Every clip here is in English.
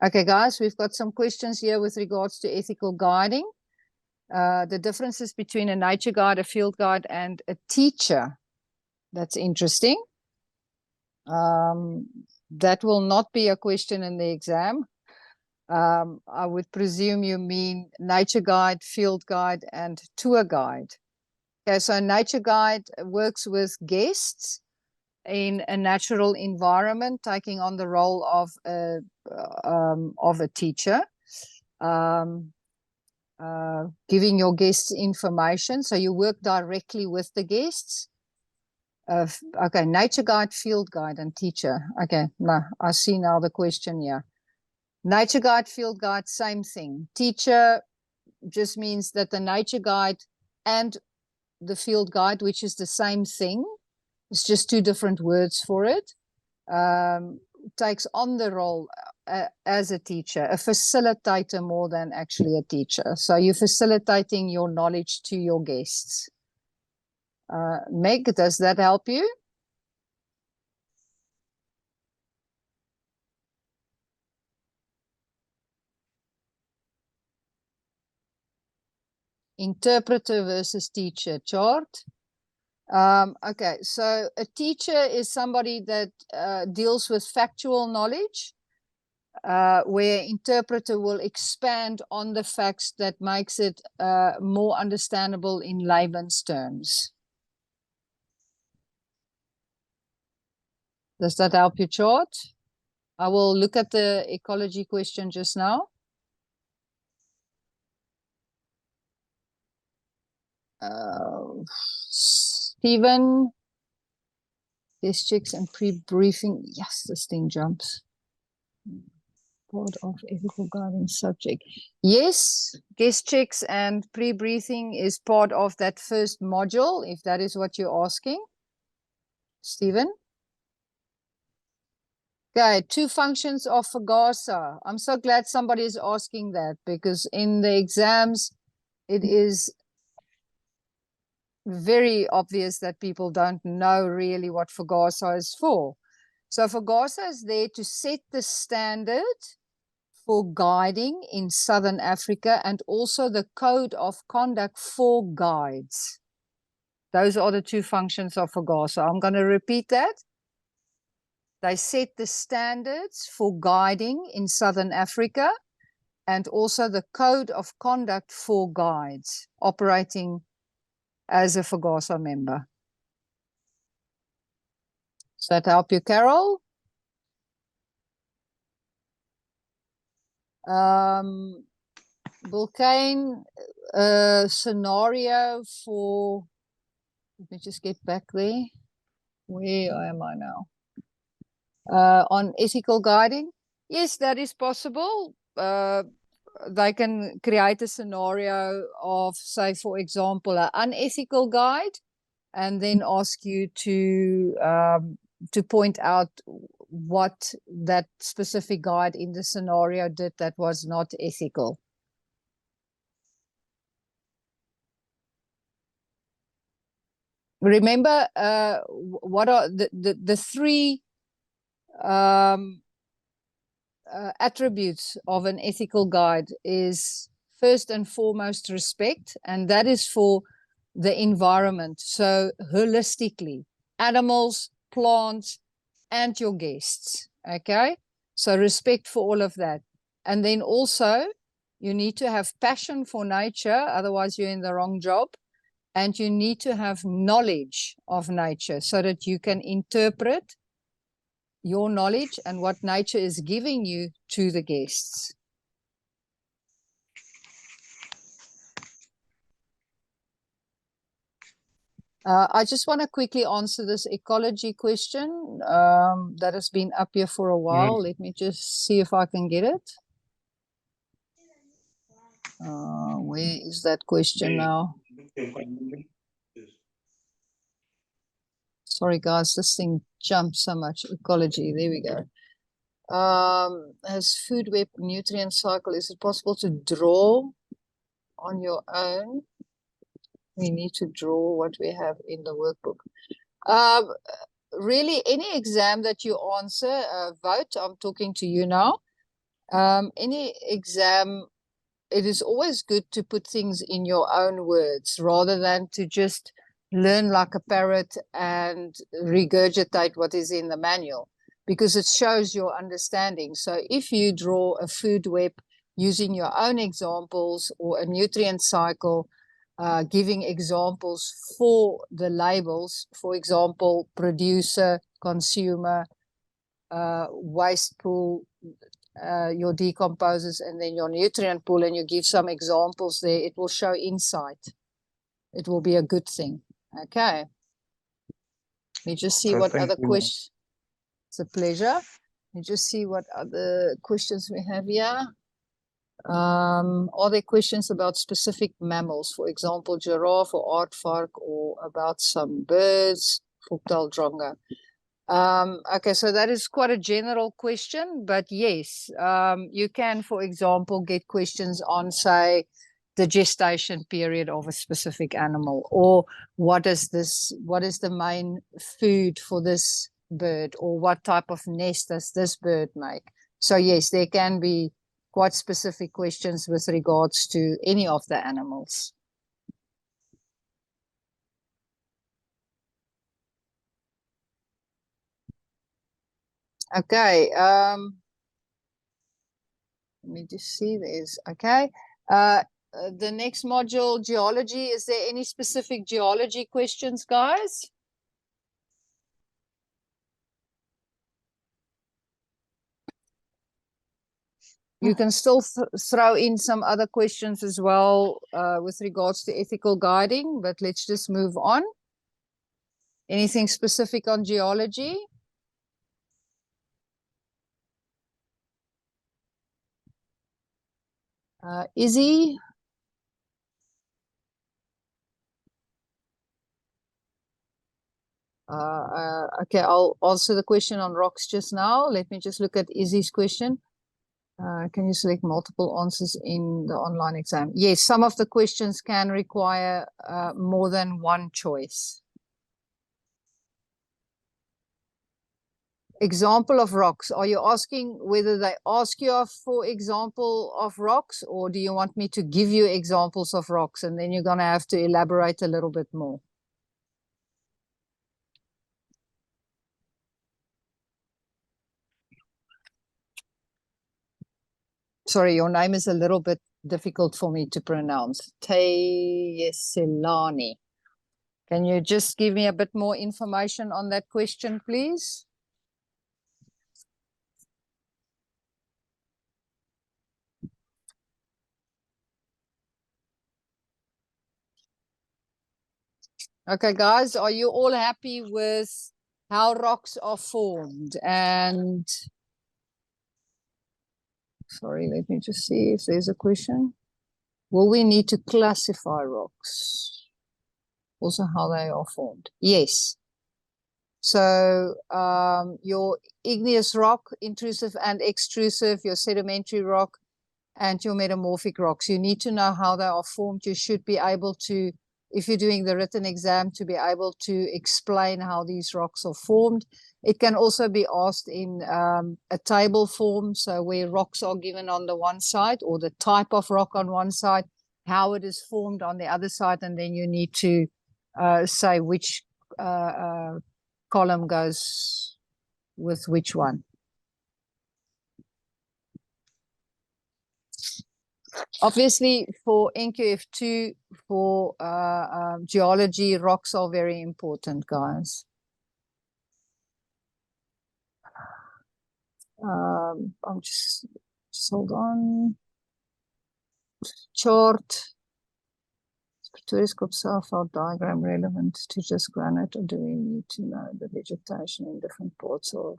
Okay, guys, we've got some questions here with regards to ethical guiding. The differences between a nature guide, a field guide, and a teacher. That's interesting. That will not be a question in the exam. I would presume you mean nature guide, field guide, and tour guide. Okay, so nature guide works with guests in a natural environment, taking on the role of a teacher, giving your guests information. So you work directly with the guests. Okay, nature guide, field guide, and teacher. Okay, no, I see now the question here. Nature guide, field guide, same thing. Teacher just means that the nature guide and the field guide, which is the same thing, it's just two different words for it, takes on the role as a teacher, a facilitator more than actually a teacher. So you're facilitating your knowledge to your guests. Meg, does that help you? Interpreter versus teacher chart. Okay, so a teacher is somebody that deals with factual knowledge, where interpreter will expand on the facts that makes it more understandable in layman's terms. Does that help your chart? I will look at the ecology question just now. Stephen, guest checks and pre-briefing. Yes, this thing jumps. Part of ethical guiding subject. Yes, guest checks and pre-briefing is part of that first module, if that is what you're asking, Stephen. Okay, two functions of Fagasa. I'm so glad somebody is asking that, because in the exams, it is very obvious that people don't know really what Fagasa is for. So Fagasa is there to set the standard for guiding in Southern Africa, and also the code of conduct for guides. Those are the two functions of Fagasa. I'm going to repeat that. They set the standards for guiding in Southern Africa, and also the code of conduct for guides operating as a Fagasa member. Does that help you, Carol? Volcane scenario for, let me just get back there. Where am I now? On ethical guiding. Yes, that is possible. They can create a scenario of, say, for example, an unethical guide, and then ask you to point out what that specific guide in the scenario did that was not ethical. Remember, what are the three attributes of an ethical guide? Is first and foremost respect, and that is for the environment. So holistically, animals, plants, and your guests. Okay, so respect for all of that. And then also you need to have passion for nature, otherwise you're in the wrong job. And you need to have knowledge of nature so that you can interpret your knowledge and what nature is giving you to the guests. I just want to quickly answer this ecology question that has been up here for a while. Let me just see if I can get it. Where is that question now? Sorry, guys, this thing jumps so much. Ecology, there we go. As food web nutrient cycle, is it possible to draw on your own? We need to draw what we have in the workbook. Really, any exam that you answer, vote, I'm talking to you now. Any exam, it is always good to put things in your own words rather than to just learn like a parrot and regurgitate what is in the manual, because it shows your understanding. So if you draw a food web using your own examples or a nutrient cycle, giving examples for the labels, for example, producer, consumer, waste pool, your decomposes, and then your nutrient pool, and you give some examples there, it will show insight. It will be a good thing. Okay. Let me just see what other questions. It's a pleasure. Let me just see what other questions we have here. Are there questions about specific mammals, for example, giraffe or aardvark, or about some birds, Reptile dronga? Okay, so that is quite a general question, but yes, you can, for example, get questions on, say, the gestation period of a specific animal, or what is the main food for this bird, or what type of nest does this bird make? So yes, there can be quite specific questions with regards to any of the animals. Okay, let me just see, there's, okay. The next module, geology. Is there any specific geology questions, guys? You can still throw in some other questions as well with regards to ethical guiding, but let's just move on. Anything specific on geology? Izzy? Okay, I'll answer the question on rocks just now. Let me just look at Izzy's question. Can you select multiple answers in the online exam? Yes, some of the questions can require more than one choice. Example of rocks. Are you asking whether they ask you for example of rocks, or do you want me to give you examples of rocks and then you're going to have to elaborate a little bit more? Sorry, your name is a little bit difficult for me to pronounce. Teyeselani. Can you just give me a bit more information on that question, please? Okay, guys, are you all happy with how rocks are formed? And sorry, let me just see if there's a question. Will we need to classify rocks? Also how they are formed? Yes. So your igneous rock, intrusive and extrusive, your sedimentary rock, and your metamorphic rocks. You need to know how they are formed. You should be able to, if you're doing the written exam, to be able to explain how these rocks are formed. It can also be asked in a table form, so where rocks are given on the one side, or the type of rock on one side, how it is formed on the other side, and then you need to say which column goes with which one. Obviously, for NQF2, for geology, rocks are very important, guys. I'm just hold on. Chart. Periscope self-out diagram relevant to just granite, or do we need to know the vegetation in different parts of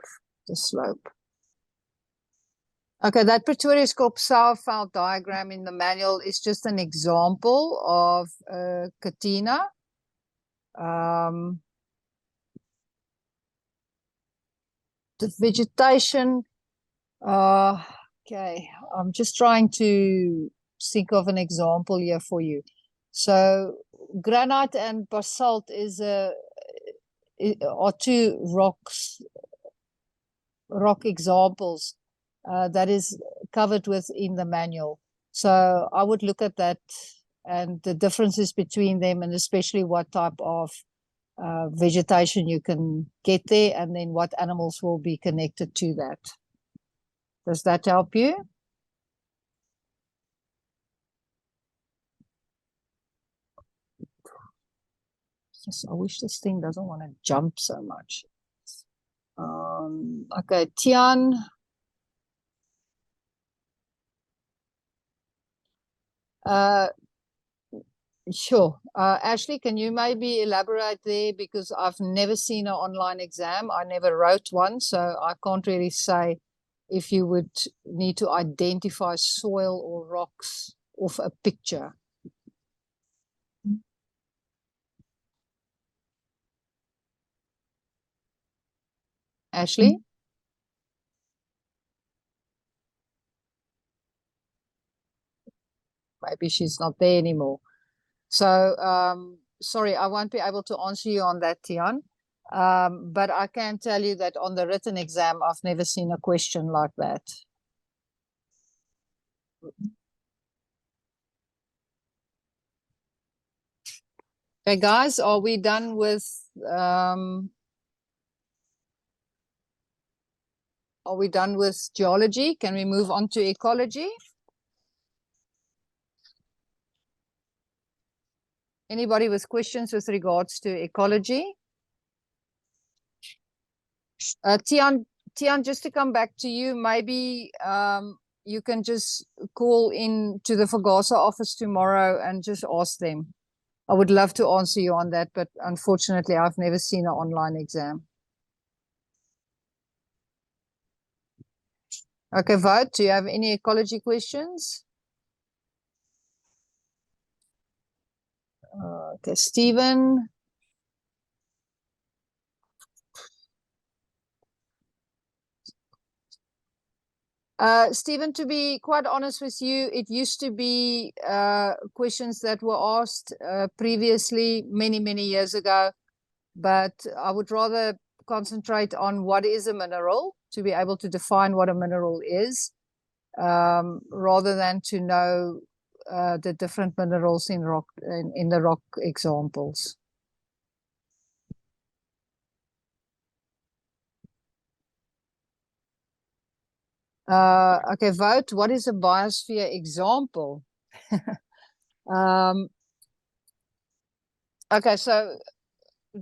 the slope? Okay, that Periscope self-out diagram in the manual is just an example of Katina. The vegetation, okay, I'm just trying to think of an example here for you. So granite and basalt are two rock examples. that is covered within the manual. So I would look at that and the differences between them, and especially what type of vegetation you can get there, and then what animals will be connected to that. Does that help you? Yes, I wish this thing doesn't want to jump so much. Okay, Tian. Sure. Ashley, can you maybe elaborate there? Because I've never seen an online exam. I never wrote one, so I can't really say if you would need to identify soil or rocks off a picture. Ashley? Maybe she's not there anymore. So, sorry, I won't be able to answer you on that, Tian. But I can tell you that on the written exam, I've never seen a question like that. Okay, guys, are we done with geology? Can we move on to ecology? Anybody with questions with regards to ecology? Tian, just to come back to you, maybe you can just call in to the Fagasa office tomorrow and just ask them. I would love to answer you on that, but unfortunately, I've never seen an online exam. Okay, Vote, do you have any ecology questions? Okay, Stephen. Stephen, to be quite honest with you, it used to be questions that were asked previously many years ago, but I would rather concentrate on what is a mineral, to be able to define what a mineral is, rather than to know the different minerals in rock in the rock examples. Okay, Vote, what is a biosphere example? Okay, so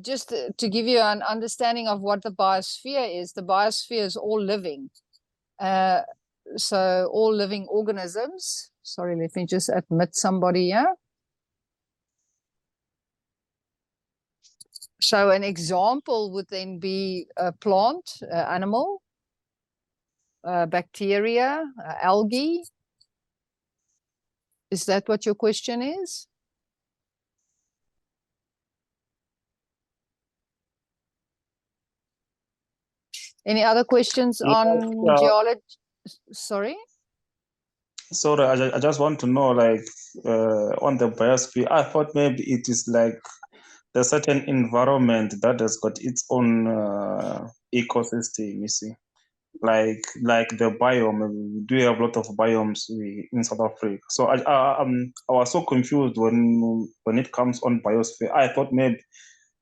just to give you an understanding of what the biosphere is all living. So all living organisms. Sorry, let me just admit somebody here. So an example would then be a plant, animal, bacteria, algae. Is that what your question is? Any other questions on geology? Sorry? Sorry, I just want to know, like, on the biosphere, I thought maybe it is like the certain environment that has got its own ecosystem, you see. Like the biome, we do have a lot of biomes in South Africa. So I was so confused when it comes on biosphere. I thought maybe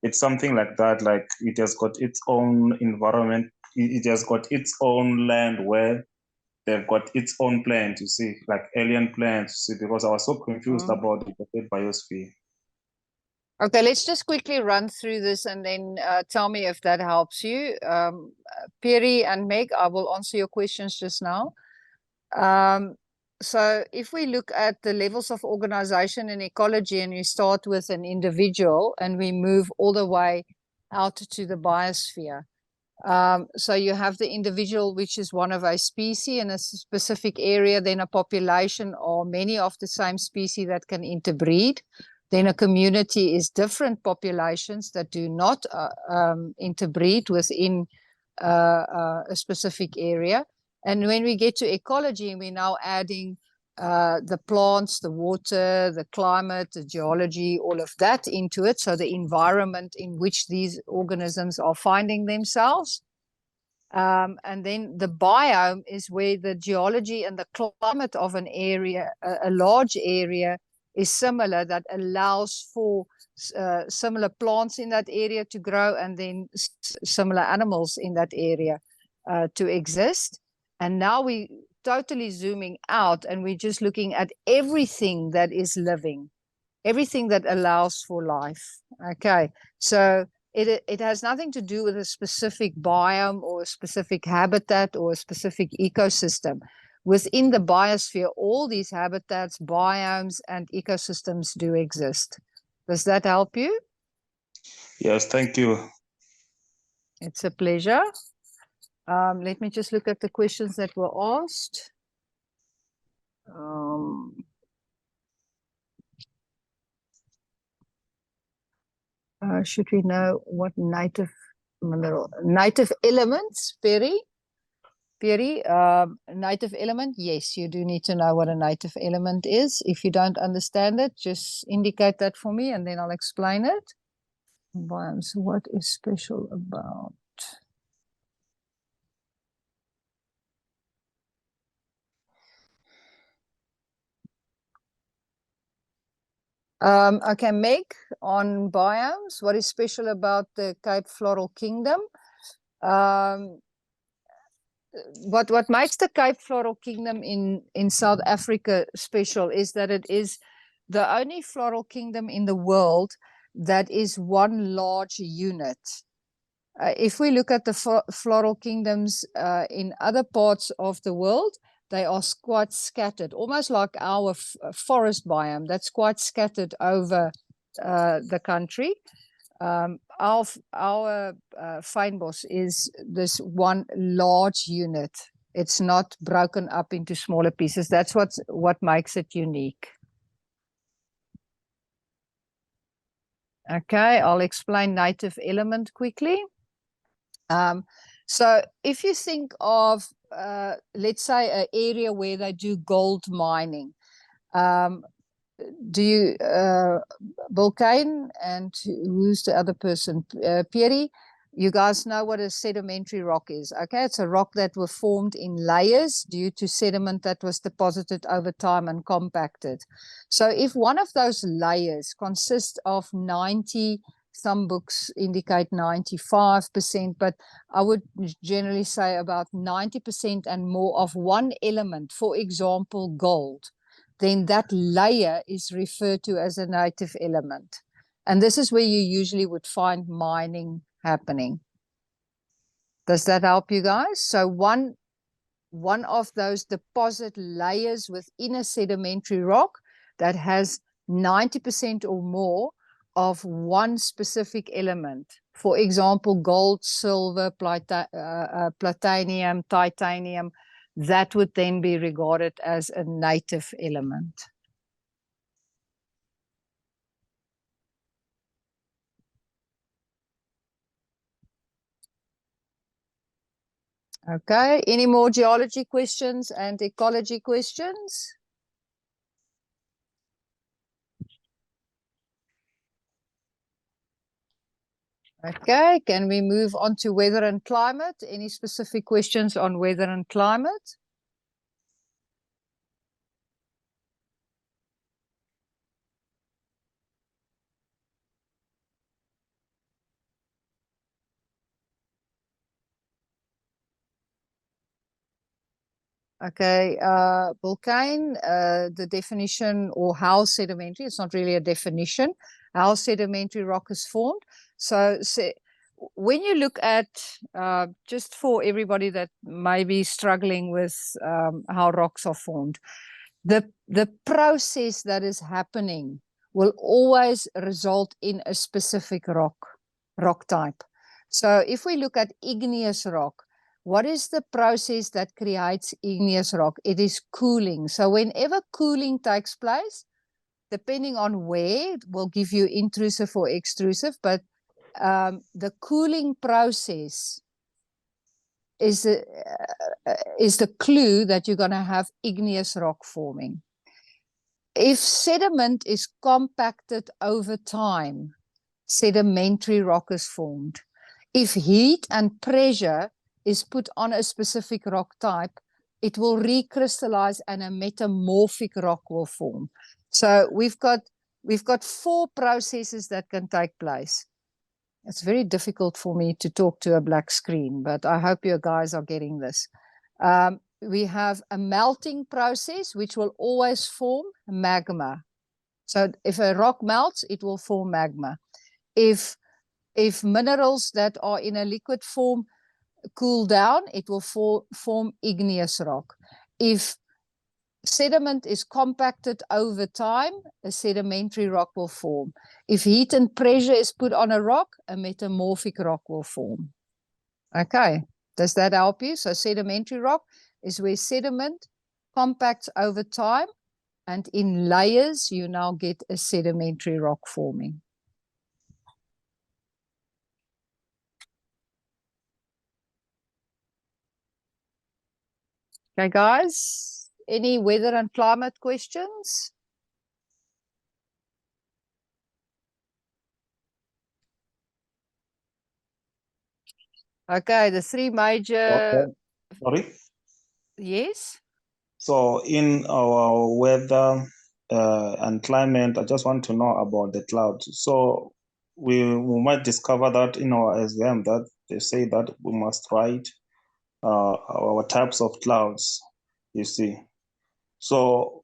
it's something like that, like it has got its own environment, it has got its own land where they've got its own plants, you see, like alien plants, you see, because I was so confused about the biosphere. Okay, let's just quickly run through this and then tell me if that helps you. Perry and Meg, I will answer your questions just now. So if we look at the levels of organization in ecology, and we start with an individual and we move all the way out to the biosphere. So you have the individual, which is one of a species in a specific area, then a population or many of the same species that can interbreed. Then a community is different populations that do not interbreed within a specific area. And when we get to ecology, we're now adding the plants, the water, the climate, the geology, all of that into it. So the environment in which these organisms are finding themselves. And then the biome is where the geology and the climate of an area, a large area, is similar, that allows for similar plants in that area to grow, and then similar animals in that area to exist. And now we totally zooming out, and we're just looking at everything that is living, everything that allows for life. Okay, so it has nothing to do with a specific biome or a specific habitat or a specific ecosystem. Within the biosphere, all these habitats, biomes, and ecosystems do exist. Does that help you? Yes, thank you. It's a pleasure. Let me just look at the questions that were asked. Should we know what native elements, Perry? Native element, yes, you do need to know what a native element is. If you don't understand it, just indicate that for me and then I'll explain it. Biomes, what is special about? Okay, Meg, on biomes, what is special about the Cape Floral Kingdom? What makes the Cape Floral Kingdom in South Africa special is that it is the only floral kingdom in the world that is one large unit. If we look at the floral kingdoms in other parts of the world, they are quite scattered, almost like our forest biome that's quite scattered over the country. Our fynbos is this one large unit. It's not broken up into smaller pieces. That's what makes it unique. Okay, I'll explain native element quickly. So if you think of, let's say, an area where they do gold mining, do you, Bulkane, and who's the other person? Pierre, you guys know what a sedimentary rock is. Okay, it's a rock that was formed in layers due to sediment that was deposited over time and compacted. So if one of those layers consists of 90, some books indicate 95%, but I would generally say about 90% and more of one element, for example, gold, then that layer is referred to as a native element. And this is where you usually would find mining happening. Does that help you guys? So one of those deposit layers within a sedimentary rock that has 90% or more of one specific element. For example, gold, silver, platinum, titanium, that would then be regarded as a native element. Okay, any more geology questions and ecology questions? Okay, can we move on to weather and climate? Any specific questions on weather and climate? Okay, Bulkane, the definition or how sedimentary, it's not really a definition, how sedimentary rock is formed. So when you look at, just for everybody that may be struggling with how rocks are formed, the process that is happening will always result in a specific rock type. So if we look at igneous rock, what is the process that creates igneous rock? It is cooling. So whenever cooling takes place, depending on where, it will give you intrusive or extrusive, but the cooling process is the clue that you're going to have igneous rock forming. If sediment is compacted over time, sedimentary rock is formed. If heat and pressure is put on a specific rock type, it will recrystallize and a metamorphic rock will form. So we've got 4 processes that can take place. It's very difficult for me to talk to a black screen, but I hope you guys are getting this. We have a melting process, which will always form magma. So if a rock melts, it will form magma. If minerals that are in a liquid form cool down, it will form igneous rock. If sediment is compacted over time, a sedimentary rock will form. If heat and pressure is put on a rock, a metamorphic rock will form. Okay, does that help you? So sedimentary rock is where sediment compacts over time, and in layers, you now get a sedimentary rock forming. Okay, guys, any weather and climate questions? Okay, the 3 major... Okay. Sorry? Yes? So in our weather and climate, I just want to know about the clouds. So we might discover that in our exam that they say that we must write our types of clouds, you see. So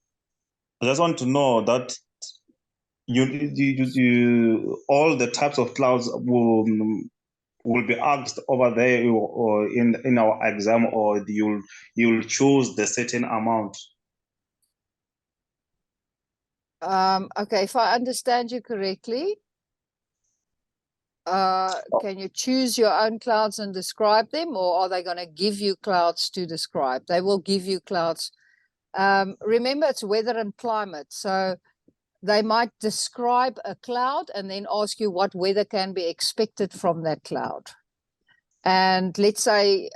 I just want to know that you all the types of clouds will be asked over there or in our exam, or you'll choose the certain amount. Okay, if I understand you correctly, can you choose your own clouds and describe them, or are they going to give you clouds to describe? They will give you clouds. Remember, it's weather and climate. So they might describe a cloud and then ask you what weather can be expected from that cloud. And let's say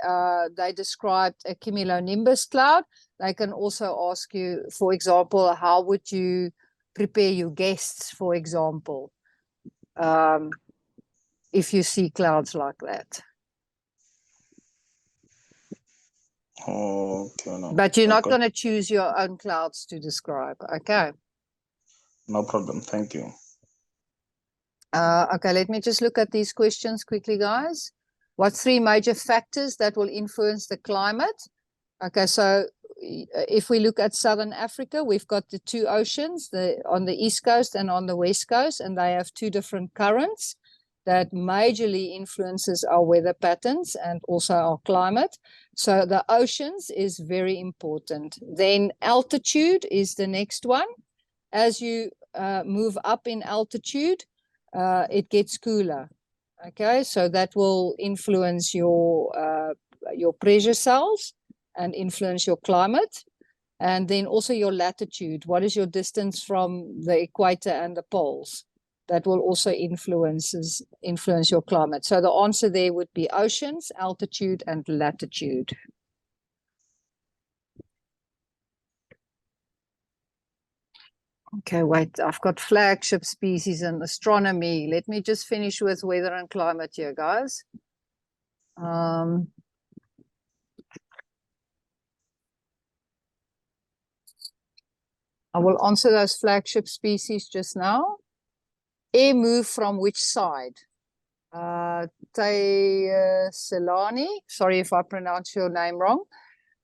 they described a cumulonimbus cloud. They can also ask you, for example, how would you prepare your guests, for example, if you see clouds like that. Okay, no. But you're not going to choose your own clouds to describe. Okay. No problem. Thank you. Okay, let me just look at these questions quickly, guys. What 3 major factors that will influence the climate? Okay, so if we look at Southern Africa, we've got the 2 oceans, on the east coast and on the west coast, and they have 2 different currents that majorly influences our weather patterns and also our climate. So the oceans is very important. Then altitude is the next one. As you move up in altitude, it gets cooler. Okay, so that will influence your pressure cells and influence your climate. And then also your latitude. What is your distance from the equator and the poles? That will also influence your climate. So the answer there would be oceans, altitude, and latitude. Okay, wait, I've got flagship species and astronomy. Let me just finish with weather and climate here, guys. I will answer those flagship species just now. Air move from which side? Taxonomy. Sorry if I pronounce your name wrong.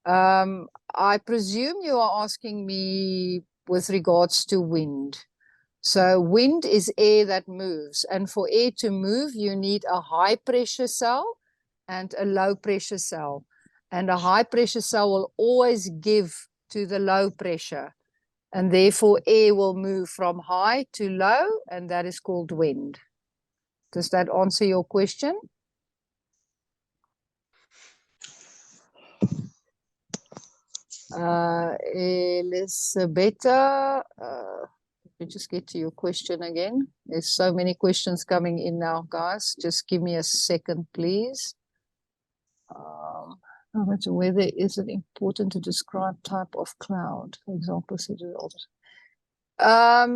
I presume you are asking me with regards to wind. So wind is air that moves, and for air to move, you need a high pressure cell and a low pressure cell. And a high pressure cell will always give to the low pressure, and therefore air will move from high to low, and that is called wind. Does that answer your question? Elisabetta, let me just get to your question again. There's so many questions coming in now, guys. Just give me a second, please. How much weather is it important to describe type of cloud? For example, I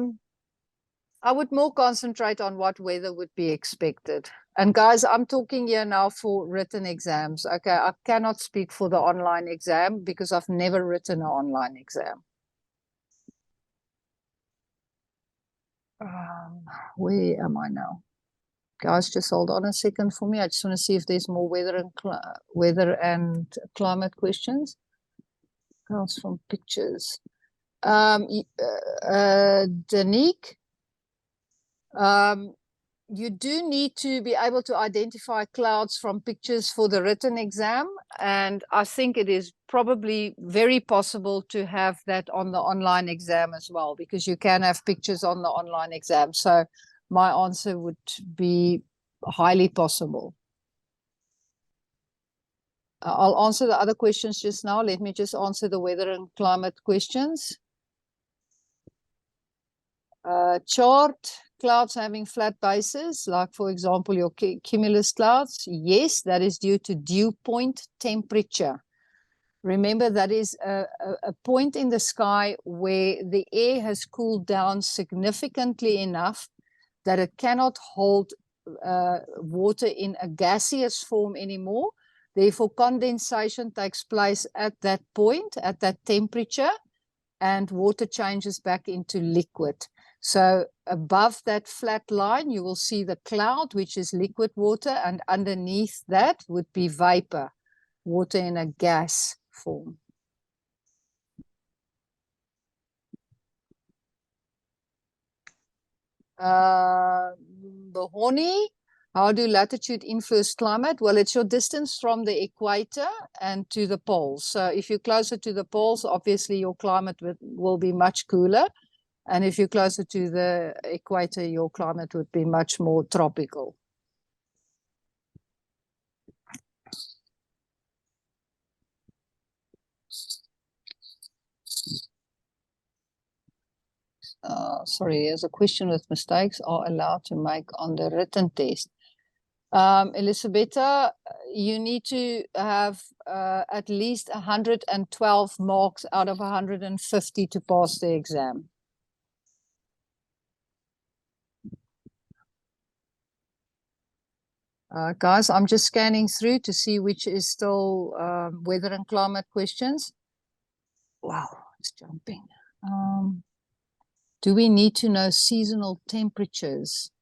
would more concentrate on what weather would be expected. And guys, I'm talking here now for written exams. Okay, I cannot speak for the online exam because I've never written an online exam. Where am I now? Guys, just hold on a second for me. I just want to see if there's more weather and climate questions. Clouds from pictures. Danique, you do need to be able to identify clouds from pictures for the written exam. And I think it is probably very possible to have that on the online exam as well, because you can have pictures on the online exam. So my answer would be highly possible. I'll answer the other questions just now. Let me just answer the weather and climate questions. Chart, clouds having flat bases, like for example your cumulus clouds. Yes, that is due to dew point temperature. Remember, that is a point in the sky where the air has cooled down significantly enough that it cannot hold water in a gaseous form anymore. Therefore, condensation takes place at that point, at that temperature, and water changes back into liquid. So above that flat line, you will see the cloud, which is liquid water, and underneath that would be vapor, water in a gas form. The Horny, how do latitude influence climate? Well, it's your distance from the equator and to the poles. So if you're closer to the poles, obviously your climate will be much cooler. And if you're closer to the equator, your climate would be much more tropical. Sorry, there's a question with mistakes are allowed to make on the written test. Elisabetta, you need to have at least 112 marks out of 150 to pass the exam. Guys, I'm just scanning through to see which is still weather and climate questions. Wow, it's jumping. Do we need to know seasonal temperatures?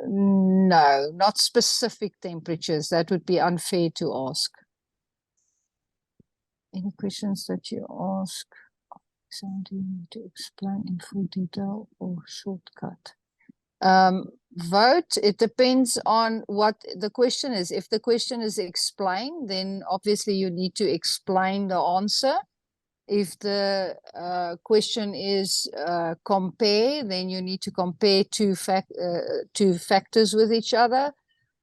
No, not specific temperatures. That would be unfair to ask. Any questions that you ask? So do you need to explain in full detail or shortcut? Vote, it depends on what the question is. If the question is explain, then obviously you need to explain the answer. If the question is compare, then you need to compare two factors with each other.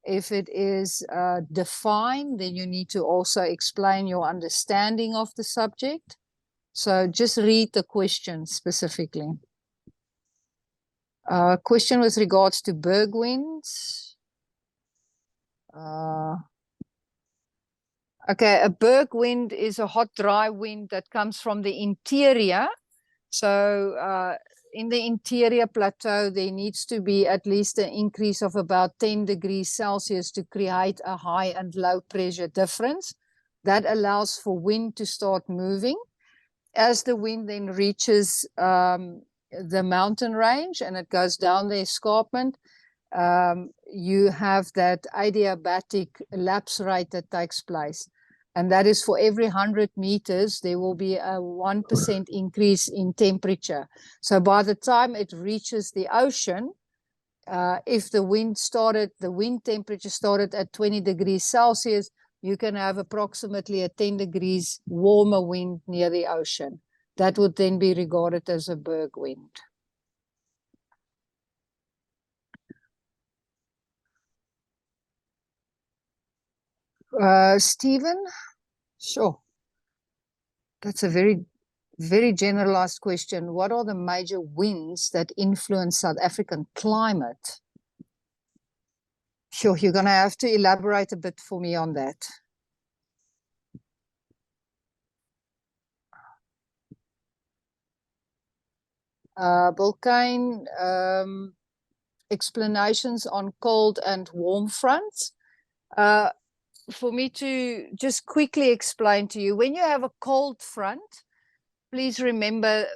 If it is define, then you need to also explain your understanding of the subject. So just read the question specifically. Question with regards to berg winds. Okay, a berg wind is a hot, dry wind that comes from the interior. So in the interior plateau, there needs to be at least an increase of about 10 degrees Celsius to create a high and low pressure difference. That allows for wind to start moving. As the wind then reaches the mountain range and it goes down the escarpment, you have that adiabatic lapse rate that takes place. And that is for every 100 meters, there will be a 1% increase in temperature. So by the time it reaches the ocean, if the wind temperature started at 20 degrees Celsius, you can have approximately a 10 degrees warmer wind near the ocean. That would then be regarded as a berg wind. Stephen? Sure. That's a very, very generalized question. What are the major winds that influence South African climate? Sure, you're going to have to elaborate a bit for me on that. Bulkane, explanations on cold and warm fronts. For me to just quickly explain to you, when you have a cold front, please remember,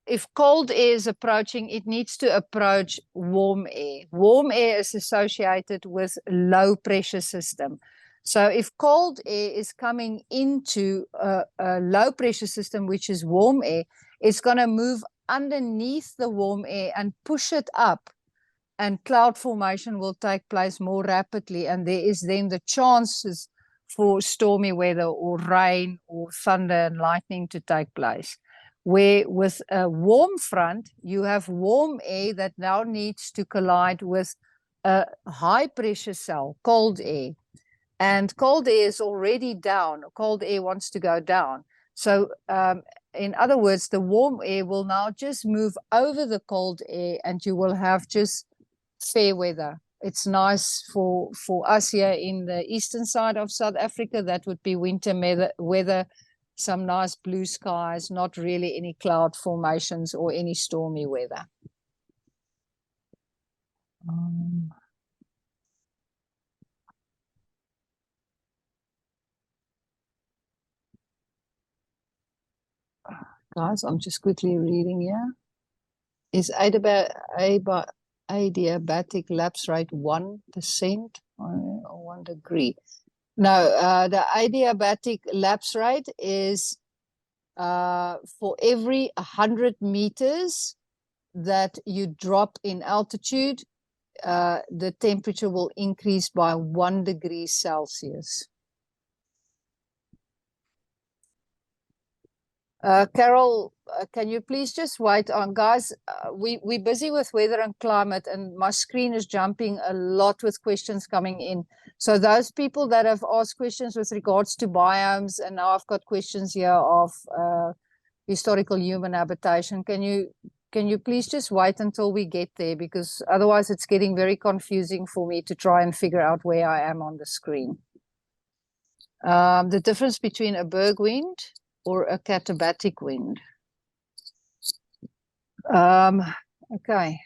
if cold air is approaching, it needs to approach warm air. Warm air is associated with low pressure system. So if cold air is coming into a low pressure system, which is warm air, it's going to move underneath the warm air and push it up, and cloud formation will take place more rapidly, and there is then the chances for stormy weather or rain or thunder and lightning to take place. Where with a warm front, you have warm air that now needs to collide with a high pressure cell, cold air. And cold air is already down. Cold air wants to go down. So in other words, the warm air will now just move over the cold air, and you will have just fair weather. It's nice for us here in the eastern side of South Africa. That would be winter weather, some nice blue skies, not really any cloud formations or any stormy weather. Guys, I'm just quickly reading here. Is adiabatic lapse rate 1% or 1 degree? No, the adiabatic lapse rate is for every 100 meters that you drop in altitude, the temperature will increase by 1 degree Celsius. Carol, can you please just wait on, guys? We're busy with weather and climate, and my screen is jumping a lot with questions coming in. So those people that have asked questions with regards to biomes, and now I've got questions here of historical human habitation. Can you please just wait until we get there, because otherwise it's getting very confusing for me to try and figure out where I am on the screen. The difference between a berg wind or a katabatic wind. Okay.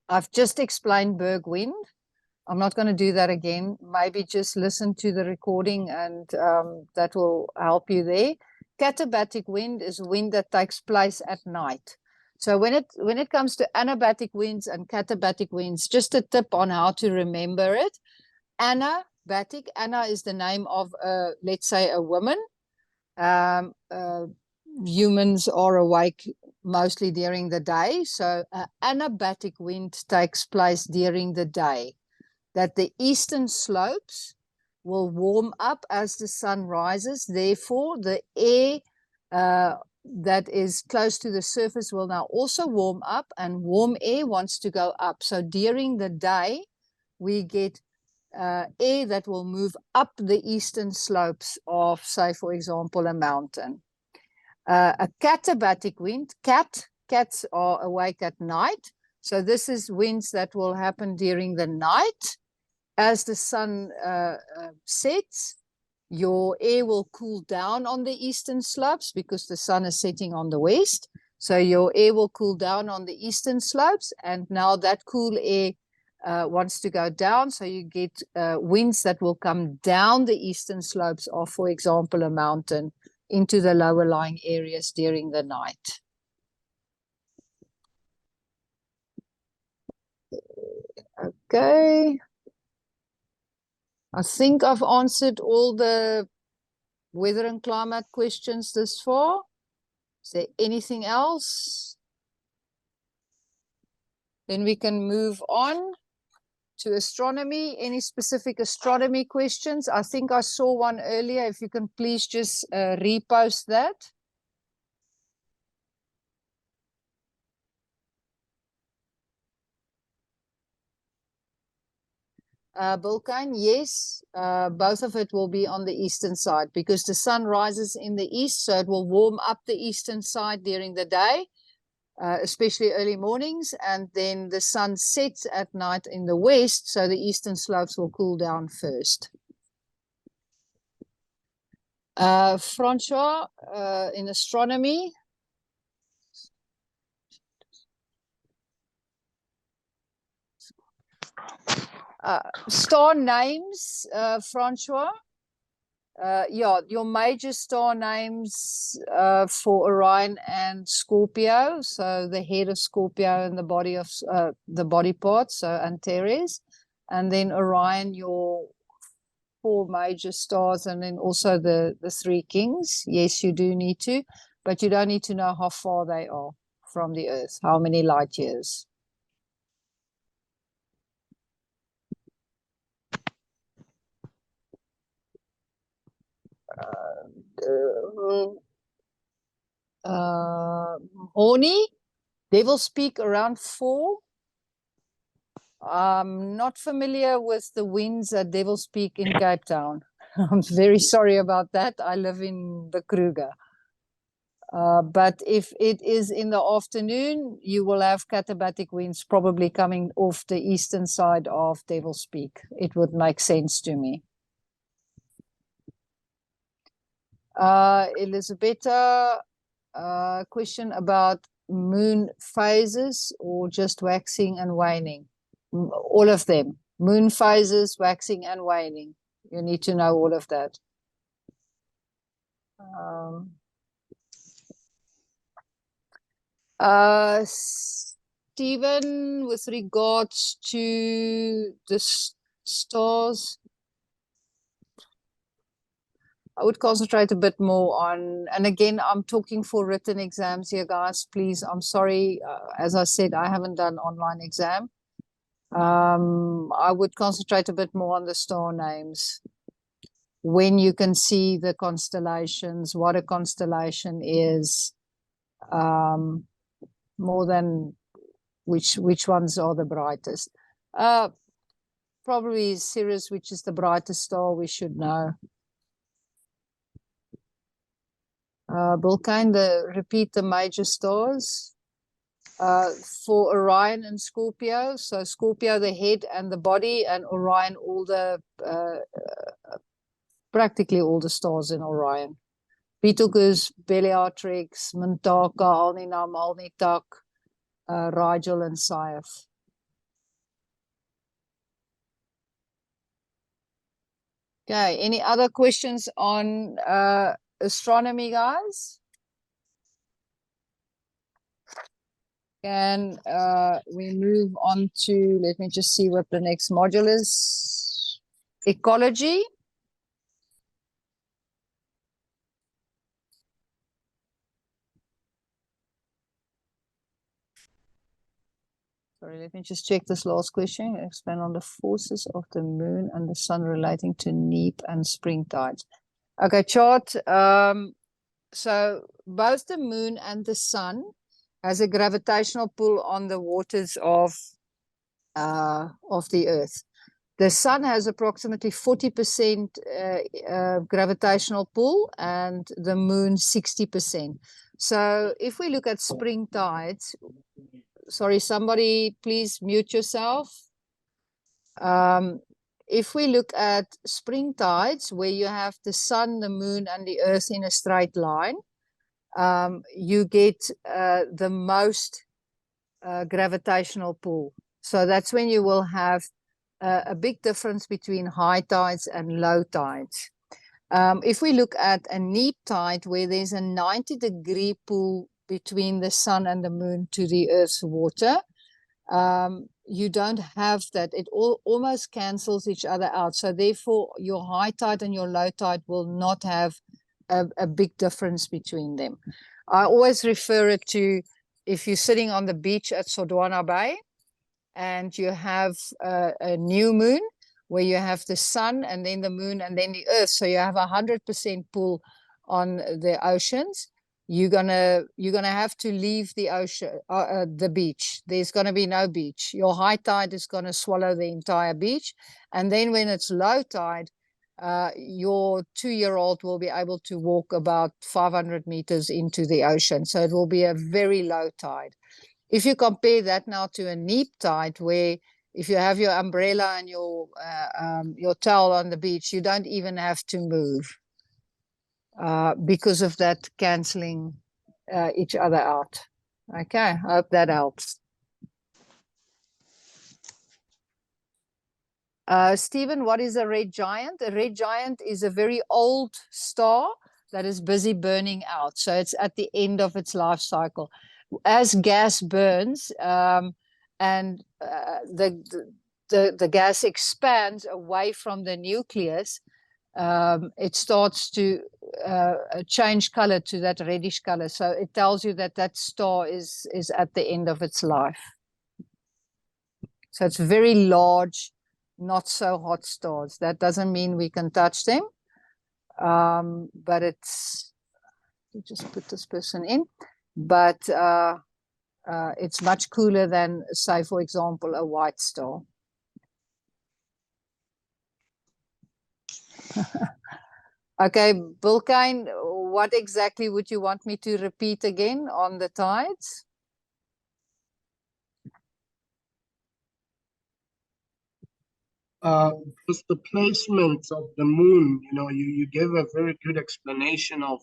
I've just explained berg wind. I'm not going to do that again. Maybe just listen to the recording, and that will help you there. Katabatic wind is wind that takes place at night. So when it comes to anabatic winds and katabatic winds, just a tip on how to remember it. Anabatic, Ana is the name of, let's say, a woman. Humans are awake mostly during the day. So anabatic wind takes place during the day. That the eastern slopes will warm up as the sun rises. Therefore, the air that is close to the surface will now also warm up, and warm air wants to go up. So during the day, we get air that will move up the eastern slopes of, say, for example, a mountain. A katabatic wind, cats are awake at night. So this is winds that will happen during the night. As the sun sets, your air will cool down on the eastern slopes because the sun is setting on the west. So your air will cool down on the eastern slopes, and now that cool air wants to go down. So you get winds that will come down the eastern slopes of, for example, a mountain into the lower lying areas during the night. Okay. I think I've answered all the weather and climate questions this far. Is there anything else? Then we can move on to astronomy. Any specific astronomy questions? I think I saw one earlier. If you can please just repost that. Bulkine, yes, both of it will be on the eastern side because the sun rises in the east, so it will warm up the eastern side during the day, especially early mornings, and then the sun sets at night in the west, so the eastern slopes will cool down first. Francois, in astronomy. Star names, Francois. Yeah, your major star names for Orion and Scorpio. So the head of Scorpio and the body of the body parts, so Antares, and then Orion, your 4 major stars, and then also the 3 kings. Yes, you do need to, but you don't need to know how far they are from the Earth, how many light years. Horny, Devil's Peak around 4. I'm not familiar with the winds at Devil's Peak in Cape Town. I'm very sorry about that. I live in the Kruger. But if it is in the afternoon, you will have katabatic winds probably coming off the eastern side of Devil's Peak. It would make sense to me. Elisabetta, question about moon phases or just waxing and waning. All of them. Moon phases, waxing and waning. You need to know all of that. Stephen, with regards to the stars, I would concentrate a bit more on, and again, I'm talking for written exams here, guys. Please, I'm sorry. As I said, I haven't done online exam. I would concentrate a bit more on the star names. When you can see the constellations, what a constellation is, more than which ones are the brightest. Probably Sirius, which is the brightest star, we should know. We'll kind of repeat the major stars. For Orion and Scorpio, so Scorpio the head and the body, and Orion all the practically all the stars in Orion. Betelgeuse, Beliatrix, Mintaka, Alninam, Alnitak, Rigel, and Saiph. Okay, any other questions on astronomy, guys? And we move on to, let me just see what the next module is. Ecology. Sorry, let me just check this last question. Expand on the forces of the moon and the sun relating to neap and spring tides. Okay, chart. So both the moon and the sun has a gravitational pull on the waters of the Earth. The sun has approximately 40% gravitational pull, and the moon 60%. So if we look at spring tides, sorry, somebody please mute yourself. If we look at spring tides, where you have the sun, the moon, and the Earth in a straight line, you get the most gravitational pull. So that's when you will have a big difference between high tides and low tides. If we look at a neap tide, where there's a 90-degree pull between the sun and the moon to the Earth's water, you don't have that. It almost cancels each other out. So therefore, your high tide and your low tide will not have a big difference between them. I always refer it to, if you're sitting on the beach at Sodwana Bay and you have a new moon, where you have the sun and then the moon and then the Earth, so you have 100% pull on the oceans, you're gonna have to leave the ocean, the beach. There's gonna be no beach. Your high tide is gonna swallow the entire beach, and then when it's low tide, your 2-year-old will be able to walk about 500 meters into the ocean. So it will be a very low tide. If you compare that now to a neap tide, where if you have your umbrella and your towel on the beach, you don't even have to move because of that canceling each other out. Okay, I hope that helps. Stephen, what is a red giant? A red giant is a very old star that is busy burning out. So it's at the end of its life cycle. As gas burns and the gas expands away from the nucleus, it starts to change color to that reddish color. So it tells you that that star is at the end of its life. So it's very large, not so hot stars. That doesn't mean we can touch them, but it's, you just put this person in, but it's much cooler than, say, for example, a white star. Okay, Bulkane, what exactly would you want me to repeat again on the tides? Just the placement of the moon. You know, you gave a very good explanation of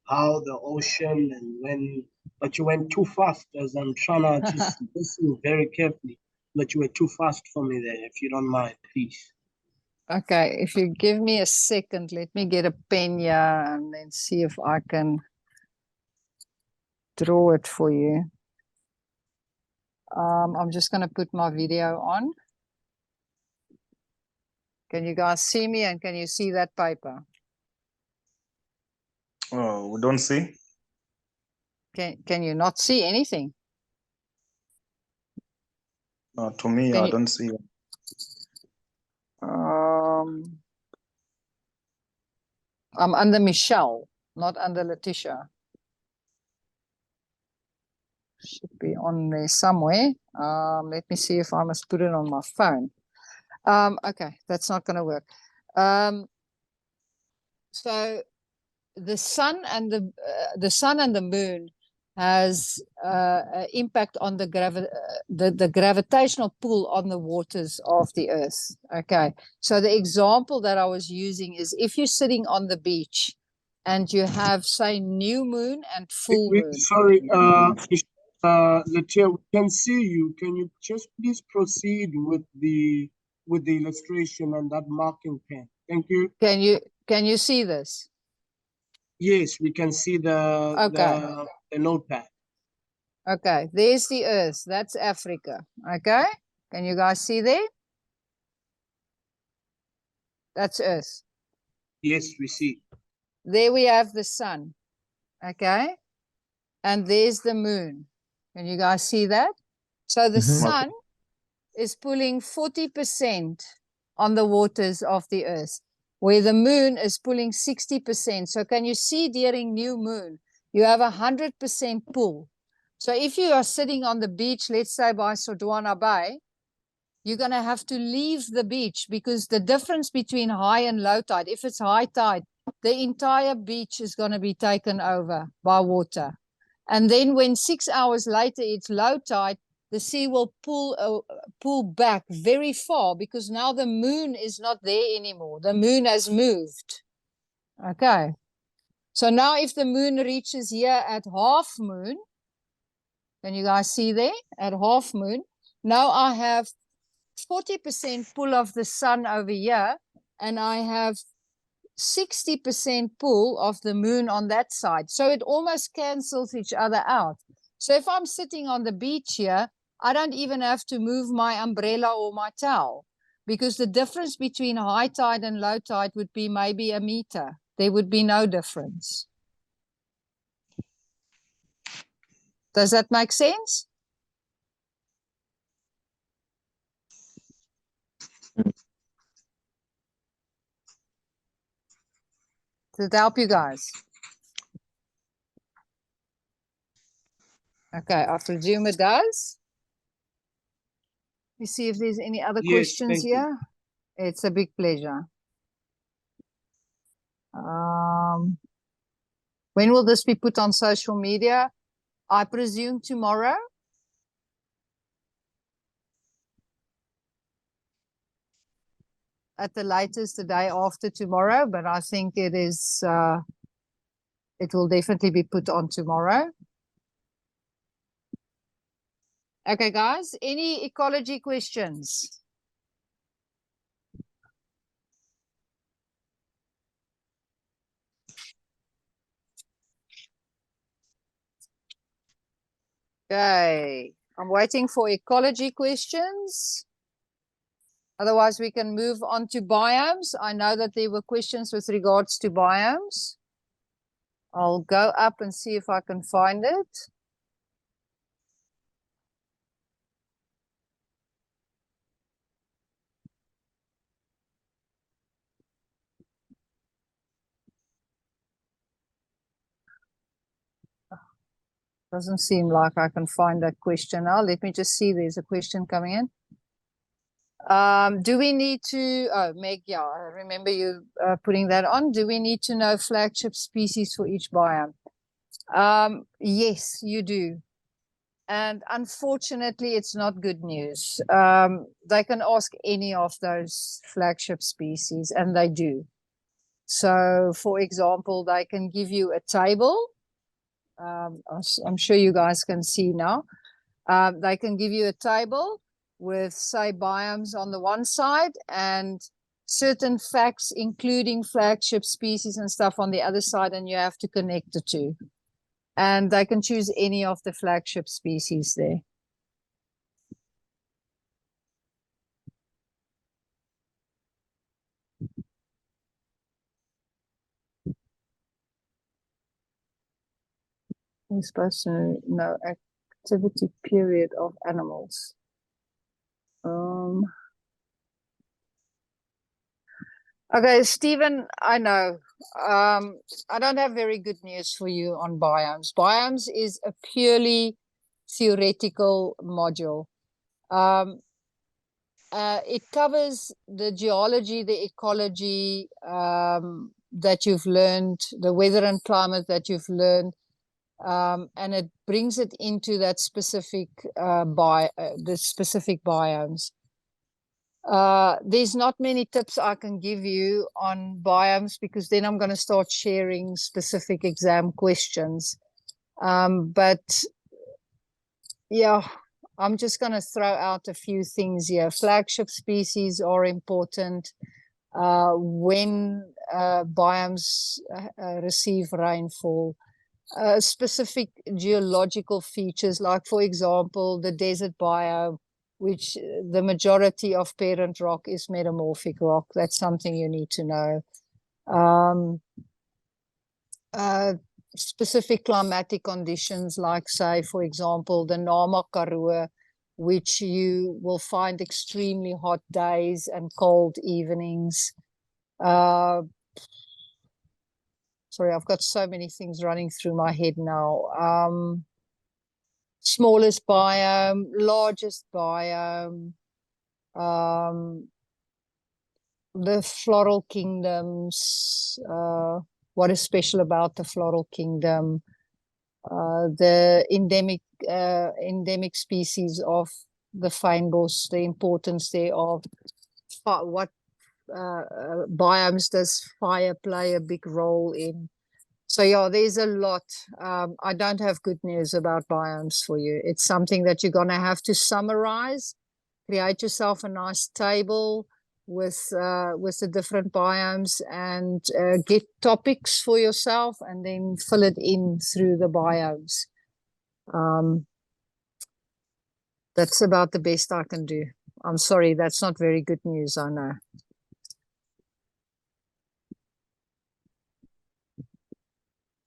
how the ocean and when, but you went too fast as I'm trying to just listen very carefully. But you were too fast for me there, if you don't mind, please. Okay, if you give me a second, let me get a pen here and then see if I can draw it for you. I'm just going to put my video on. Can you guys see me and can you see that paper? Oh, we don't see. Can you not see anything? To me, Can I you- don't see. I'm under Michelle, not under Laetitia. Should be on there somewhere. Let me see if I must put it on my phone. Okay, that's not going to work. So the sun and the moon has an impact on the gravitational pull on the waters of the earth. Okay, so the example that I was using is if you're sitting on the beach and you have, say, new moon and full moon. Sorry, Latia, we can see you. Can you just please proceed with the illustration and that marking pen? Thank you. Can you see this? Yes, we can see Okay. the notepad. Okay, there's the earth. That's Africa. Okay, can you guys see there? That's earth. Yes, we see. There we have the sun. Okay, and there's the moon. Can you guys see that? So the sun is pulling 40% on the waters of the earth, where the moon is pulling 60%. So can you see during new moon, you have 100% pull. So if you are sitting on the beach, let's say by Sodwana Bay, you're going to have to leave the beach because the difference between high and low tide, if it's high tide, the entire beach is going to be taken over by water. And then when 6 hours later it's low tide, the sea will pull back very far because now the moon is not there anymore. The moon has moved. Okay. So now if the moon reaches here at half moon, can you guys see there? At half moon, now I have 40% pull of the sun over here, and I have 60% pull of the moon on that side. So it almost cancels each other out. So if I'm sitting on the beach here, I don't even have to move my umbrella or my towel because the difference between high tide and low tide would be maybe a meter. There would be no difference. Does that make sense? Does it help you guys? Okay, I presume it does. Let me see if there's any other questions here. It's a big pleasure. When will this be put on social media? I presume tomorrow. At the latest, the day after tomorrow, but I think it is, it will definitely be put on tomorrow. Okay, guys, any ecology questions? Okay, I'm waiting for ecology questions. Otherwise, we can move on to biomes. I know that there were questions with regards to biomes. I'll go up and see if I can find it. Doesn't seem like I can find that question now. Let me just see. There's a question coming in. Do we need to, oh, Meg, yeah, I remember you putting that on. Do we need to know flagship species for each biome? Yes, you do. And unfortunately, it's not good news. They can ask any of those flagship species, and they do. So, for example, they can give you a table. I'm sure you guys can see now. They can give you a table with, say, biomes on the one side and certain facts, including flagship species and stuff on the other side, and you have to connect the two. And they can choose any of the flagship species there. We're supposed to know activity period of animals. Okay, Stephen, I know. I don't have very good news for you on biomes. Biomes is a purely theoretical module. It covers the geology, the ecology that you've learned, the weather and climate that you've learned, and it brings it into that specific the specific biomes. There's not many tips I can give you on biomes because then I'm going to start sharing specific exam questions. But yeah, I'm just going to throw out a few things here. Flagship species are important when biomes receive rainfall. Specific geological features, like, for example, the desert biome, which the majority of parent rock is metamorphic rock. That's something you need to know. Specific climatic conditions, like, say, for example, the Nama Karoo, which you will find extremely hot days and cold evenings. Sorry, I've got so many things running through my head now. Smallest biome, largest biome, the floral kingdoms, what is special about the floral kingdom, the endemic species of the fynbos, the importance thereof, what biomes does fire play a big role in. So yeah, there's a lot. I don't have good news about biomes for you. It's something that you're going to have to summarize, create yourself a nice table with the different biomes, and get topics for yourself, and then fill it in through the biomes. That's about the best I can do. I'm sorry, that's not very good news, I know.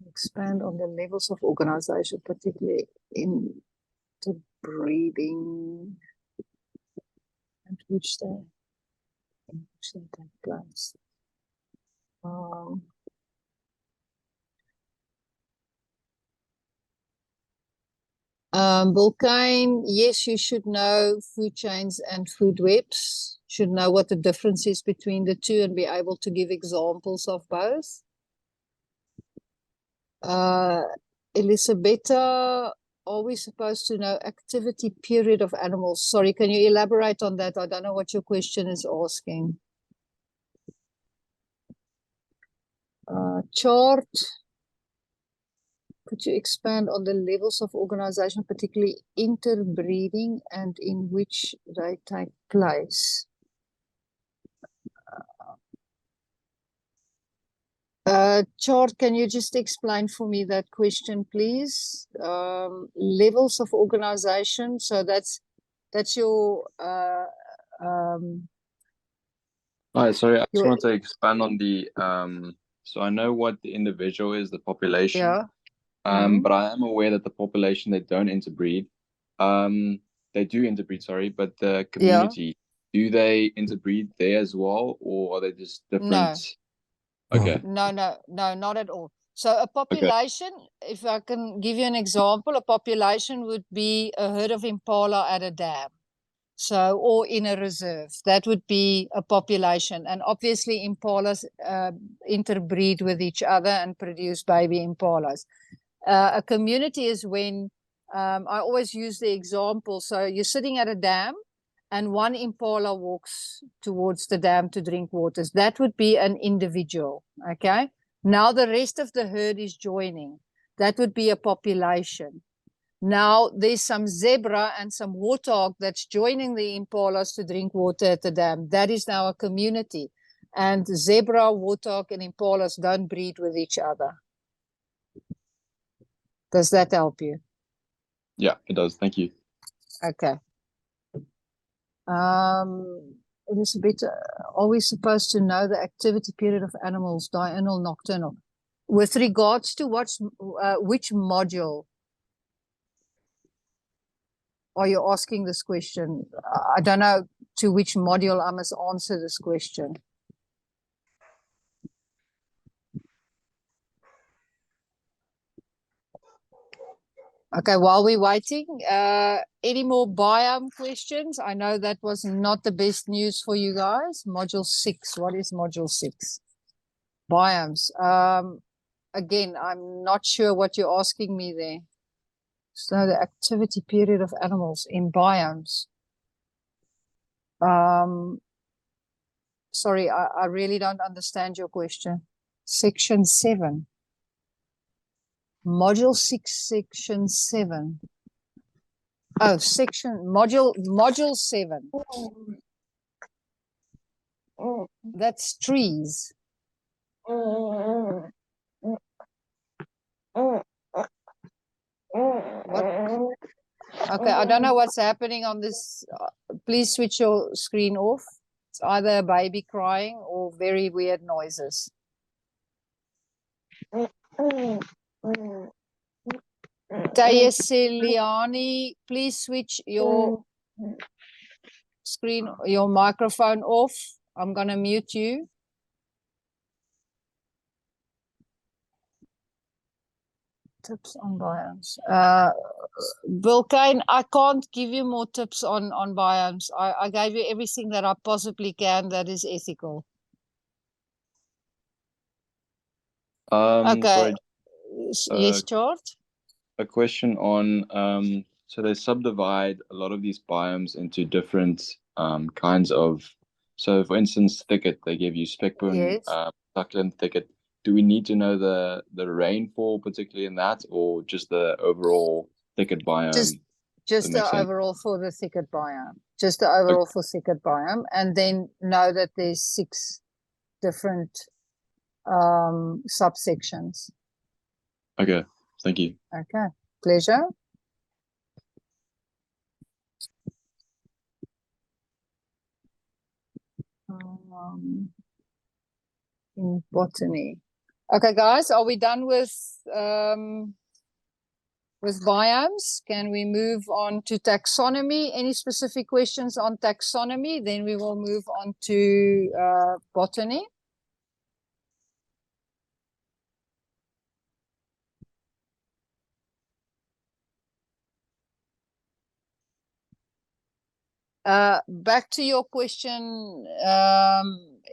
Expand on the levels of organization, particularly in the breeding and which they take place. Vulcane, yes, you should know food chains and food webs. Should know what the difference is between the two and be able to give examples of both. Elisabetta, are we supposed to know activity period of animals? Sorry, can you elaborate on that? I don't know what your question is asking. Chart. Could you expand on the levels of organization, particularly interbreeding, and in which they take place? Chart, can you just explain for me that question, please? Levels of organization. So that's your Hi, sorry, I just your wanted to expand on the so I know what the individual is, the population. yeah. But I am aware that the population, they don't interbreed. They do interbreed, sorry, but the community, do they interbreed there as well, or are they just different? No. Okay. No, not at all. So a population, if I can give you an example, a population would be a herd of impala at a dam. So, or in a reserve, that would be a population. And obviously impalas interbreed with each other and produce baby impalas. A community is when, I always use the example, so you're sitting at a dam and one impala walks towards the dam to drink waters. That would be an individual, okay? Now the rest of the herd is joining. That would be a population. Now there's some zebra and some warthog that's joining the impalas to drink water at the dam. That is now a community. And zebra, warthog, and impalas don't breed with each other. Does that help you? Yeah, it does. Thank you. Okay. Elizabeth, are we supposed to know the activity period of animals, diurnal, nocturnal? With regards to which module are you asking this question? I don't know to which module I must answer this question. Okay, while we're waiting, any more biome questions? I know that was not the best news for you guys. Module 6, what is module 6? Biomes. Again, I'm not sure what you're asking me there. So the activity period of animals in biomes. Sorry, I really don't understand your question. Section 7. Module 6, section 7. Oh, module 7. That's trees. What? Okay, I don't know what's happening on this. Please switch your screen off. It's either a baby crying or very weird noises. Tayasiliani, please switch your screen, your microphone off. I'm going to mute you. Tips on biomes. Vulcan, I can't give you more tips on biomes. I gave you everything that I possibly can that is ethical. Okay. Sorry. Yes, George? A question on so they subdivide a lot of these biomes into different kinds of, so for instance, thicket, they give you speckbone, Yes. succulent thicket. Do we need to know the rainfall particularly in that, or just the overall thicket biome? Just the overall for the thicket biome. Just the overall for thicket biome, and then know that there's 6 different subsections. Okay, thank you. Okay, pleasure. In botany. Okay, guys, are we done with biomes? Can we move on to taxonomy? Any specific questions on taxonomy? Then we will move on to botany. Back to your question,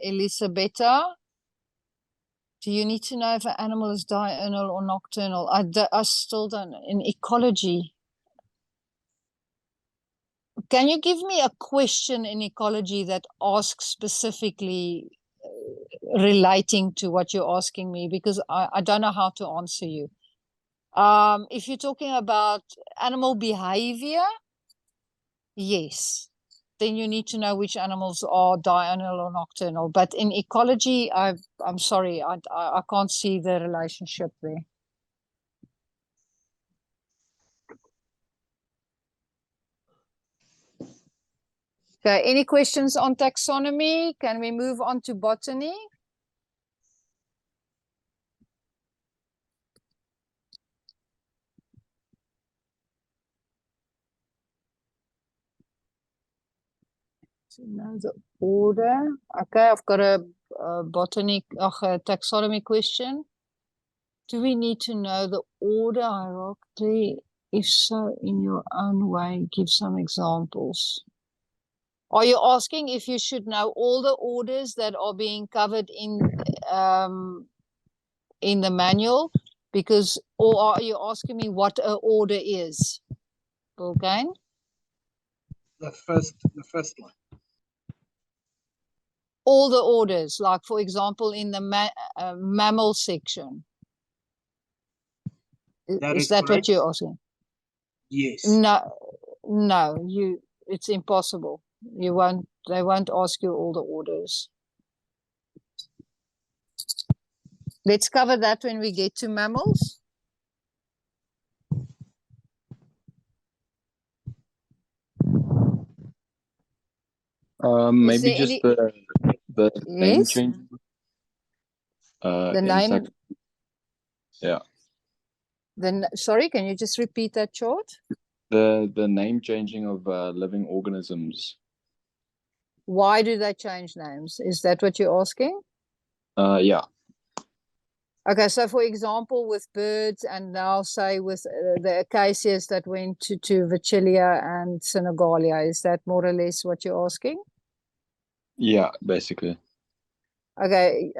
Elisabetta. Do you need to know if an animal is diurnal or nocturnal? I still don't. In ecology, can you give me a question in ecology that asks specifically relating to what you're asking me? Because I don't know how to answer you. If you're talking about animal behavior, yes. then you need to know which animals are diurnal or nocturnal. But in ecology, I'm sorry, I can't see the relationship there. Okay, any questions on taxonomy? Can we move on to botany? So now the order. Okay, I've got a taxonomy question. Do we need to know the order hierarchically? If so, in your own way, give some examples. Are you asking if you should know all the orders that are being covered in the manual? Because, or are you asking me what an order is? Okay. The first one. All the orders, like for example, in the mammal section. Is that correct? what you're asking? Yes. No, it's impossible. They won't ask you all the orders. Let's cover that when we get to mammals. Maybe just the name Yes? change. The in name. Yeah. Then sorry, can you just repeat that chart? The name changing of living organisms. Why do they change names? Is that what you're asking? Yeah. Okay, so for example, with birds, and now say with the acacias that went to Vachellia and Senegalia, is that more or less what you're asking? Yeah, basically. Okay,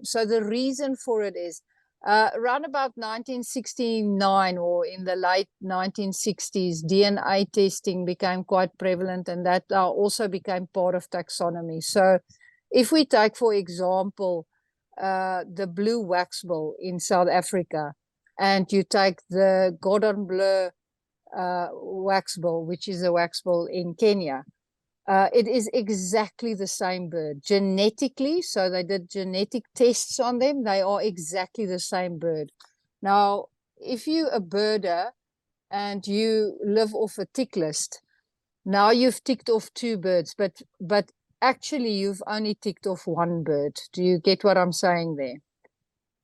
so the reason for it is around about 1969 or in the late 1960s, DNA testing became quite prevalent, and that also became part of taxonomy. So if we take, for example, the blue waxbill in South Africa, and you take the Gordon Bleu waxbill, which is a waxbill in Kenya, it is exactly the same bird genetically. So they did genetic tests on them. They are exactly the same bird. Now, if you're a birder and you live off a tick list, now you've ticked off 2 birds, but actually you've only ticked off 1 bird. Do you get what I'm saying there?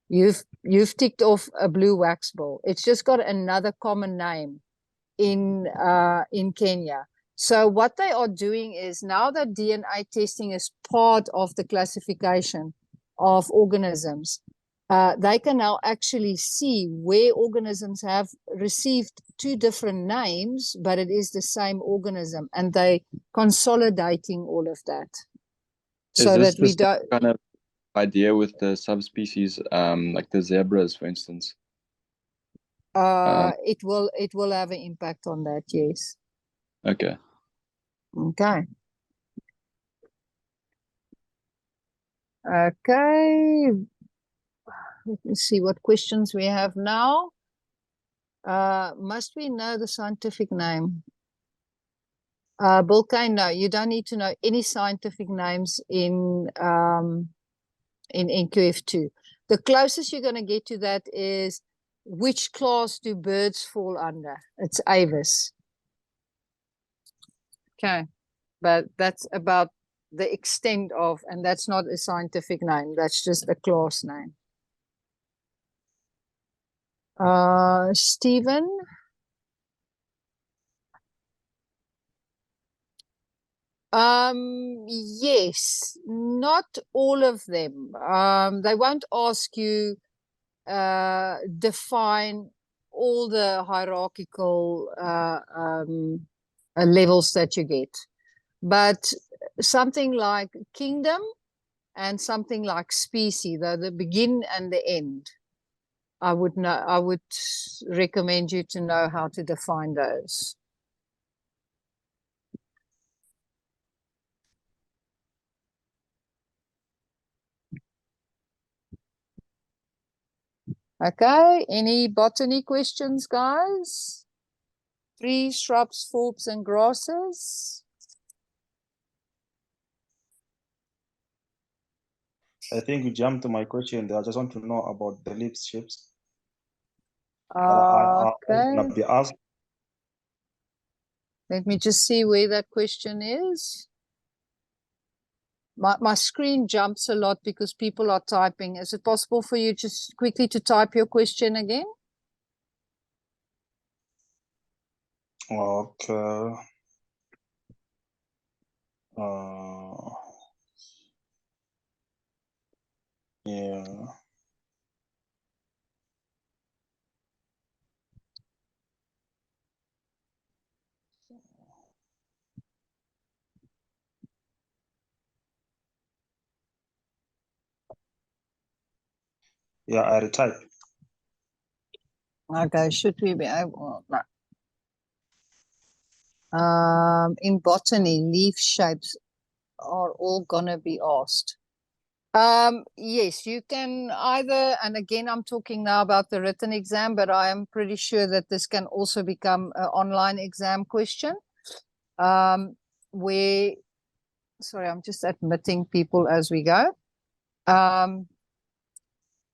You've ticked off a blue waxbill. It's just got another common name in Kenya. So what they are doing is, now that DNA testing is part of the classification of organisms, they can now actually see where organisms have received 2 different names, but it is the same organism, and they consolidating all of that. So that we don't kind of idea with the subspecies, like the zebras, for instance. it will have an impact on that, yes. Okay. Okay. Okay. Let me see what questions we have now. Must we know the scientific name? Bulkane, no, you don't need to know any scientific names in NQF2. The closest you're going to get to that is, which class do birds fall under? It's Avis. Okay, but that's about the extent of, and that's not a scientific name, that's just a class name. Stephen? Yes, not all of them. They won't ask you define all the hierarchical levels that you get, but something like kingdom and something like species, the begin and the end, I would recommend you to know how to define those. Okay, any botany questions, guys? Trees, shrubs, forbs, and grasses. I think you jumped to my question there. I just want to know about the leaf shapes that I Okay, gonna be asked. let me just see where that question is. My screen jumps a lot because people are typing. Is it possible for you just quickly to type your question again? Okay. Yeah. Yeah, I retype. Okay, should we be able? No. In botany, leaf shapes are all gonna be asked. Yes, you can either, and again, I'm talking now about the written exam, but I am pretty sure that this can also become an online exam question. Where, sorry, I'm just admitting people as we go.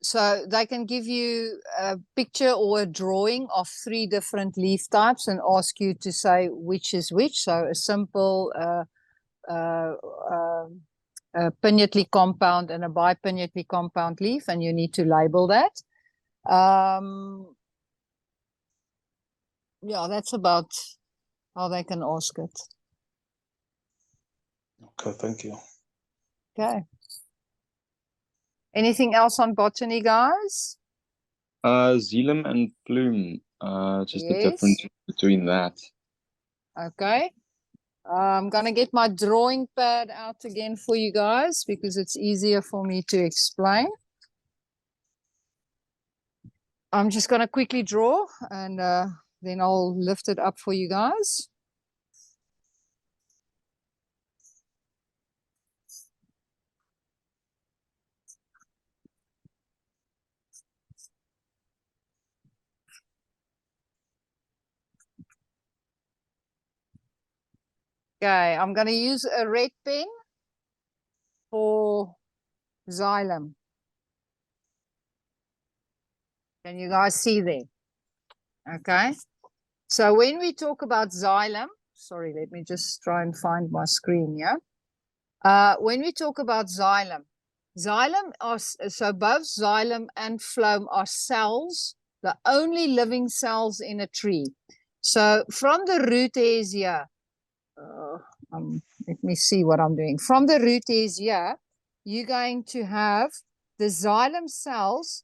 So they can give you a picture or a drawing of 3 different leaf types and ask you to say which is which. So a simple a pinnately compound and a bipinnately compound leaf, and you need to label that. Yeah, that's about how they can ask it. Okay, thank you. Okay. Anything else on botany, guys? Xylem and plume. Just the difference between that. Okay. I'm gonna get my drawing pad out again for you guys because it's easier for me to explain. I'm just gonna quickly draw and then I'll lift it up for you guys. Okay, I'm gonna use a red pen for xylem. Can you guys see there? Okay. So when we talk about xylem, sorry, let me just try and find my screen, yeah? When we talk about xylem are, so both xylem and phloem are cells, the only living cells in a tree. So from the root hairs here, let me see what I'm doing. From the root hairs here, you're going to have the xylem cells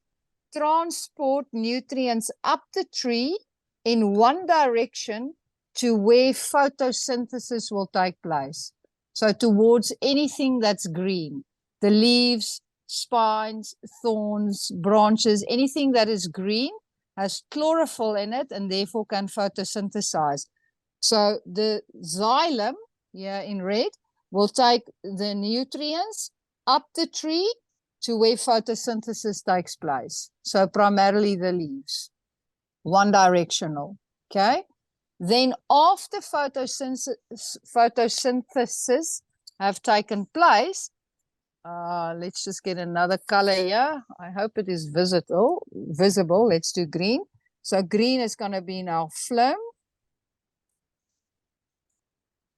transport nutrients up the tree in one direction to where photosynthesis will take place. So towards anything that's green, the leaves, spines, thorns, branches, anything that is green has chlorophyll in it and therefore can photosynthesize. So the xylem, here in red, will take the nutrients up the tree to where photosynthesis takes place. So primarily the leaves, one directional, okay? Then after photosynthesis have taken place, let's just get another color here. I hope it is visible. Let's do green. So green is going to be now phloem.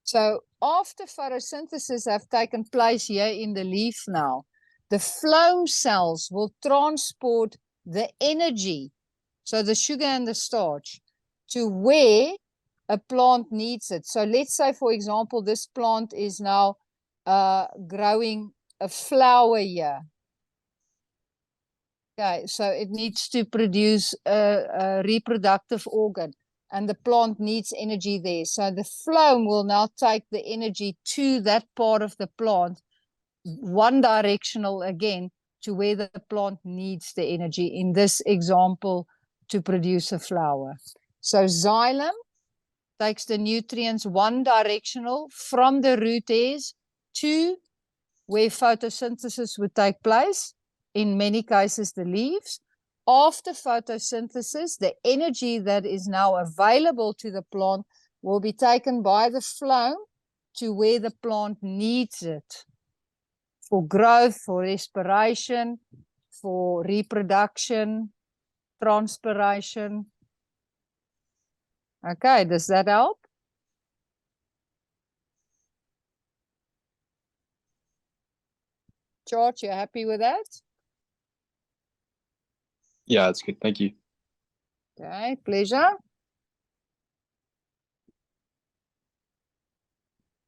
So after photosynthesis have taken place here in the leaf now, the phloem cells will transport the energy, so the sugar and the starch, to where a plant needs it. So let's say, for example, this plant is now growing a flower here. Okay, so it needs to produce a reproductive organ, and the plant needs energy there. So the phloem will now take the energy to that part of the plant, one directional again, to where the plant needs the energy, in this example, to produce a flower. So xylem takes the nutrients one directional from the root hairs to where photosynthesis would take place, in many cases the leaves. After photosynthesis, the energy that is now available to the plant will be taken by the phloem to where the plant needs it. for growth, for respiration, for reproduction, transpiration. Okay, does that help? George, you happy with that? Yeah, that's good. Thank you. Okay, pleasure.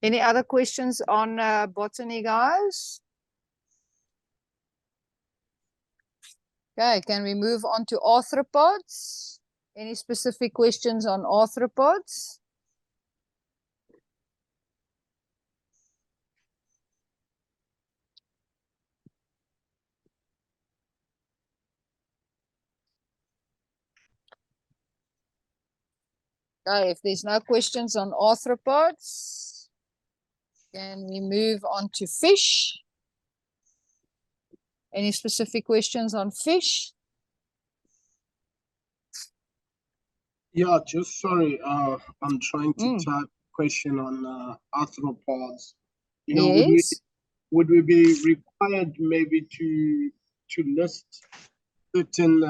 Any other questions on botany, guys? Okay, can we move on to arthropods? Any specific questions on arthropods? Okay, if there's no questions on arthropods, can we move on to fish? Any specific questions on fish? Yeah, just sorry. I'm trying to type question on arthropods. You know, Yes. would we be required maybe to list certain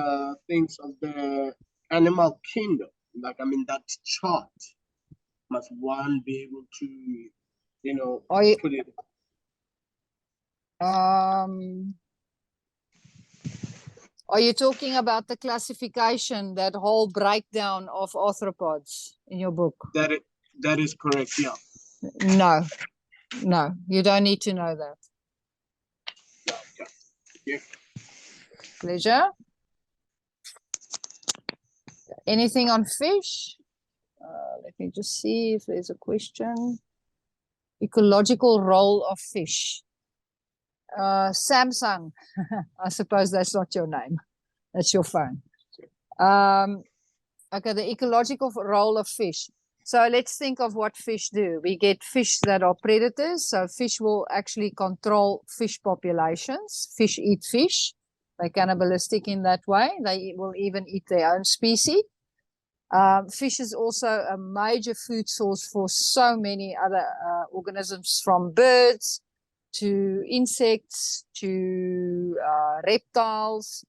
things of the animal kingdom? Like, I mean, that chart must one be able to, you know, Are you, put it. are you talking about the classification, that whole breakdown of arthropods in your book? That is correct. Yeah. No, no, you don't need to know that. Okay. Yeah. Pleasure. Anything on fish? Let me just see if there's a question. Ecological role of fish. Samsung. I suppose that's not your name. That's your phone. Okay, the ecological role of fish. So let's think of what fish do. We get fish that are predators. So fish will actually control fish populations. Fish eat fish. They're cannibalistic in that way. They will even eat their own species. Fish is also a major food source for so many other organisms, from birds to insects to reptiles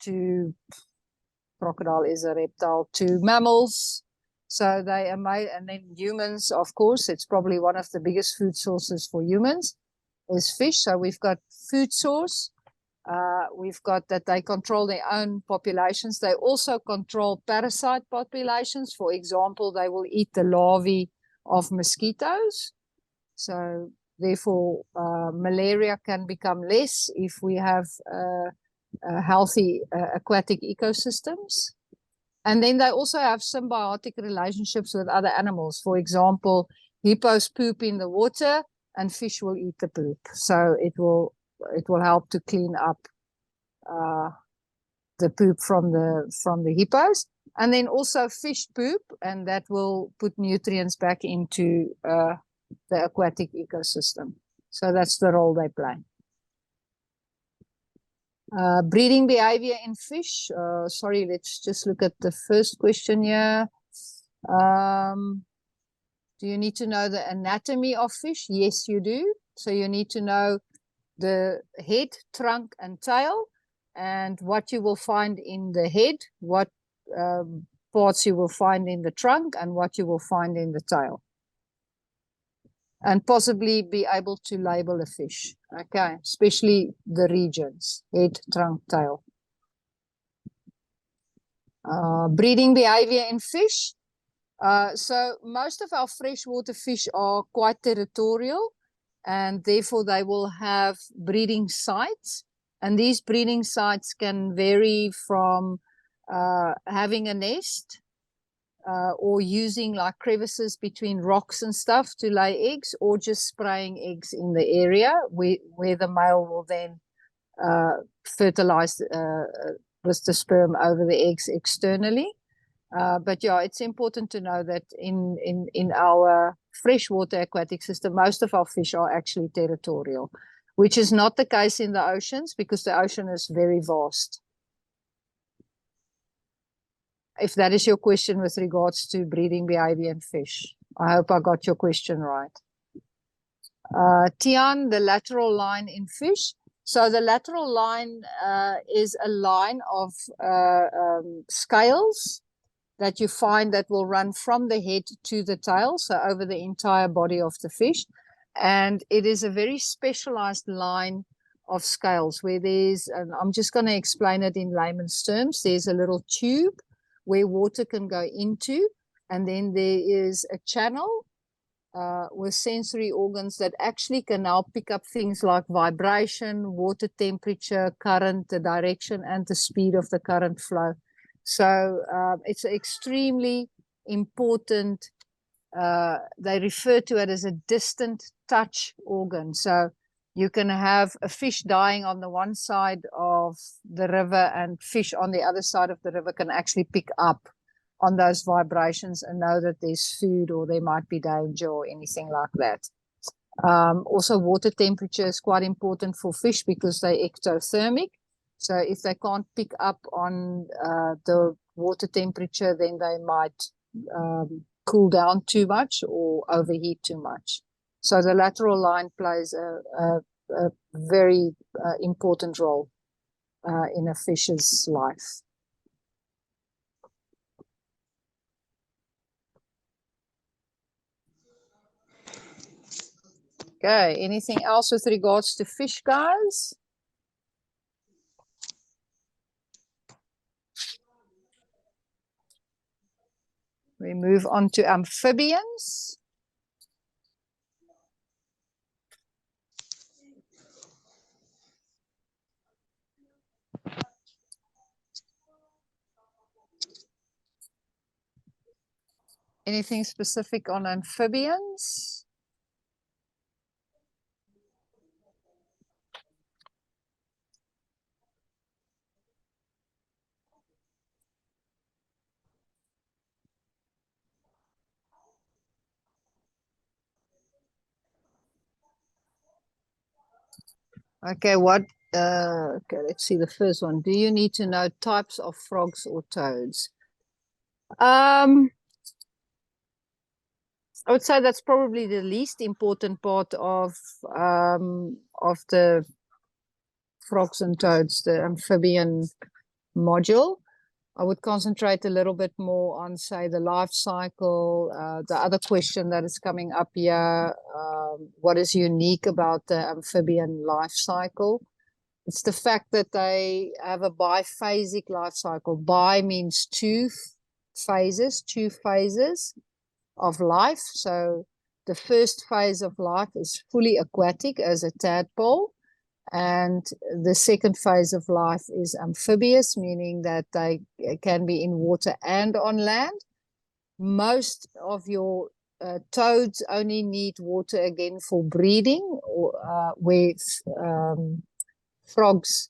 to crocodile is a reptile, to mammals. So they are made, and then humans, of course, it's probably one of the biggest food sources for humans is fish. So we've got food source. We've got that they control their own populations. They also control parasite populations. For example, they will eat the larvae of mosquitoes. So therefore, malaria can become less if we have healthy aquatic ecosystems. And then they also have symbiotic relationships with other animals. For example, hippos poop in the water and fish will eat the poop. So it will help to clean up the poop from the hippos. And then also fish poop, and that will put nutrients back into the aquatic ecosystem. So that's the role they play. Breeding behavior in fish. Sorry, let's just look at the first question here. Do you need to know the anatomy of fish? Yes, you do. So you need to know the head, trunk, and tail, and what you will find in the head, what parts you will find in the trunk, and what you will find in the tail. And possibly be able to label a fish, okay, especially the regions, head, trunk, tail. Breeding behavior in fish. So most of our freshwater fish are quite territorial, and therefore they will have breeding sites. And these breeding sites can vary from having a nest, or using like crevices between rocks and stuff to lay eggs, or just spraying eggs in the area where the male will then fertilize with the sperm over the eggs externally. But yeah, it's important to know that in our freshwater aquatic system, most of our fish are actually territorial, which is not the case in the oceans because the ocean is very vast. If that is your question with regards to breeding behavior in fish. I hope I got your question right. Tian, the lateral line in fish. So the lateral line is a line of scales that you find that will run from the head to the tail, so over the entire body of the fish. And it is a very specialized line of scales where there's, and I'm just going to explain it in layman's terms, there's a little tube where water can go into, and then there is a channel with sensory organs that actually can now pick up things like vibration, water temperature, current, the direction, and the speed of the current flow. So it's extremely important. They refer to it as a distant touch organ. So you can have a fish dying on the one side of the river and fish on the other side of the river can actually pick up on those vibrations and know that there's food or there might be danger or anything like that. Also, water temperature is quite important for fish because they're ectothermic. So if they can't pick up on the water temperature, then they might cool down too much or overheat too much. So the lateral line plays a very important role in a fish's life. Okay, anything else with regards to fish, guys? We move on to amphibians. Anything specific on amphibians? Okay, okay, let's see the first one. Do you need to know types of frogs or toads? I would say that's probably the least important part of the frogs and toads, the amphibian module. I would concentrate a little bit more on, say, the life cycle. The other question that is coming up here, what is unique about the amphibian life cycle? It's the fact that they have a biphasic life cycle. Bi means two phases of life. So the first phase of life is fully aquatic as a tadpole. And the second phase of life is amphibious, meaning that they can be in water and on land. Most of your toads only need water again for breeding, or where frogs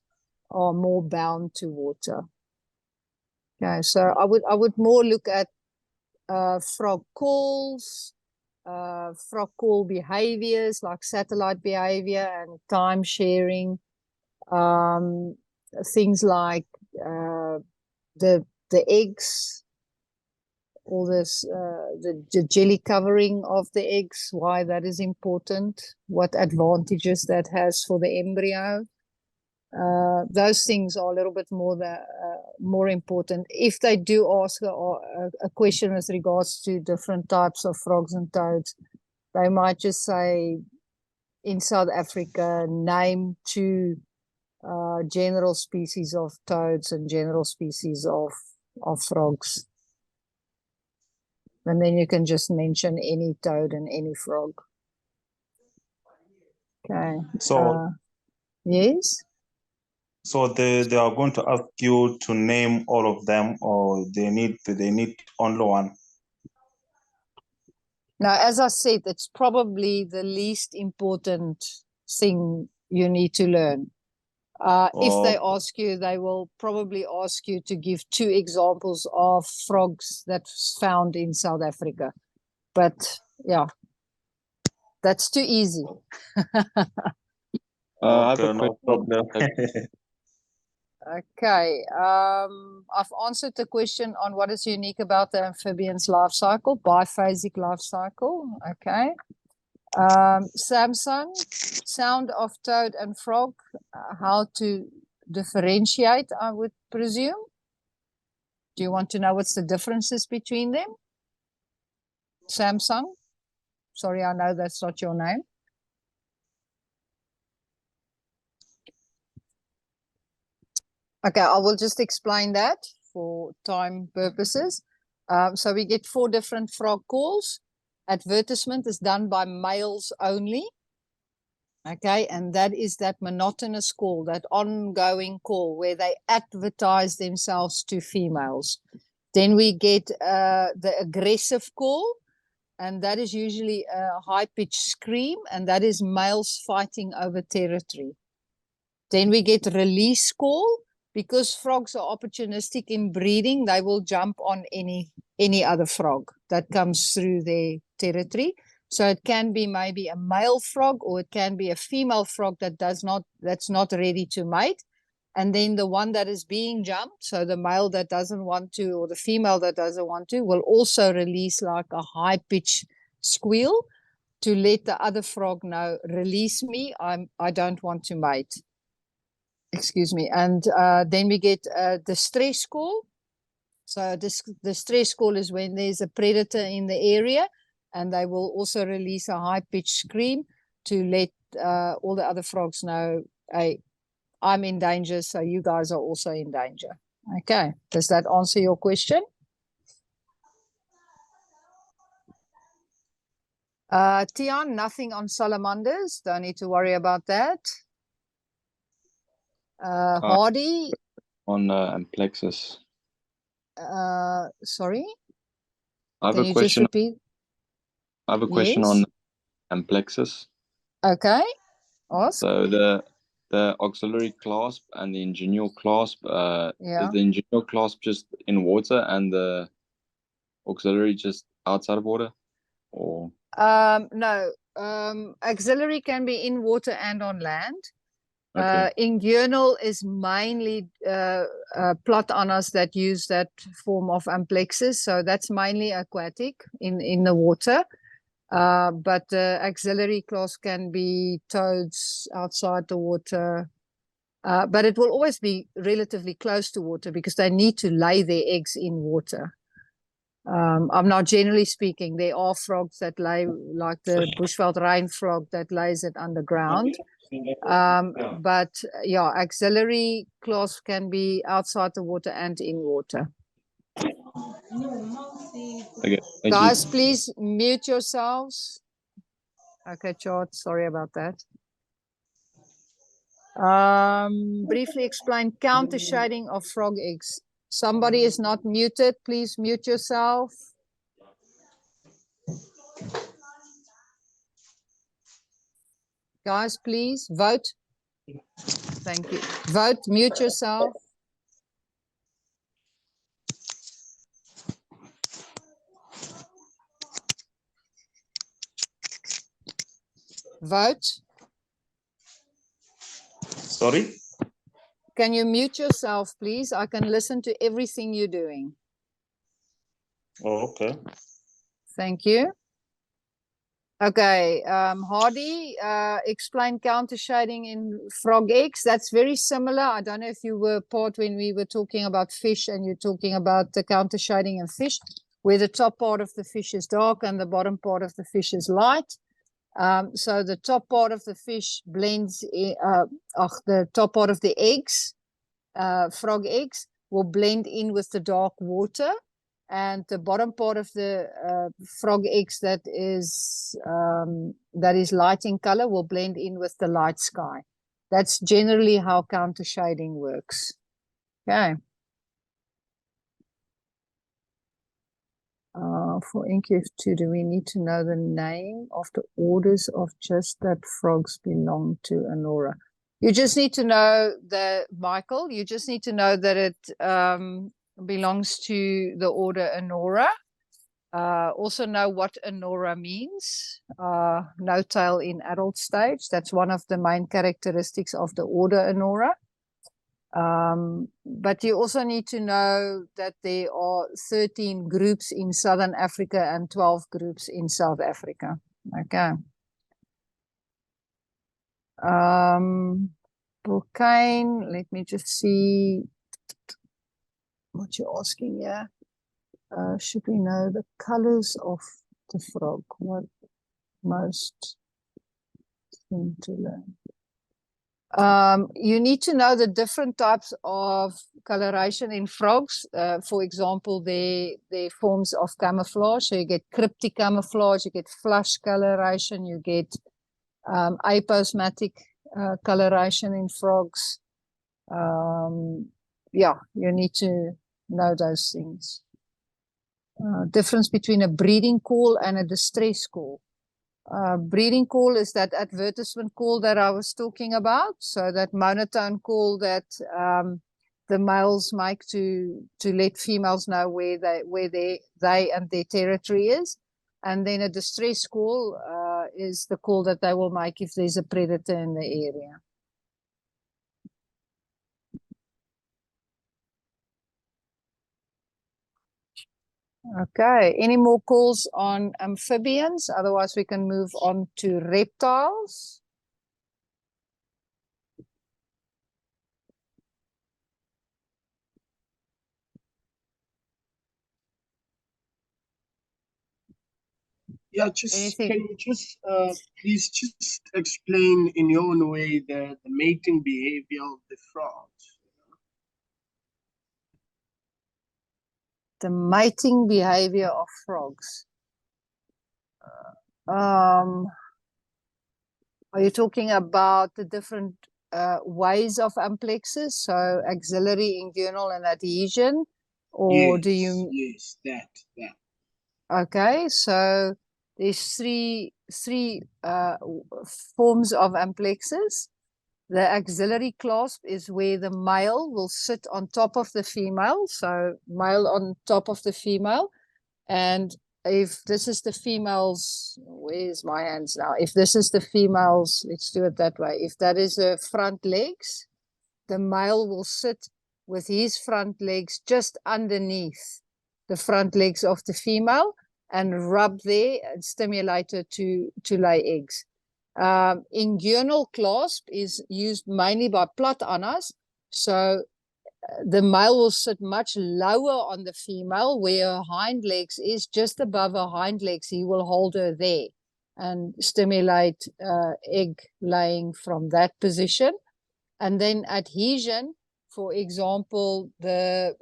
are more bound to water. Okay, so I would more look at frog calls, frog call behaviors like satellite behavior and time sharing, things like the eggs, all this, the jelly covering of the eggs, why that is important, what advantages that has for the embryo. Those things are a little bit more important. If they do ask a question with regards to different types of frogs and toads, they might just say, in South Africa, name two general species of toads and general species of frogs. And then you can just mention any toad and any frog. Okay. So yes? So they are going to ask you to name all of them, or they need only one? Now, as I said, it's probably the least important thing you need to learn. If they ask you, they will probably ask you to give 2 examples of frogs that's found in South Africa. But yeah, that's too easy. I have a no question. problem. Okay, I've answered the question on what is unique about the amphibian's life cycle, biphasic life cycle. Okay. Samsung, sound of toad and frog, how to differentiate, I would presume. Do you want to know what's the differences between them? Samsung? Sorry, I know that's not your name. Okay, I will just explain that for time purposes. So we get 4 different frog calls. Advertisement is done by males only. Okay, and that is that monotonous call, that ongoing call where they advertise themselves to females. Then we get the aggressive call, and that is usually a high-pitched scream, and that is males fighting over territory. Then we get release call. Because frogs are opportunistic in breeding, they will jump on any other frog that comes through their territory. So it can be maybe a male frog, or it can be a female frog that's not ready to mate. And then the one that is being jumped, so the male that doesn't want to, or the female that doesn't want to, will also release like a high-pitched squeal to let the other frog know, release me, I don't want to mate. Excuse me. And then we get the stress call. So the stress call is when there's a predator in the area, and they will also release a high-pitched scream to let all the other frogs know, hey, I'm in danger, so you guys are also in danger. Okay, does that answer your question? Tian, nothing on salamanders. Don't need to worry about that. Hardy. On Amplexus. Sorry? I have Can a you question. just repeat? I have a question Yes. on Amplexus. Okay. Ask. So the auxiliary clasp and the ingenual clasp, Yeah. is the ingenual clasp just in water and the auxiliary just outside of water? Or No. Auxiliary can be in water and on land. okay. Inguinal is mainly plotanas that use that form of amplexus, so that's mainly aquatic in the water. But the auxiliary class can be toads outside the water, but it will always be relatively close to water because they need to lay their eggs in water. I'm not generally speaking, there are frogs that lay, like the bushveld rain frog that lays it underground. But yeah, auxiliary class can be outside the water and in water. Okay, thank Guys, you. please mute yourselves. Okay, Chart, sorry about that. Briefly explain counter shading of frog eggs. Somebody is not muted, please mute yourself. Guys, please vote. Thank you. Vote, mute yourself. Vote. Sorry? Can you mute yourself, please? I can listen to everything you're doing. Oh, okay. Thank you. Okay, Hardy, explain counter shading in frog eggs. That's very similar. I don't know if you were part when we were talking about fish and you're talking about the counter shading in fish, where the top part of the fish is dark and the bottom part of the fish is light. So the top part of the fish blends in, the top part of the eggs, frog eggs, will blend in with the dark water. And the bottom part of the frog eggs that is light in color will blend in with the light sky. That's generally how counter shading works. Okay. For NQF2, do we need to know the name of the orders of just that frogs belong to Anora? You just need to know that, Michael, you just need to know that it belongs to the order Anora. Also know what Anora means. No tail in adult stage. That's one of the main characteristics of the order Anora. But you also need to know that there are 13 groups in Southern Africa and 12 groups in South Africa. Okay. Volcane, let me just see what you're asking here. Should we know the colors of the frog? What most thing to learn? You need to know the different types of coloration in frogs. For example, their forms of camouflage. So you get cryptic camouflage, you get flush coloration, you get aposematic coloration in frogs. Yeah, you need to know those things. Difference between a breeding call and a distress call. Breeding call is that advertisement call that I was talking about. So that monotone call that the males make to let females know where they and their territory is. And then a distress call is the call that they will make if there's a predator in the area. Okay, any more calls on amphibians? Otherwise, we can move on to reptiles. Yeah, can you just please just explain in your own way the mating behavior of the frogs? The mating behavior of frogs. Are you talking about the different ways of amplexes? So axillary, inguinal, and adhesion? Or yes, do you... Yes, that. Okay, so there's three forms of amplexes. The axillary clasp is where the male will sit on top of the female. So male on top of the female. And if this is the female's, where's my hands now? If this is the female's, let's do it that way. If that is her front legs, the male will sit with his front legs just underneath the front legs of the female and rub there and stimulate her to lay eggs. Inguinal clasp is used mainly by platanas. So the male will sit much lower on the female where her hind legs is just above her hind legs. He will hold her there and stimulate egg laying from that position. And then adhesion, for example, the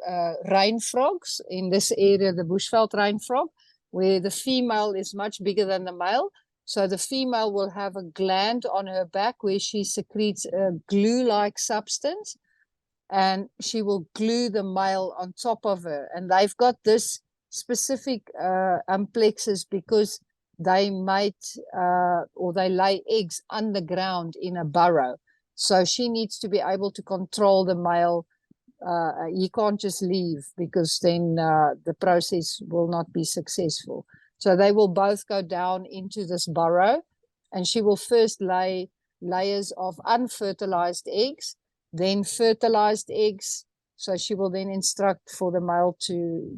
rain frogs in this area, the bushveld rain frog, where the female is much bigger than the male. So the female will have a gland on her back where she secretes a glue-like substance, and she will glue the male on top of her. And they've got this specific amplexus because they mate or they lay eggs underground in a burrow. So she needs to be able to control the male. He can't just leave because then the process will not be successful. So they will both go down into this burrow, and she will first lay layers of unfertilized eggs, then fertilized eggs. So she will then instruct for the male to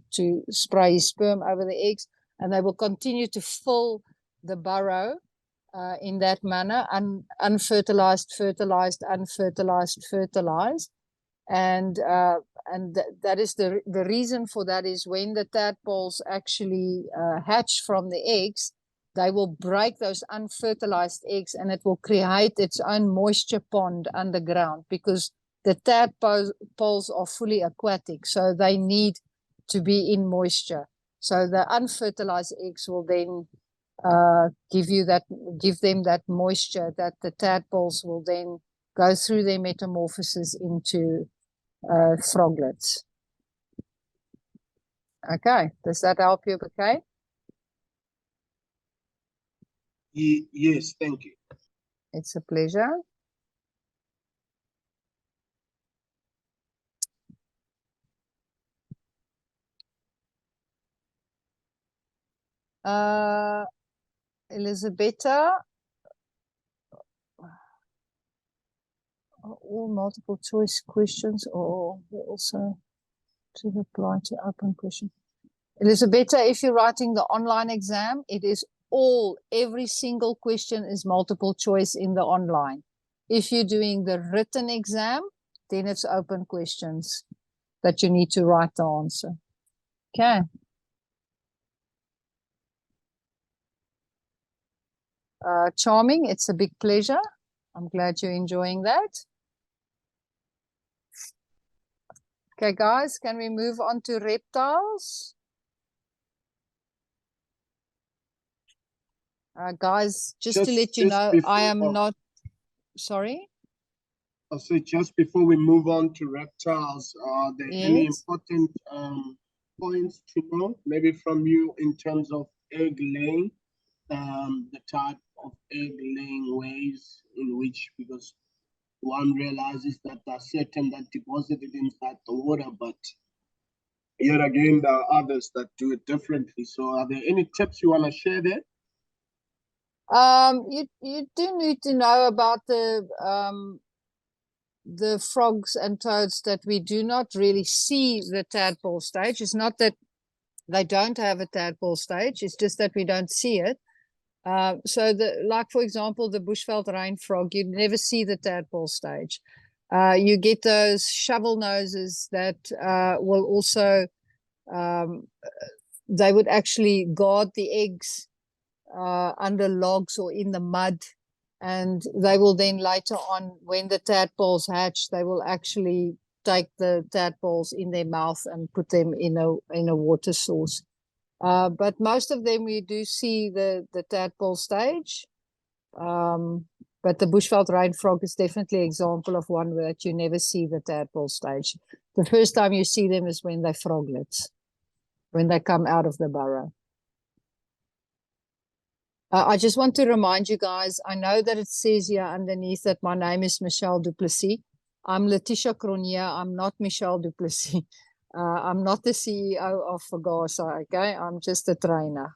spray his sperm over the eggs, and they will continue to fill the burrow in that manner, unfertilized, fertilized, unfertilized, fertilized. And that is the reason for that is when the tadpoles actually hatch from the eggs, they will break those unfertilized eggs, and it will create its own moisture pond underground, because the tadpoles are fully aquatic, so they need to be in moisture. So the unfertilized eggs will then give them that moisture that the tadpoles will then go through their metamorphosis into froglets. Okay, does that help you, okay? Yes, thank you. It's a pleasure. Elisabetta, all multiple choice questions or also to reply to open question. Elisabetta, if you're writing the online exam, it is every single question is multiple choice in the online. If you're doing the written exam, then it's open questions that you need to write the answer. Okay. Charming. It's a big pleasure. I'm glad you're enjoying that. Okay, guys, can we move on to reptiles? Guys, just to let you know, I am not, sorry? So just before we move on to reptiles, are there any important points to know, maybe from you in terms of egg laying, the type of egg laying ways in which, because one realizes that there are certain that deposited inside the water, but yet again, there are others that do it differently. So are there any tips you want to share there? You do need to know about the frogs and toads that we do not really see the tadpole stage. It's not that they don't have a tadpole stage, it's just that we don't see it. So like for example, the bushveld rain frog, you never see the tadpole stage. You get those shovel noses that will also they would actually guard the eggs under logs or in the mud, and they will then later on, when the tadpoles hatch, they will actually take the tadpoles in their mouth and put them in a water source. But most of them we do see the tadpole stage. But the bushveld rain frog is definitely an example of one that you never see the tadpole stage. The first time you see them is when they're froglets, when they come out of the burrow. I just want to remind you guys, I know that it says here underneath that my name is Michelle Du Plessis. I'm Laetitia Cronje. I'm not Michelle Du Plessis. I'm not the CEO of Fagasa, okay? I'm just a trainer.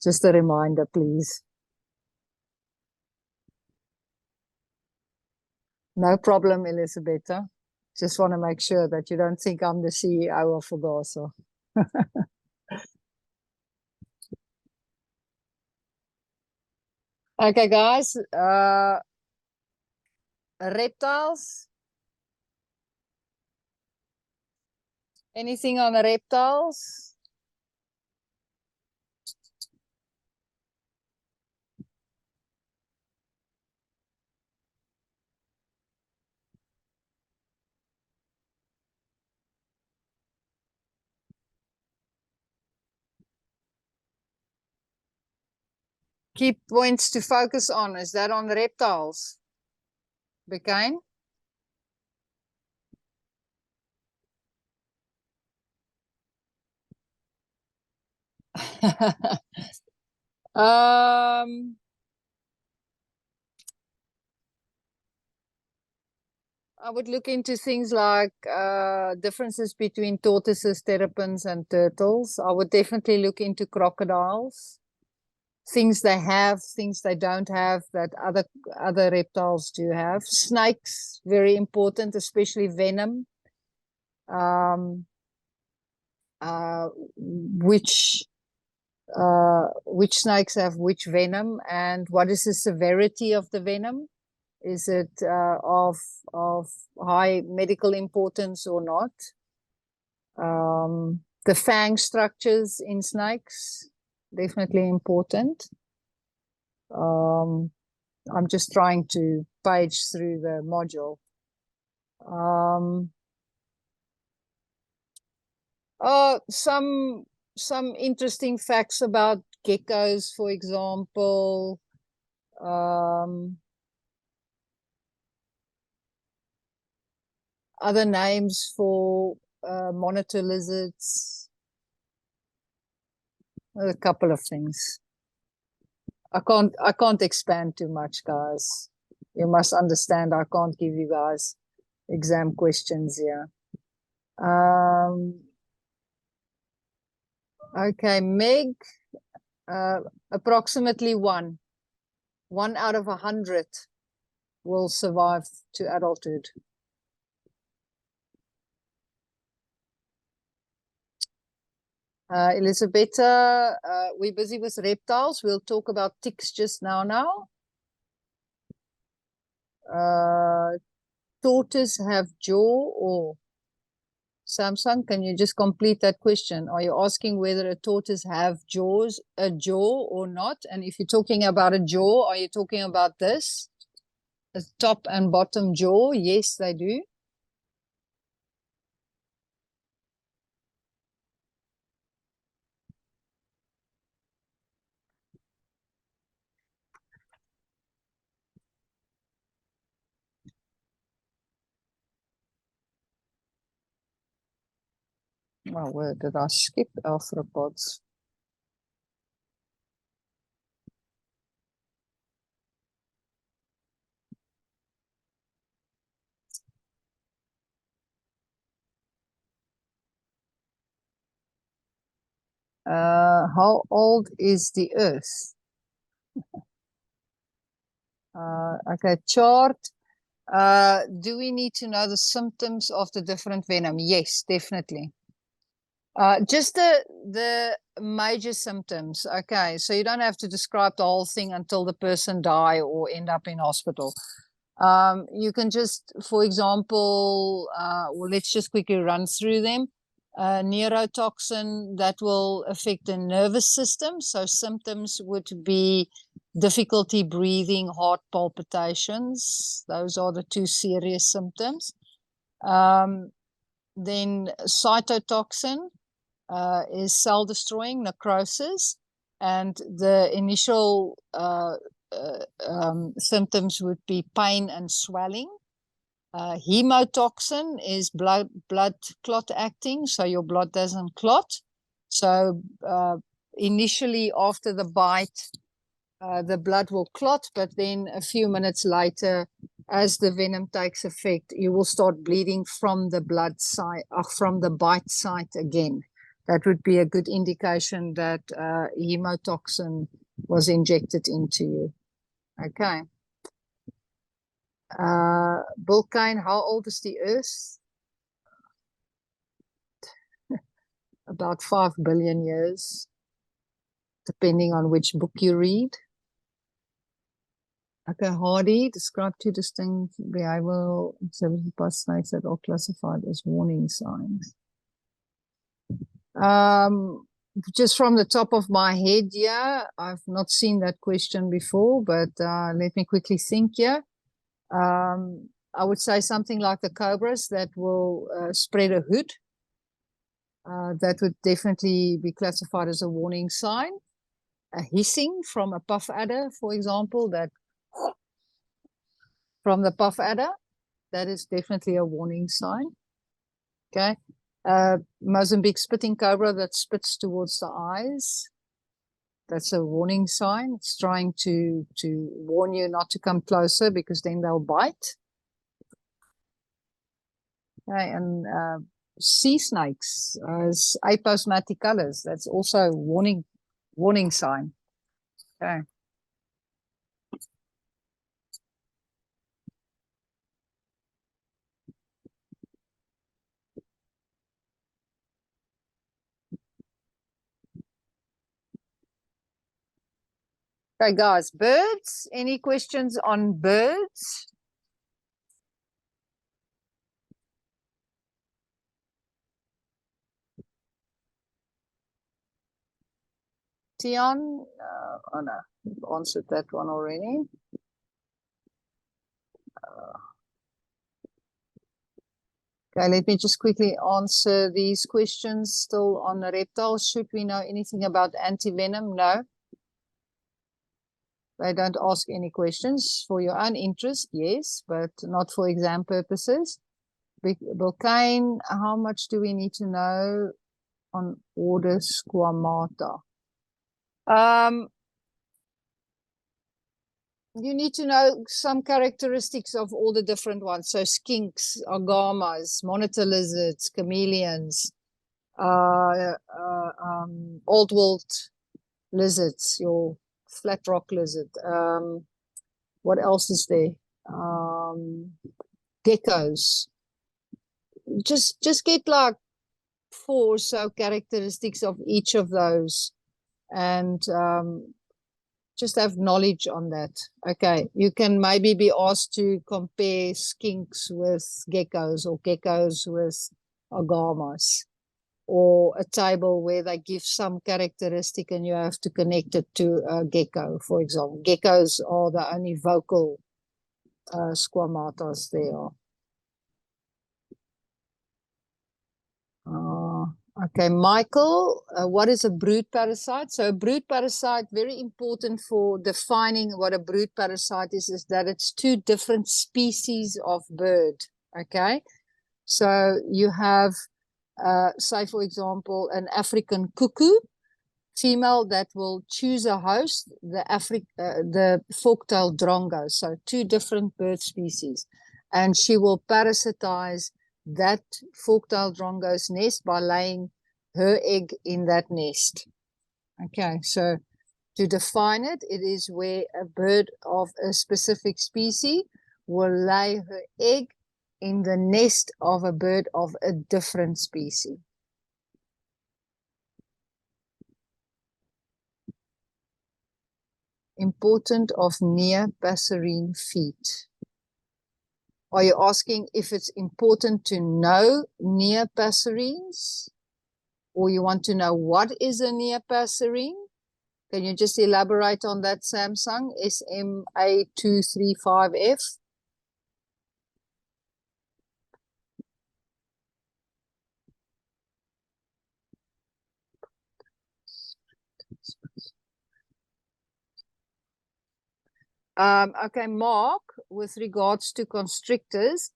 Just a reminder, please. No problem, Elisabetta. Just want to make sure that you don't think I'm the CEO of Fagasa. Okay, guys. Reptiles. Anything on the reptiles? Key points to focus on. Is that on the reptiles? Became? I would look into things like differences between tortoises, terrapins, and turtles. I would definitely look into crocodiles. Things they have, things they don't have that other reptiles do have. Snakes, very important, especially venom. Which snakes have which venom, and what is the severity of the venom? Is it of high medical importance or not? The fang structures in snakes, definitely important. I'm just trying to page through the module. Some interesting facts about geckos, for example. Other names for monitor lizards. A couple of things. I can't expand too much, guys. You must understand I can't give you guys exam questions here. Okay, Meg, approximately 1 out of 100 will survive to adulthood. Elisabetta, we're busy with reptiles. We'll talk about ticks just now. Tortoise have jaw, or Samsung, can you just complete that question? Are you asking whether a tortoise have a jaw or not? And if you're talking about a jaw, are you talking about this? The top and bottom jaw? Yes, they do. Oh, where did I skip arthropods? How old is the Earth? Okay, chart. Do we need to know the symptoms of the different venom? Yes, definitely. Just the major symptoms. Okay, so you don't have to describe the whole thing until the person die or end up in hospital. You can just, for example, well, let's just quickly run through them. Neurotoxin that will affect the nervous system. So symptoms would be difficulty breathing, heart palpitations. Those are the two serious symptoms. Then cytotoxin is cell destroying, necrosis, and the initial symptoms would be pain and swelling. Hemotoxin is blood clot acting, so your blood doesn't clot. So initially after the bite, the blood will clot, but then a few minutes later, as the venom takes effect, you will start bleeding from the blood site, from the bite site again. That would be a good indication that hemotoxin was injected into you. Okay. Bulkine, how old is the Earth? About 5 billion years, depending on which book you read. Okay, Hardy, describe two distinct behavioral activity by snakes that are classified as warning signs. Just from the top of my head, yeah, I've not seen that question before, but let me quickly think here. I would say something like the cobras that will spread a hood. That would definitely be classified as a warning sign. A hissing from a puff adder, for example, that from the puff adder, that is definitely a warning sign. Okay. Mozambique spitting cobra that spits towards the eyes. That's a warning sign. It's trying to warn you not to come closer because then they'll bite. Okay, and sea snakes, Apis maticolus, that's also a warning sign. Okay. Okay, guys, birds. Any questions on birds? Tian? Oh no, we've answered that one already. Okay, let me just quickly answer these questions still on the reptiles. Should we know anything about antivenom? No. They don't ask any questions for your own interest, yes, but not for exam purposes. Bulkine, how much do we need to know on order squamata? You need to know some characteristics of all the different ones. So skinks, agamas, monitor lizards, chameleons, old world lizards, your flat rock lizard. What else is there? Geckos. Just get like 4 or so characteristics of each of those, and just have knowledge on that. Okay, you can maybe be asked to compare skinks with geckos or geckos with agamas, or a table where they give some characteristic and you have to connect it to a gecko, for example. Geckos are the only vocal squamatas there are. Okay, Michael, what is a brood parasite? So a brood parasite, very important for defining what a brood parasite is that it's two different species of bird, okay? So you have, say for example, an African cuckoo, female that will choose a host, the forktail drongo, so two different bird species, and she will parasitize that forktail drongo's nest by laying her egg in that nest. Okay, so to define it, it is where a bird of a specific species will lay her egg in the nest of a bird of a different species. Important of near-passerine feet. Are you asking if it's important to know near-passerines? Or you want to know what is a near-passerine? Can you just elaborate on that, Samsung? SMA235F? Okay, Mark, with regards to constrictors,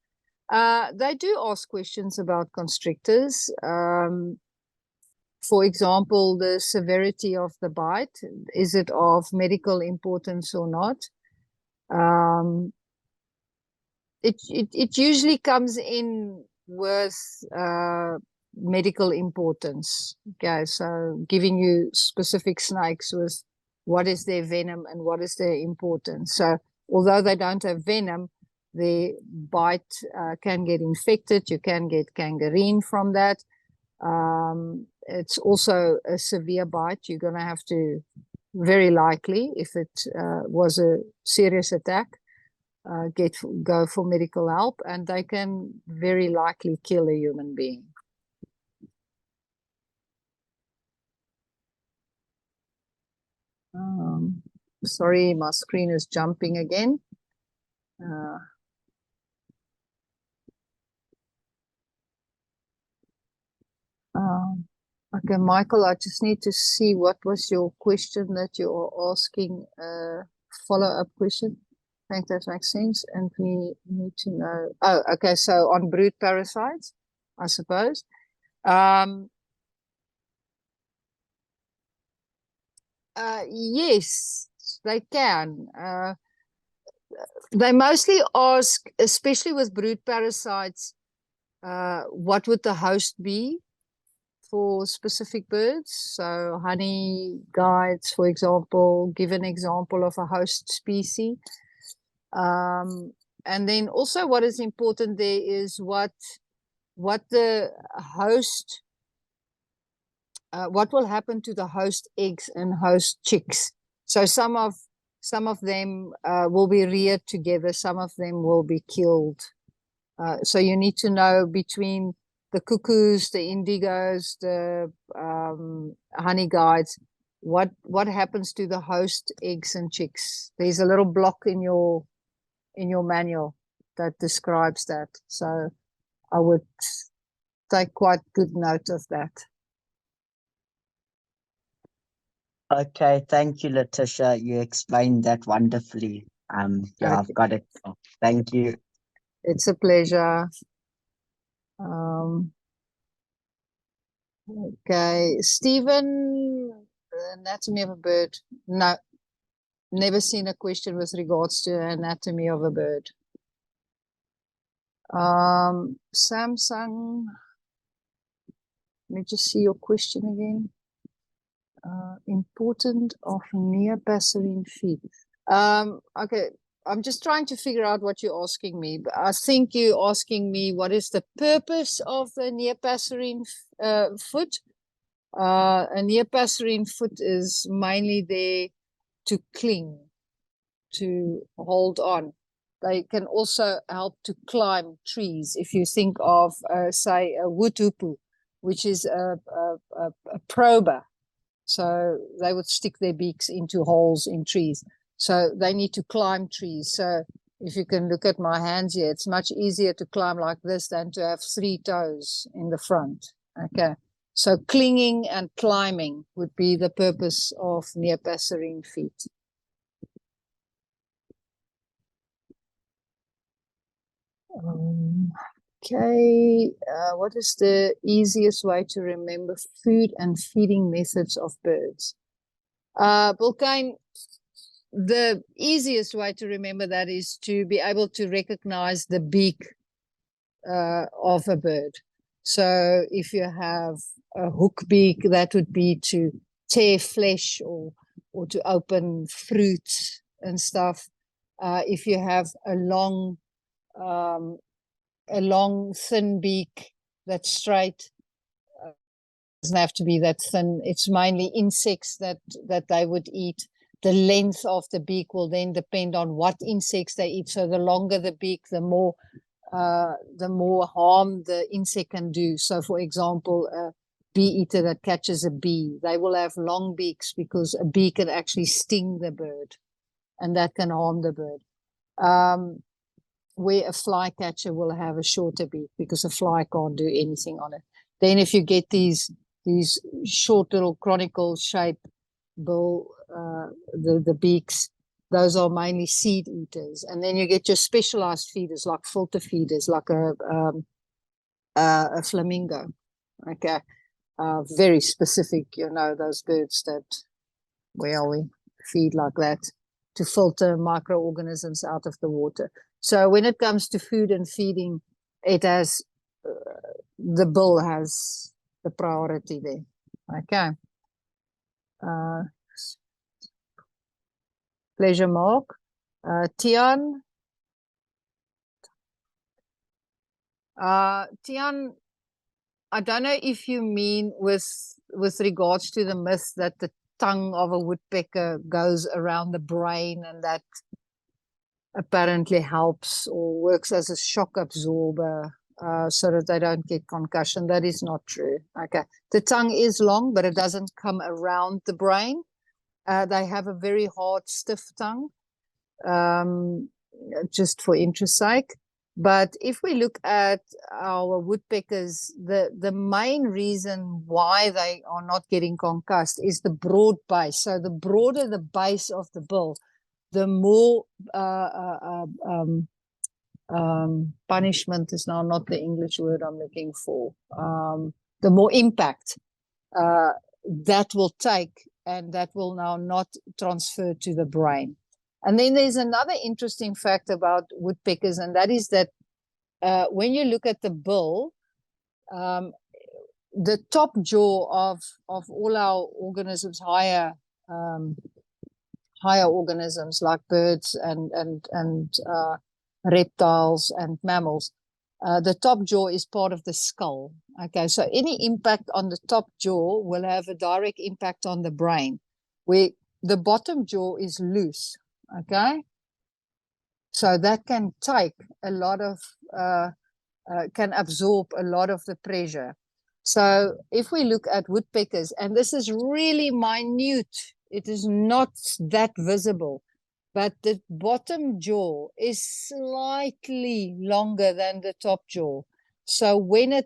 they do ask questions about constrictors. For example, the severity of the bite, is it of medical importance or not? It usually comes in with medical importance. Okay, so giving you specific snakes with what is their venom and what is their importance. So although they don't have venom, the bite can get infected. You can get gangrene from that. It's also a severe bite. You're going to have to, very likely, if it was a serious attack, go for medical help, and they can very likely kill a human being. Sorry, my screen is jumping again. Okay, Michael, I just need to see what was your question that you are asking, follow-up question. I think that makes sense. And we need to know, oh, okay, so on brood parasites, I suppose. Yes, they can. They mostly ask, especially with brood parasites, what would the host be for specific birds? So honey guides, for example, give an example of a host species. And then also what is important there is what the host, what will happen to the host eggs and host chicks. So some of them will be reared together, some of them will be killed. So you need to know between the cuckoos, the indigos, the honey guides, what happens to the host eggs and chicks. There's a little block in your manual that describes that. So I would take quite good note of that. Okay, thank you, Laetitia. You explained that wonderfully. Yeah, Okay. I've got it. Thank you. It's a pleasure. Okay, Stephen, anatomy of a bird. No, never seen a question with regards to anatomy of a bird. Samsung, let me just see your question again. Important of near-passerine feet. Okay, I'm just trying to figure out what you're asking me. But I think you're asking me what is the purpose of the near-passerine foot. A near-passerine foot is mainly there to cling, to hold on. They can also help to climb trees. If you think of, say, a woodhupu, which is a prober. So they would stick their beaks into holes in trees. So they need to climb trees. So if you can look at my hands here, it's much easier to climb like this than to have 3 toes in the front. Okay. So clinging and climbing would be the purpose of near-passerine feet. Okay, what is the easiest way to remember food and feeding methods of birds? Bulkane, the easiest way to remember that is to be able to recognize the beak of a bird. So if you have a hook beak, that would be to tear flesh or to open fruit and stuff. If you have a long thin beak that's straight, doesn't have to be that thin. It's mainly insects that they would eat. The length of the beak will then depend on what insects they eat. So the longer the beak, the more harm the insect can do. So for example, a bee eater that catches a bee, they will have long beaks because a bee can actually sting the bird and that can harm the bird. Where a flycatcher will have a shorter beak because a fly can't do anything on it. Then if you get these short little chronicle shaped bill, the beaks, those are mainly seed eaters. And then you get your specialized feeders like filter feeders, like a flamingo. Okay, very specific, those birds that, well, we feed like that to filter microorganisms out of the water. So when it comes to food and feeding, it has, the bill has the priority there. Okay. Pleasure, Mark. Tian. Tian, I don't know if you mean with regards to the myth that the tongue of a woodpecker goes around the brain and that apparently helps or works as a shock absorber so that they don't get concussion. That is not true. Okay. The tongue is long, but it doesn't come around the brain. They have a very hard, stiff tongue, just for interest's sake. But if we look at our woodpeckers, the main reason why they are not getting concussed is the broad base. So the broader the base of the bill, the more punishment is now not the English word I'm looking for. The more impact that will take, and that will now not transfer to the brain. And then there's another interesting fact about woodpeckers, and that is that when you look at the bill, the top jaw of all our organisms, higher organisms like birds and reptiles and mammals, the top jaw is part of the skull. Okay, so any impact on the top jaw will have a direct impact on the brain, where the bottom jaw is loose. Okay, so that can take a lot of can absorb a lot of the pressure. So if we look at woodpeckers, and this is really minute, it is not that visible, but the bottom jaw is slightly longer than the top jaw. So when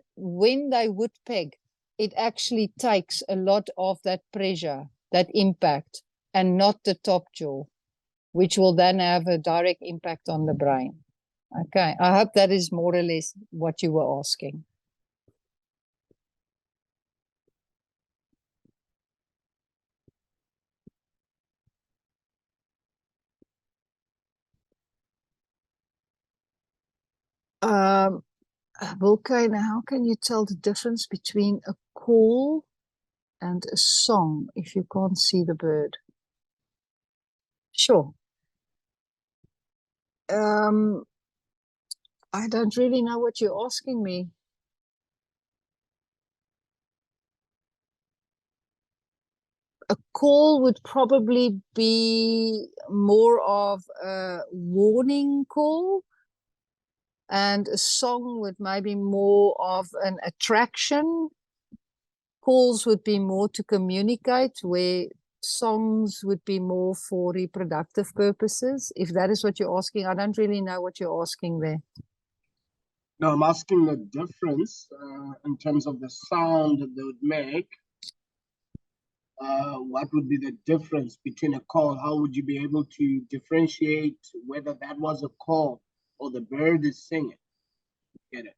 they woodpeck, it actually takes a lot of that pressure, that impact, and not the top jaw, which will then have a direct impact on the brain. Okay, I hope that is more or less what you were asking. Okay, now how can you tell the difference between a call and a song if you can't see the bird? Sure. I don't really know what you're asking me. a call would probably be more of a warning call, and a song would maybe more of an attraction. Calls would be more to communicate, where songs would be more for reproductive purposes. If that is what you're asking, I don't really know what you're asking there. No, I'm asking the difference in terms of the sound that they would make. What would be the difference between a call? How would you be able to differentiate whether that was a call or the bird is singing? Get it?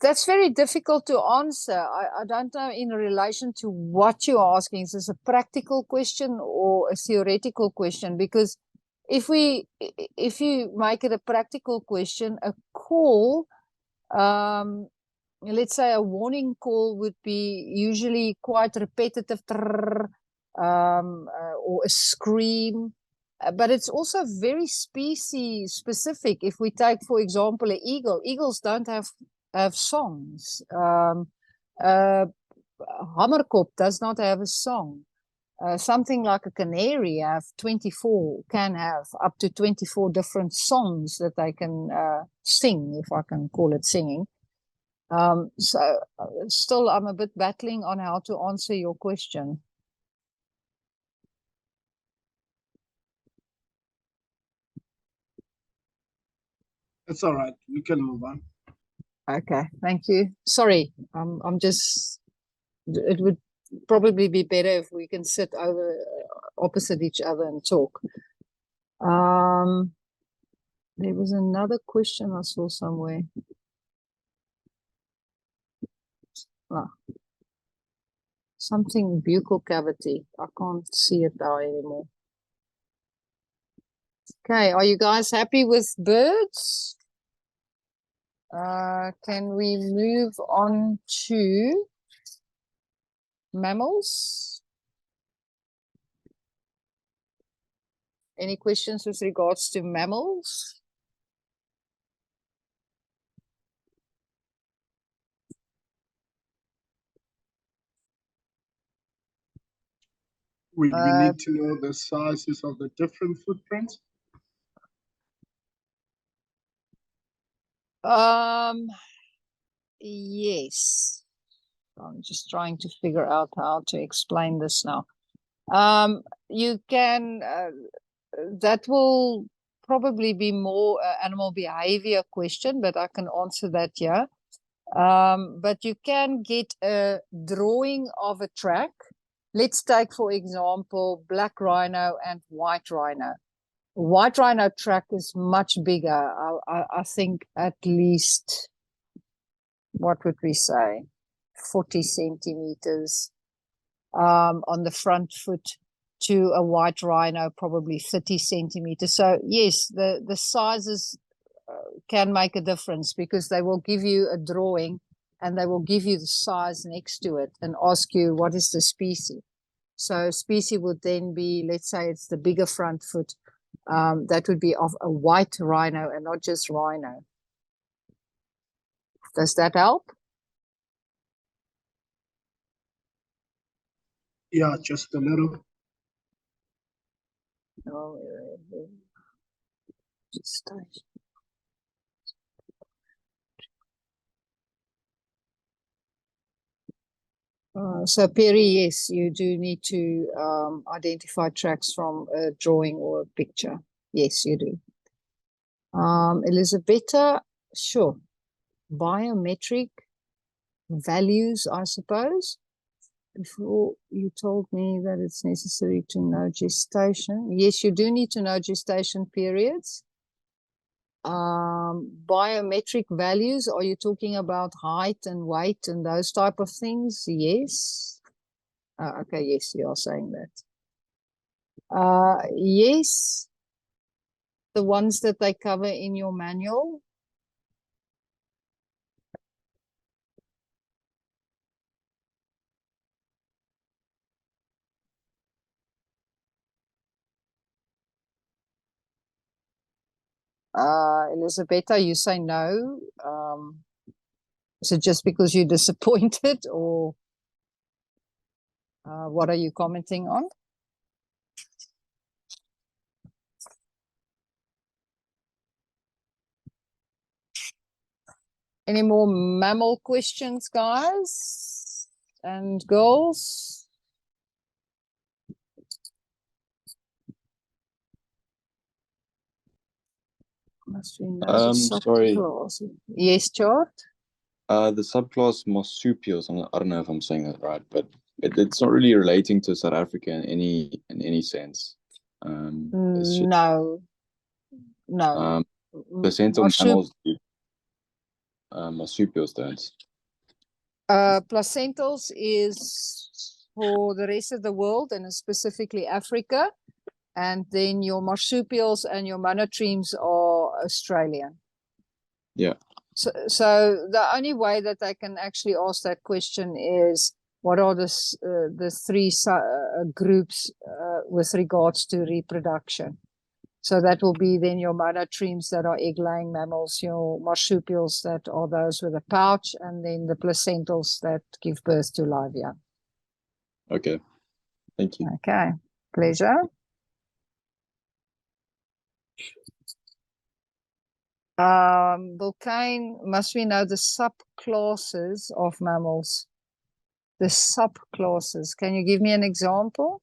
That's very difficult to answer. I don't know in relation to what you're asking. Is this a practical question or a theoretical question? Because if you make it a practical question, a call, let's say a warning call would be usually quite repetitive, or a scream. But it's also very species specific. If we take, for example, an eagle, eagles don't have songs. Hammerkop does not have a song. Something like a canary can have up to 24 different songs that they can sing, if I can call it singing. So still, I'm a bit battling on how to answer your question. That's all right. We can move on. Okay, thank you. Sorry, I'm just, it would probably be better if we can sit over opposite each other and talk. There was another question I saw somewhere. Something buccal cavity. I can't see it now anymore. Okay, are you guys happy with birds? Can we move on to mammals? Any questions with regards to mammals? We need to know the sizes of the different footprints. Yes. I'm just trying to figure out how to explain this now. You can, that will probably be more animal behavior question, but I can answer that here. But you can get a drawing of a track. Let's take, for example, black rhino and white rhino. White rhino track is much bigger. I think at least, what would we say, 40 centimeters on the front foot, to a white rhino, probably 30 centimeters. So yes, the sizes can make a difference, because they will give you a drawing and they will give you the size next to it and ask you what is the species. So species would then be, let's say it's the bigger front foot, that would be of a white rhino and not just rhino. Does that help? Yeah, just a little. Oh, just so Perry, yes, you do need to identify tracks from a drawing or a picture. Yes, you do. Elisabetta, sure. Biometric values, I suppose. Before you told me that it's necessary to know gestation. Yes, you do need to know gestation periods. Biometric values, are you talking about height and weight and those type of things? Yes. Okay, yes, you are saying that. Yes, the ones that they cover in your manual. Elisabetta, you say no. Is it just because you're disappointed, or? What are you commenting on? Any more mammal questions, guys and girls? Must we know the Sorry. subclass? Yes, Chart. The subclass marsupials. I don't know if I'm saying that right, but it's not really relating to South Africa in any sense. It's just, No. placental mammals do. Marsupials don't. Placentals is for the rest of the world and specifically Africa. And then your marsupials and your monotremes are Australian. Yeah. So the only way that I can actually ask that question is, what are the three groups with regards to reproduction? So that will be then your monotremes that are egg-laying mammals, your marsupials that are those with a pouch, and then the placentals that give birth to live young. Okay. Thank you. Okay. Pleasure. Vulcane, must we know the subclasses of mammals? The subclasses. Can you give me an example?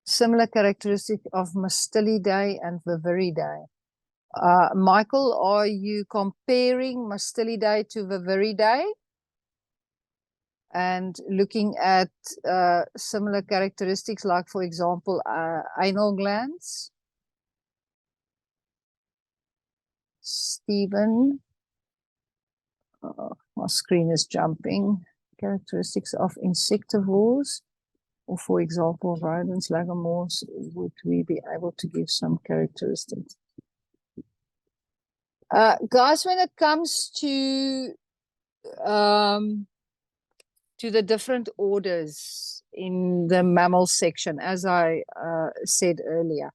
Similar characteristic of Mustelidae and Viveridae. Michael, are you comparing Mustelidae to Viveridae? And looking at similar characteristics, like, for example, anal glands? Stephen? My screen is jumping. Characteristics of insectivores, or for example, rodents, lagomorphs. Would we be able to give some characteristics? Guys, when it comes to the different orders in the mammal section, as I said earlier,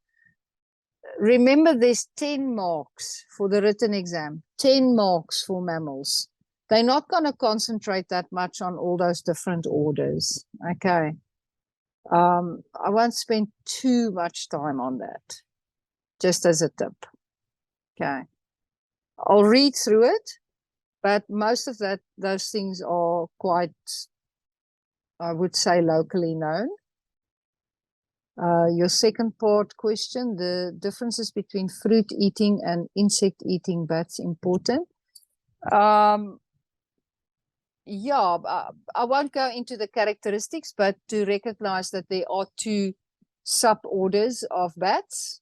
remember there's 10 marks for the written exam, 10 marks for mammals. They're not going to concentrate that much on all those different orders. Okay. I won't spend too much time on that, just as a tip. Okay. I'll read through it, but most of those things are quite, I would say, locally known. Your second part question, the differences between fruit eating and insect eating bats important. Yeah, I won't go into the characteristics, but to recognize that there are two suborders of bats.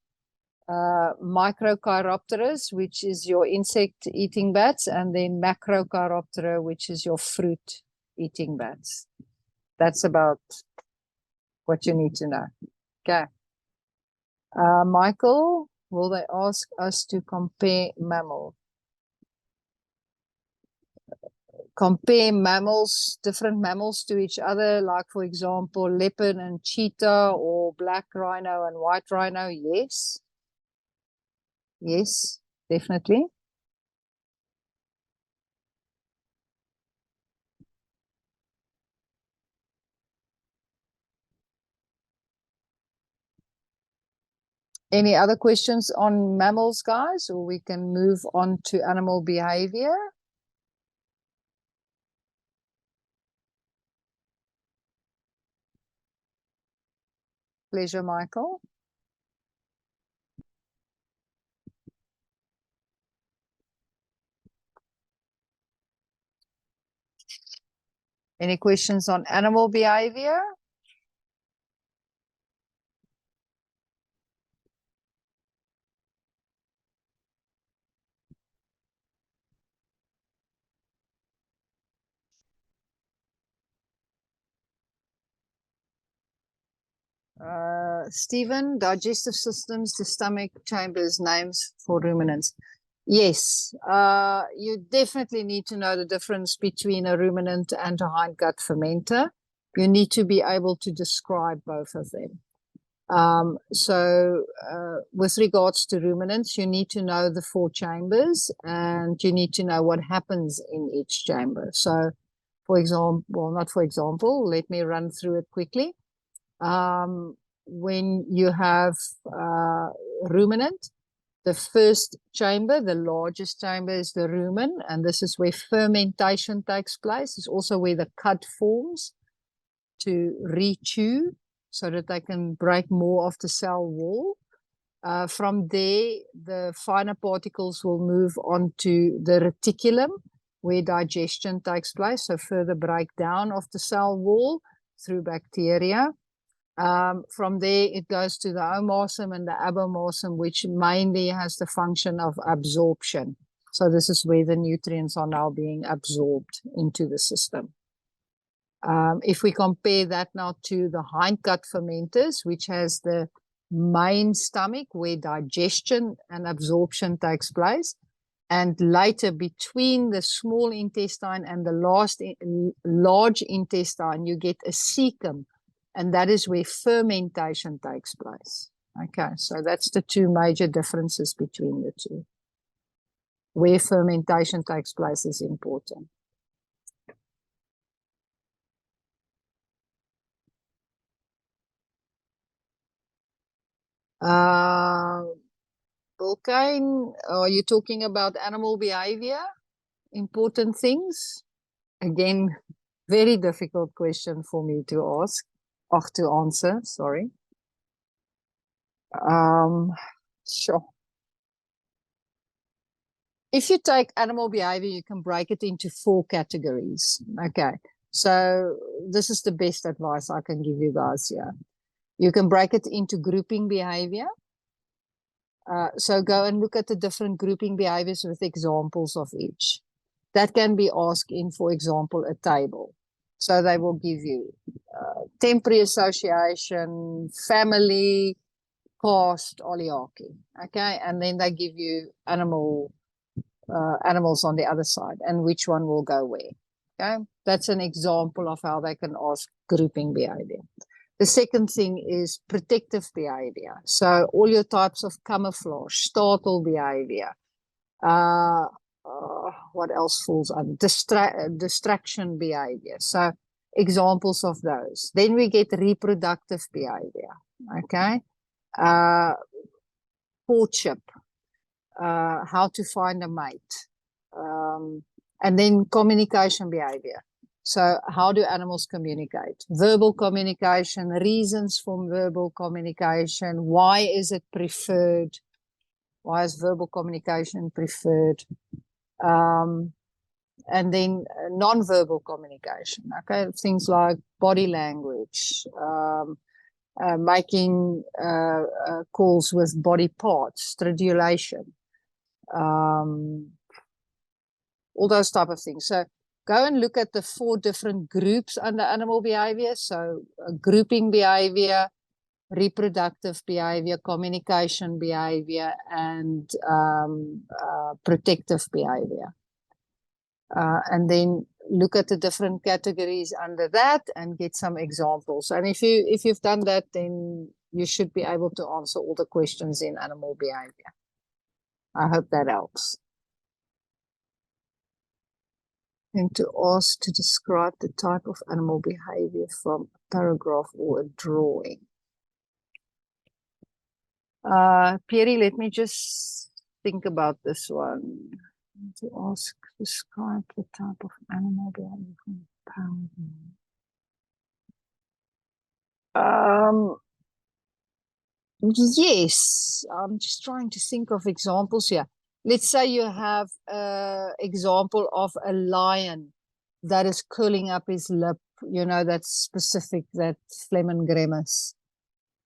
Microchiropterus, which is your insect eating bats, and then Macrochiroptera, which is your fruit eating bats. That's about what you need to know. Okay. Michael, will they ask us to compare mammals? Compare mammals, different mammals to each other, like, for example, leopard and cheetah, or black rhino and white rhino? Yes. Yes, definitely. Any other questions on mammals, guys, or we can move on to animal behavior? Pleasure, Michael. Any questions on animal behavior? Stephen, digestive systems, the stomach, chambers, names for ruminants. Yes, you definitely need to know the difference between a ruminant and a hindgut fermenter. You need to be able to describe both of them. With regards to ruminants, you need to know the 4 chambers, and you need to know what happens in each chamber. So For example, well, not for example, let me run through it quickly. When you have ruminant, the first chamber, the largest chamber is the rumen, and this is where fermentation takes place. It's also where the cud forms to re-chew so that they can break more of the cell wall. From there, the finer particles will move on to the reticulum, where digestion takes place, so further breakdown of the cell wall through bacteria. From there, it goes to the omasum and the abomasum, which mainly has the function of absorption. So this is where the nutrients are now being absorbed into the system. If we compare that now to the hindgut fermenters, which has the main stomach where digestion and absorption takes place, and later between the small intestine and the large intestine, you get a cecum, and that is where fermentation takes place. Okay, so that's the two major differences between the two. Where fermentation takes place is important. Volkane, are you talking about animal behavior? Important things? Again, very difficult question for me to ask, or to answer, sorry. Sure. If you take animal behavior, you can break it into 4 categories. Okay, so this is the best advice I can give you guys here. You can break it into grouping behavior. So go and look at the different grouping behaviors with examples of each. That can be asked in, for example, a table. So they will give you temporary association, family, caste, oligarchy. Okay, and then they give you animals on the other side and which one will go where. Okay, that's an example of how they can ask grouping behavior. The second thing is protective behavior. So all your types of camouflage, startle behavior. What else falls under? Distraction behavior. So examples of those. Then we get reproductive behavior. Okay. Courtship. How to find a mate. And then communication behavior. So how do animals communicate? Verbal communication, reasons for verbal communication. Why is it preferred? Why is verbal communication preferred? And then non-verbal communication. Okay, things like body language, making calls with body parts, stridulation, all those type of things. So go and look at the 4 different groups under animal behavior. So grouping behavior, reproductive behavior, communication behavior, and protective behavior. And then look at the different categories under that and get some examples. And if you've done that, then you should be able to answer all the questions in animal behavior. I hope that helps. And to ask to describe the type of animal behavior from a paragraph or a drawing. Pierre, let me just think about this one. To ask, describe the type of animal behavior from a paragraph. Yes, I'm just trying to think of examples here. Let's say you have an example of a lion that is curling up his lip, you know, that's specific, that phlegm and grimace.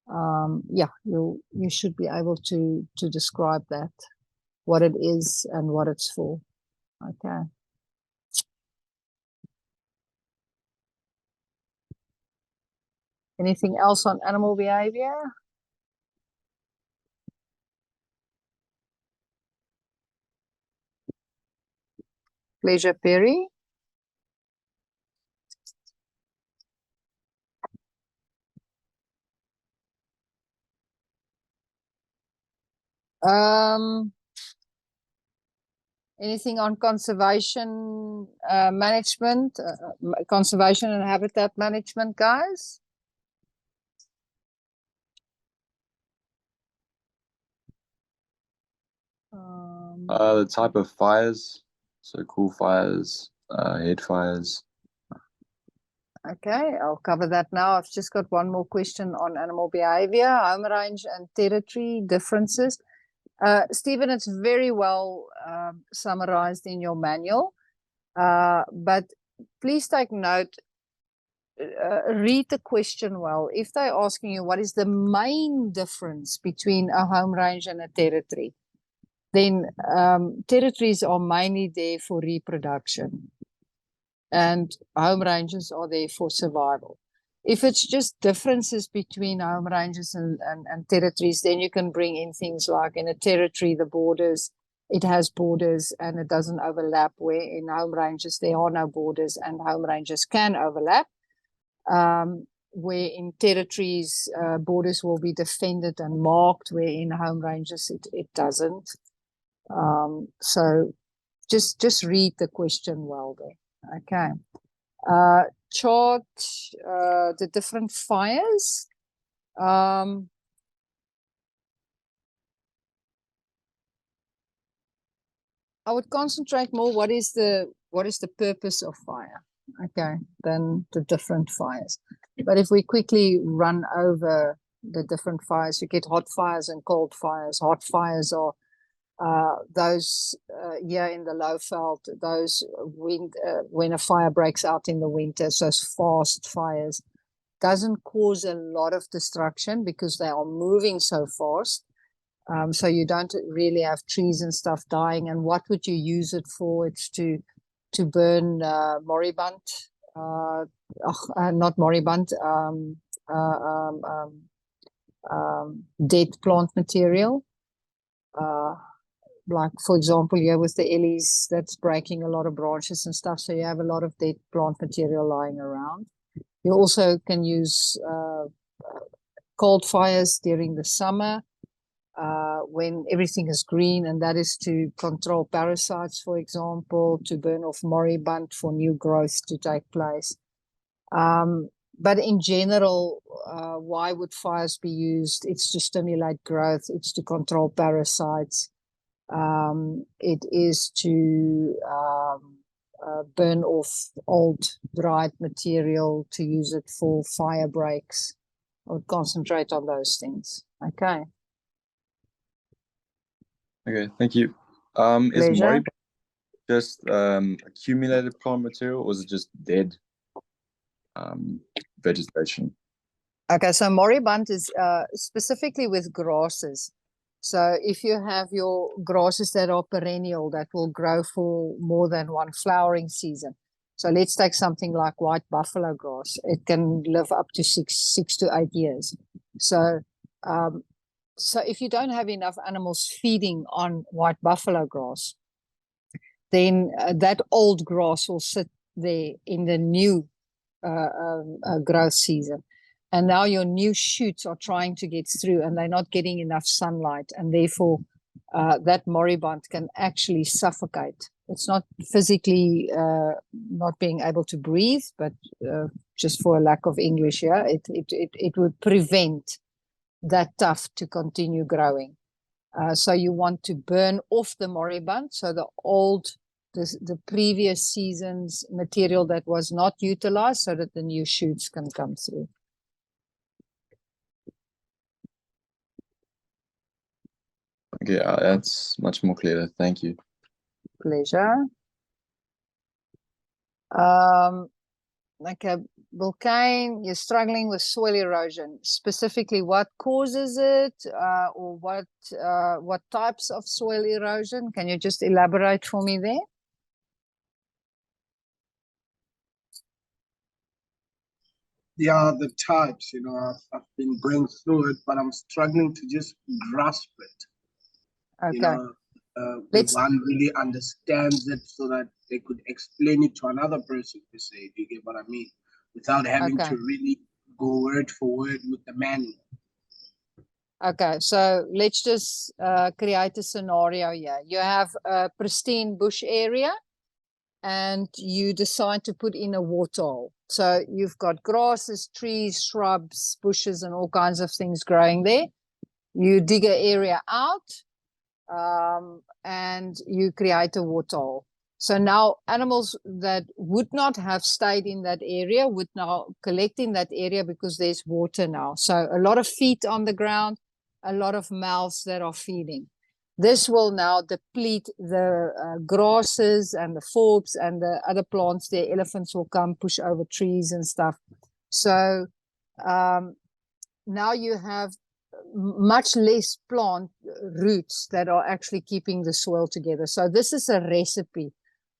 Yeah, you should be able to describe that, what it is and what it's for. Okay. Anything else on animal behavior? Pleasure, Perry. Anything on conservation management, conservation and habitat management, guys? The type of fires, so cool fires, head fires. Okay, I'll cover that now. I've just got one more question on animal behavior, home range and territory differences. Stephen, it's very well summarized in your manual, but please take note, read the question well. If they're asking you what is the main difference between a home range and a territory, then territories are mainly there for reproduction and home ranges are there for survival. If it's just differences between home ranges and territories, then you can bring in things like in a territory, the borders, it has borders and it doesn't overlap, where in home ranges there are no borders and home ranges can overlap. Where in territories, borders will be defended and marked, where in home ranges it doesn't. So just read the question well there. Okay. Chart the different fires. I would concentrate more what is the purpose of fire, okay, than the different fires. But if we quickly run over the different fires, you get hot fires and cold fires. Hot fires are those here in the Lowveld, those when a fire breaks out in the winter, so fast fires, doesn't cause a lot of destruction because they are moving so fast. So you don't really have trees and stuff dying. And what would you use it for? It's to burn moribund, not moribund, dead plant material. Like, for example, here with the ellies, that's breaking a lot of branches and stuff. So you have a lot of dead plant material lying around. You also can use cold fires during the summer when everything is green, and that is to control parasites, for example, to burn off moribund for new growth to take place. But in general, why would fires be used? It's to stimulate growth. It's to control parasites. It is to burn off old dried material, to use it for fire breaks. I would concentrate on those things. Okay. Okay, thank you. Is moribund just accumulated plant material, or is it just dead vegetation? Okay, so moribund is specifically with grasses. So if you have your grasses that are perennial, that will grow for more than one flowering season. So let's take something like white buffalo grass. It can live up to six to 8 years. So if you don't have enough animals feeding on white buffalo grass, then that old grass will sit there in the new growth season. And now your new shoots are trying to get through and they're not getting enough sunlight. And therefore, that moribund can actually suffocate. It's not physically not being able to breathe, but just for a lack of English here, it would prevent that tuft to continue growing. So you want to burn off the moribund, so the previous season's material that was not utilized, so that the new shoots can come through. Okay, that's much more clear. Thank you. Pleasure. Okay, Vulcane, you're struggling with soil erosion. Specifically, what causes it, or what types of soil erosion? Can you just elaborate for me there? Yeah, the types, I've been going through it, but I'm struggling to just grasp it. Okay. One really understands it so that they could explain it to another person, per se, if you get what I mean, without having to really go word for word with the manual. Okay, so let's just create a scenario here. You have a pristine bush area and you decide to put in a waterhole. So you've got grasses, trees, shrubs, bushes, and all kinds of things growing there. You dig an area out and you create a waterhole. So now animals that would not have stayed in that area would now collect in that area because there's water now. So a lot of feet on the ground, a lot of mouths that are feeding. This will now deplete the grasses and the forbs and the other plants. The elephants will come push over trees and stuff. So now you have much less plant roots that are actually keeping the soil together. So this is a recipe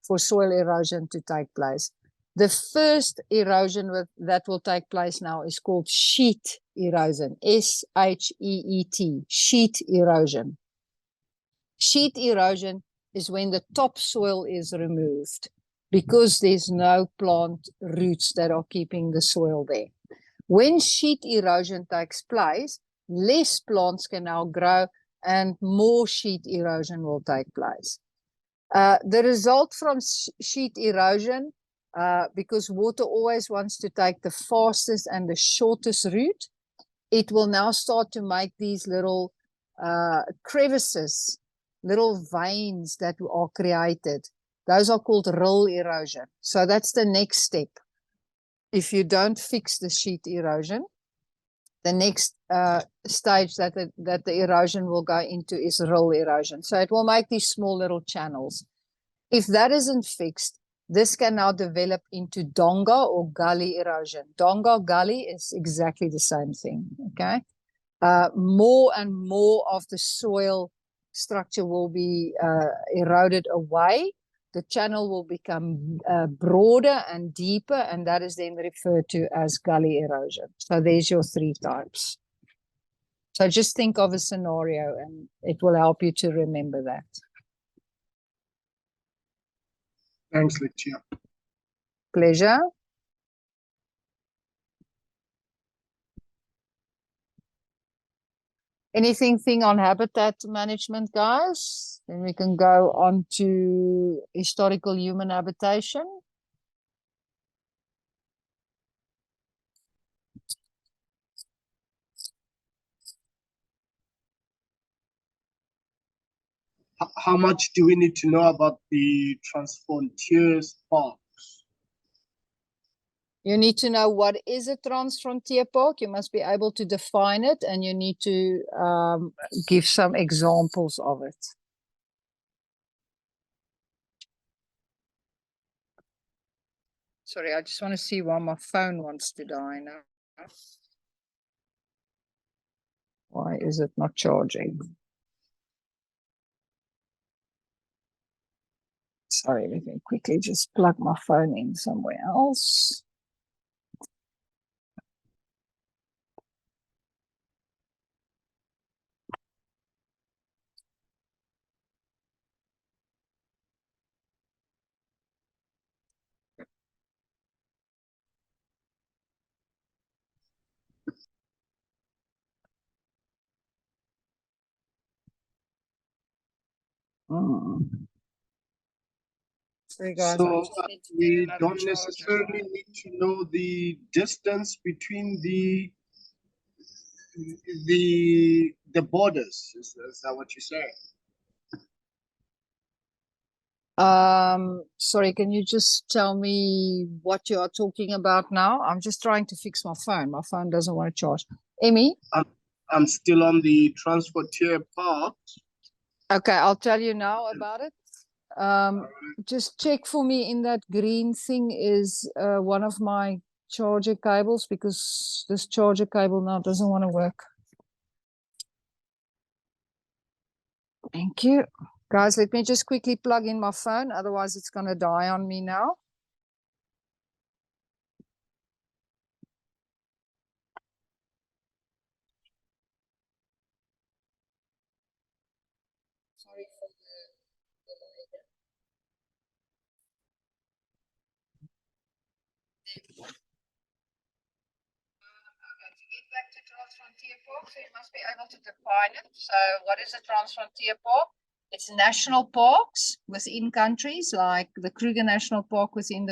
for soil erosion to take place. The first erosion that will take place now is called sheet erosion, S-H-E-E-T, sheet erosion. Sheet erosion is when the topsoil is removed because there's no plant roots that are keeping the soil there. When sheet erosion takes place, less plants can now grow and more sheet erosion will take place. The result from sheet erosion, because water always wants to take the fastest and the shortest route, it will now start to make these little crevices, little veins that are created. Those are called rill erosion. So that's the next step. If you don't fix the sheet erosion, the next stage that the erosion will go into is rill erosion. So it will make these small little channels. If that isn't fixed, this can now develop into donga or gully erosion. Donga, gully is exactly the same thing, okay? More and more of the soil structure will be eroded away. The channel will become broader and deeper, and that is then referred to as gully erosion. So there's your 3 types. So just think of a scenario and it will help you to remember that. Thanks, Laetitia. Pleasure. Anything on habitat management, guys? Then we can go on to historical human habitation. How much do we need to know about the transfrontiers parks? You need to know what is a transfrontier park. You must be able to define it, and you need to give some examples of it. Sorry, I just want to see why my phone wants to die now. Why is it not charging? Sorry, let me quickly just plug my phone in somewhere else. Sorry, guys, So we don't necessarily need to know the distance between the borders. Is that what you're saying? Sorry, can you just tell me what you are talking about now? I'm just trying to fix my phone. My phone doesn't want to charge. Emmy? I'm still on the transfrontier part. Okay, I'll tell you now about it. Just check for me in that green thing is one of my charger cables, because this charger cable now doesn't want to work. Thank you. Guys, let me just quickly plug in my phone, otherwise it's going to die on me now. Sorry for the delay. back to transfrontier park, so you must be able to define it. So what is a transfrontier park? It's national parks within countries, like the Kruger National Park within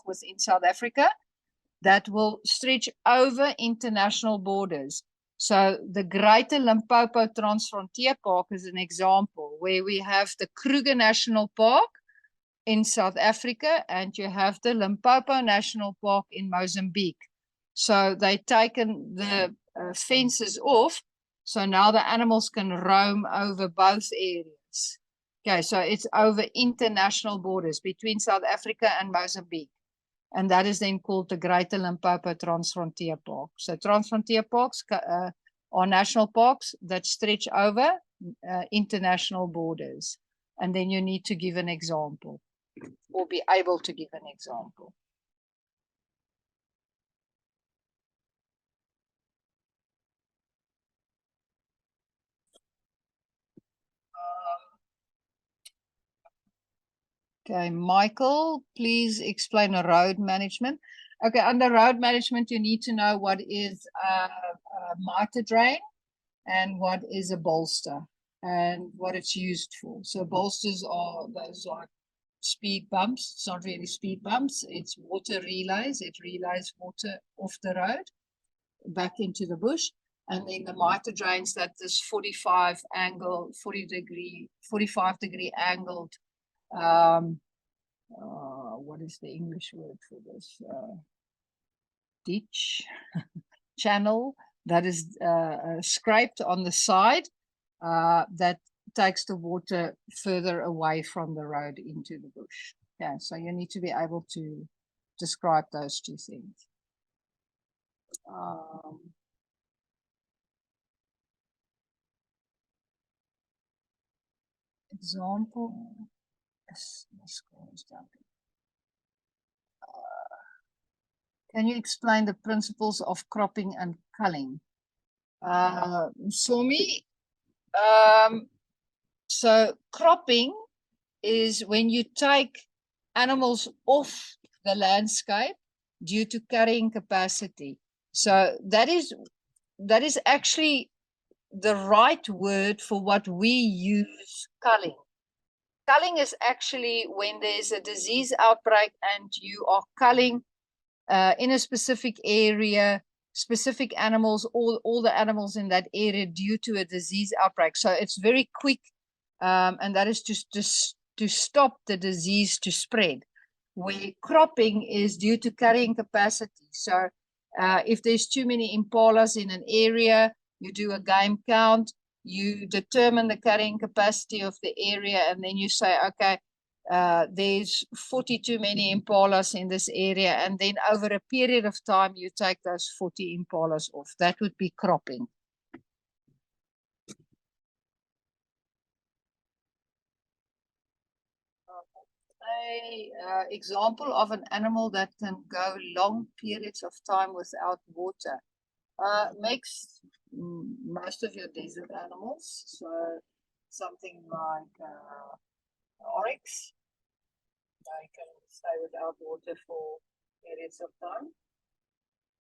within South Africa, that will stretch over international borders. So the Greater Limpopo Transfrontier Park is an example where we have the Kruger National Park in South Africa and you have the Limpopo National Park in Mozambique. So they've taken the fences off, so now the animals can roam over both areas. Okay, so it's over international borders between South Africa and Mozambique. And that is then called the Greater Limpopo Transfrontier Park. So transfrontier parks are national parks that stretch over international borders. And then you need to give an example or be able to give an example. Okay, Michael, please explain a road management. Okay, under road management, you need to know what is a mitre drain and what is a bolster and what it's used for. So bolsters are those like speed bumps. It's not really speed bumps. It's water relays. It relays water off the road back into the bush. And then the mitre drains, that is 45 degree angled what is the English word for this? Ditch channel that is scraped on the side that takes the water further away from the road into the bush. Yeah, so you need to be able to describe those two things. Example. Can you explain the principles of cropping and culling? Somi, so cropping is when you take animals off the landscape due to carrying capacity. So that is actually the right word for what we use culling. Culling is actually when there's a disease outbreak and you are culling in a specific area, specific animals, all the animals in that area due to a disease outbreak. So it's very quick, and that is just to stop the disease to spread. Where cropping is due to carrying capacity. So if there's too many impalas in an area, you do a game count, you determine the carrying capacity of the area, and then you say, okay, there's 40 too many impalas in this area, and then over a period of time you take those 40 impalas off. That would be cropping. Example of an animal that can go long periods of time without water makes most of your desert animals. So something like oryx, they can stay without water for periods of time.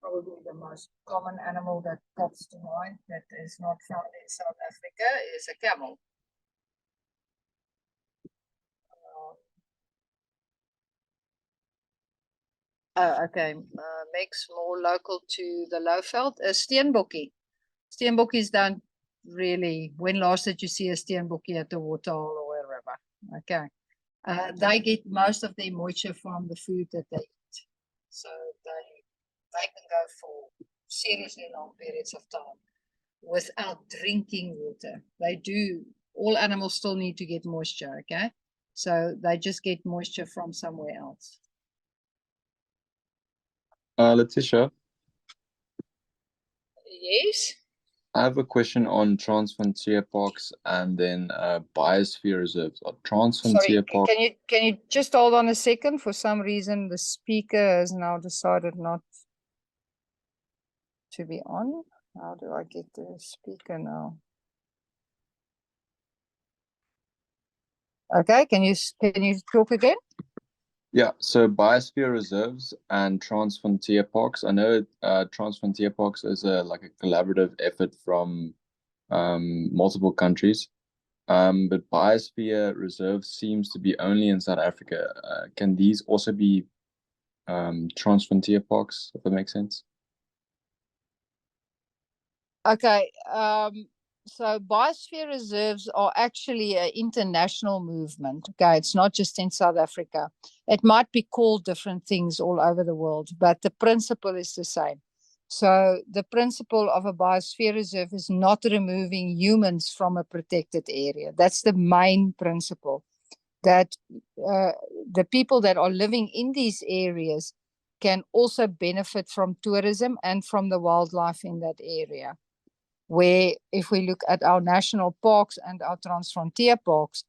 Probably the most common animal that pops to mind that is not found in South Africa is a camel. Okay, makes more local to the Lowveld. Steenbokkie. Steenbokkies don't really, when last did you see a steenbokkie at the waterhole or wherever? Okay. They get most of their moisture from the food that they eat. So they can go for seriously long periods of time without drinking water. They do, all animals still need to get moisture, okay? So they just get moisture from somewhere else. Laetitia? Yes? I have a question on transfrontier parks and then biosphere reserves. Are transfrontier parks... Can you just hold on a second? For some reason, the speaker has now decided not to be on. How do I get the speaker now? Okay, can you talk again? Yeah, so biosphere reserves and transfrontier parks. I know transfrontier parks is like a collaborative effort from multiple countries. But biosphere reserves seems to be only in South Africa. Can these also be transfrontier parks, if that makes sense? Okay, so biosphere reserves are actually an international movement. Okay, it's not just in South Africa. It might be called different things all over the world, but the principle is the same. So the principle of a biosphere reserve is not removing humans from a protected area. That's the main principle, that the people that are living in these areas can also benefit from tourism and from the wildlife in that area. Where if we look at our national parks and our transfrontier parks,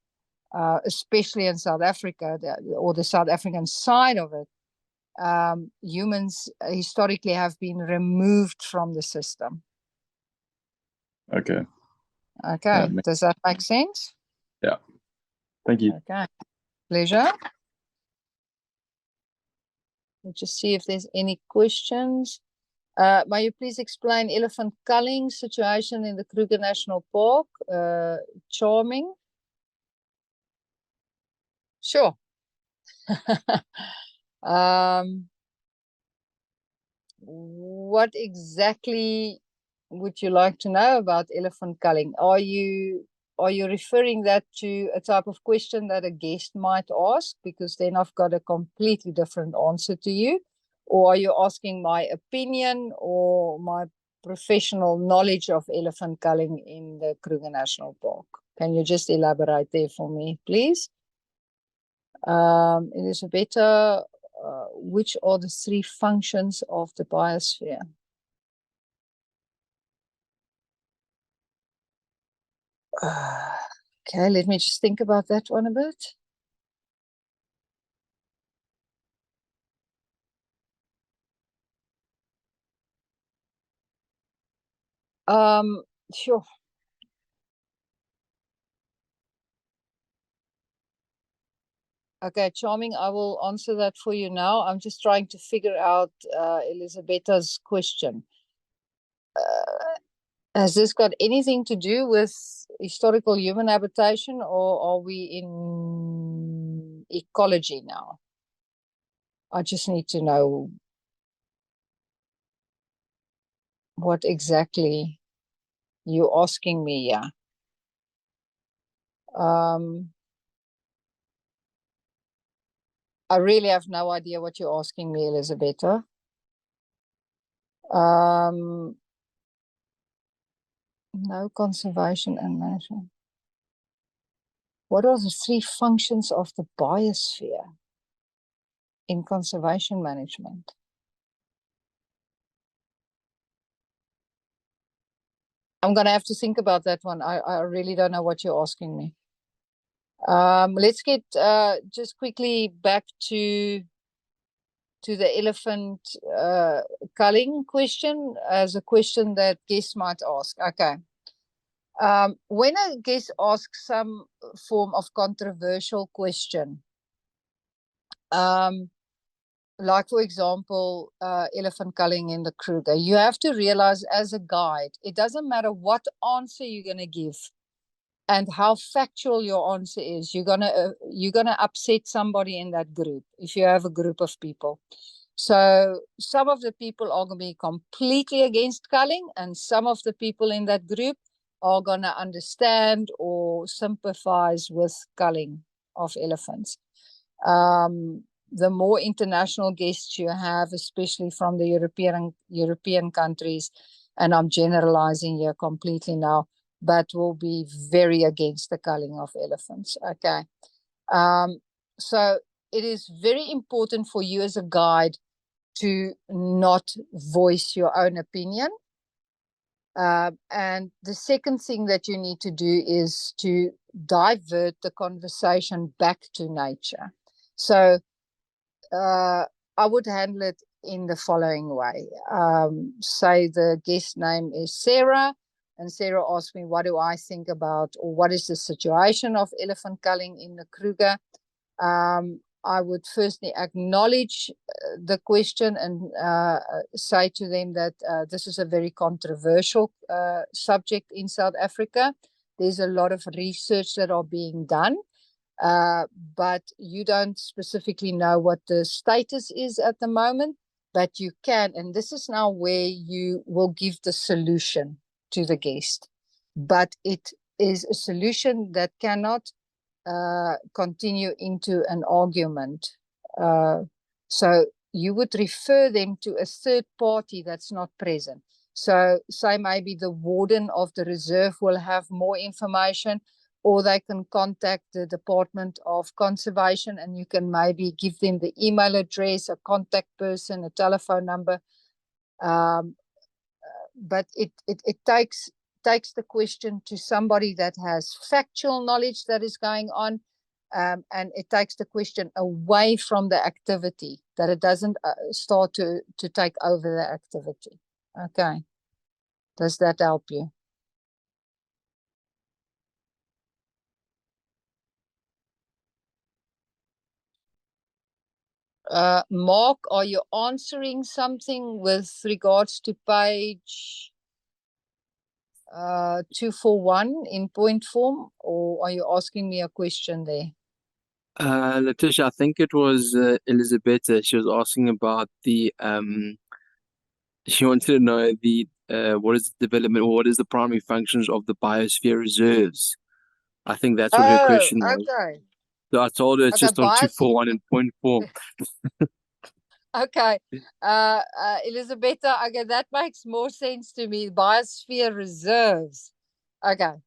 especially in South Africa, or the South African side of it, humans historically have been removed from the system. Okay. Okay, does that make sense? Yeah. Thank you. Okay, pleasure. Let's just see if there's any questions. May you please explain elephant culling situation in the Kruger National Park? Charming. Sure. What exactly would you like to know about elephant culling? Are you referring that to a type of question that a guest might ask? Because then I've got a completely different answer to you. Or are you asking my opinion or my professional knowledge of elephant culling in the Kruger National Park? Can you just elaborate there for me, please? Elisabetta, which are the three functions of the biosphere? Okay, let me just think about that one a bit. Sure. Okay, Charming, I will answer that for you now. I'm just trying to figure out Elisabetta's question. Has this got anything to do with historical human habitation, or are we in ecology now? I just need to know what exactly you're asking me, yeah. I really have no idea what you're asking me, Elisabetta. No conservation and management. What are the three functions of the biosphere in conservation management? I'm going to have to think about that one. I really don't know what you're asking me. Let's get just quickly back to the elephant culling question as a question that guests might ask. Okay. When a guest asks some form of controversial question, like for example, elephant culling in the Kruger, you have to realize as a guide, it doesn't matter what answer you're going to give and how factual your answer is, you're gonna upset somebody in that group if you have a group of people. So some of the people are going to be completely against culling, and some of the people in that group are going to understand or sympathize with culling of elephants. The more international guests you have, especially from the European countries, and I'm generalizing here completely now, but will be very against the culling of elephants. Okay. So it is very important for you as a guide to not voice your own opinion. And the second thing that you need to do is to divert the conversation back to nature. So I would handle it in the following way. Say the guest name is Sarah, and Sarah asked me, what do I think about, or what is the situation of elephant culling in the Kruger? I would firstly acknowledge the question and say to them that this is a very controversial subject in South Africa. There's a lot of research that are being done, but you don't specifically know what the status is at the moment, but you can, and this is now where you will give the solution to the guest. But it is a solution that cannot continue into an argument. So you would refer them to a third party that's not present. So say maybe the warden of the reserve will have more information, or they can contact the Department of Conservation and you can maybe give them the email address, a contact person, a telephone number. But it takes the question to somebody that has factual knowledge that is going on, and it takes the question away from the activity, that it doesn't start to take over the activity. Okay. Does that help you? Mark, are you answering something with regards to page 241 in point form, or are you asking me a question there? Laetitia, I think it was Elizabeth. She was asking about the she wanted to know the what is the development, or what is the primary functions of the biosphere reserves. I think that's what her question was. Okay. So I told her it's Okay, just on 241 in point form. Okay, Elizabeth, okay, that makes more sense to me. Biosphere reserves. Okay.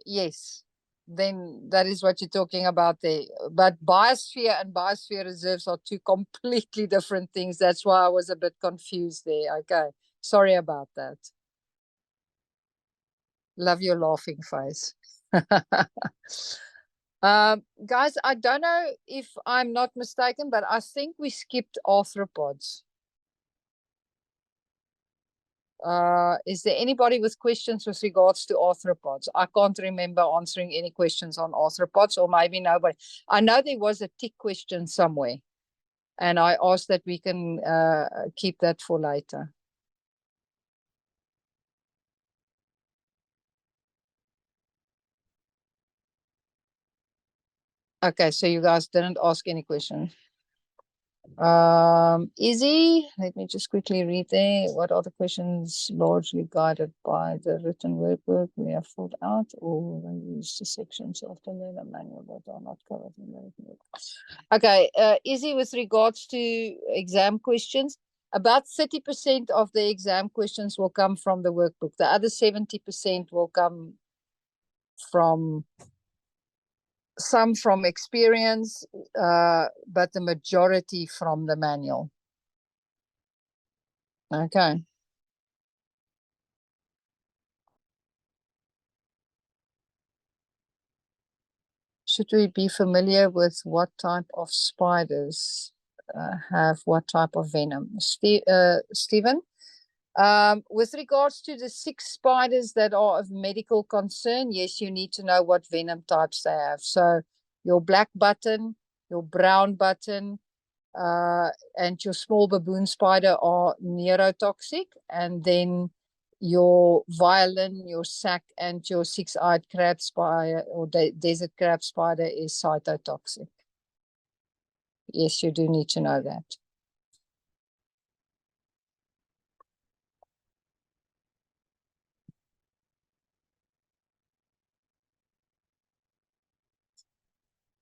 Yes, then that is what you're talking about there. But biosphere and biosphere reserves are two completely different things. That's why I was a bit confused there. Okay, sorry about that. Love your laughing face. Guys, I don't know if I'm not mistaken, but I think we skipped arthropods. Is there anybody with questions with regards to arthropods? I can't remember answering any questions on arthropods, or maybe nobody. I know there was a tick question somewhere, and I asked that we can keep that for later. Okay, so you guys didn't ask any questions. Izzy, let me just quickly read there. What are the questions largely guided by the written workbook we have filled out, or they use the sections of the learner manual that are not covered in the written workbook? Okay, Izzy, with regards to exam questions, about 30% of the exam questions will come from the workbook. The other 70% will come from some from experience, but the majority from the manual. Okay. Should we be familiar with what type of spiders have what type of venom? Stephen? With regards to the 6 spiders that are of medical concern, yes, you need to know what venom types they have. So your black button, your brown button, and your small baboon spider are neurotoxic, and then your violin, your sac, and your 6-eyed crab spider or desert crab spider is cytotoxic. Yes, you do need to know that.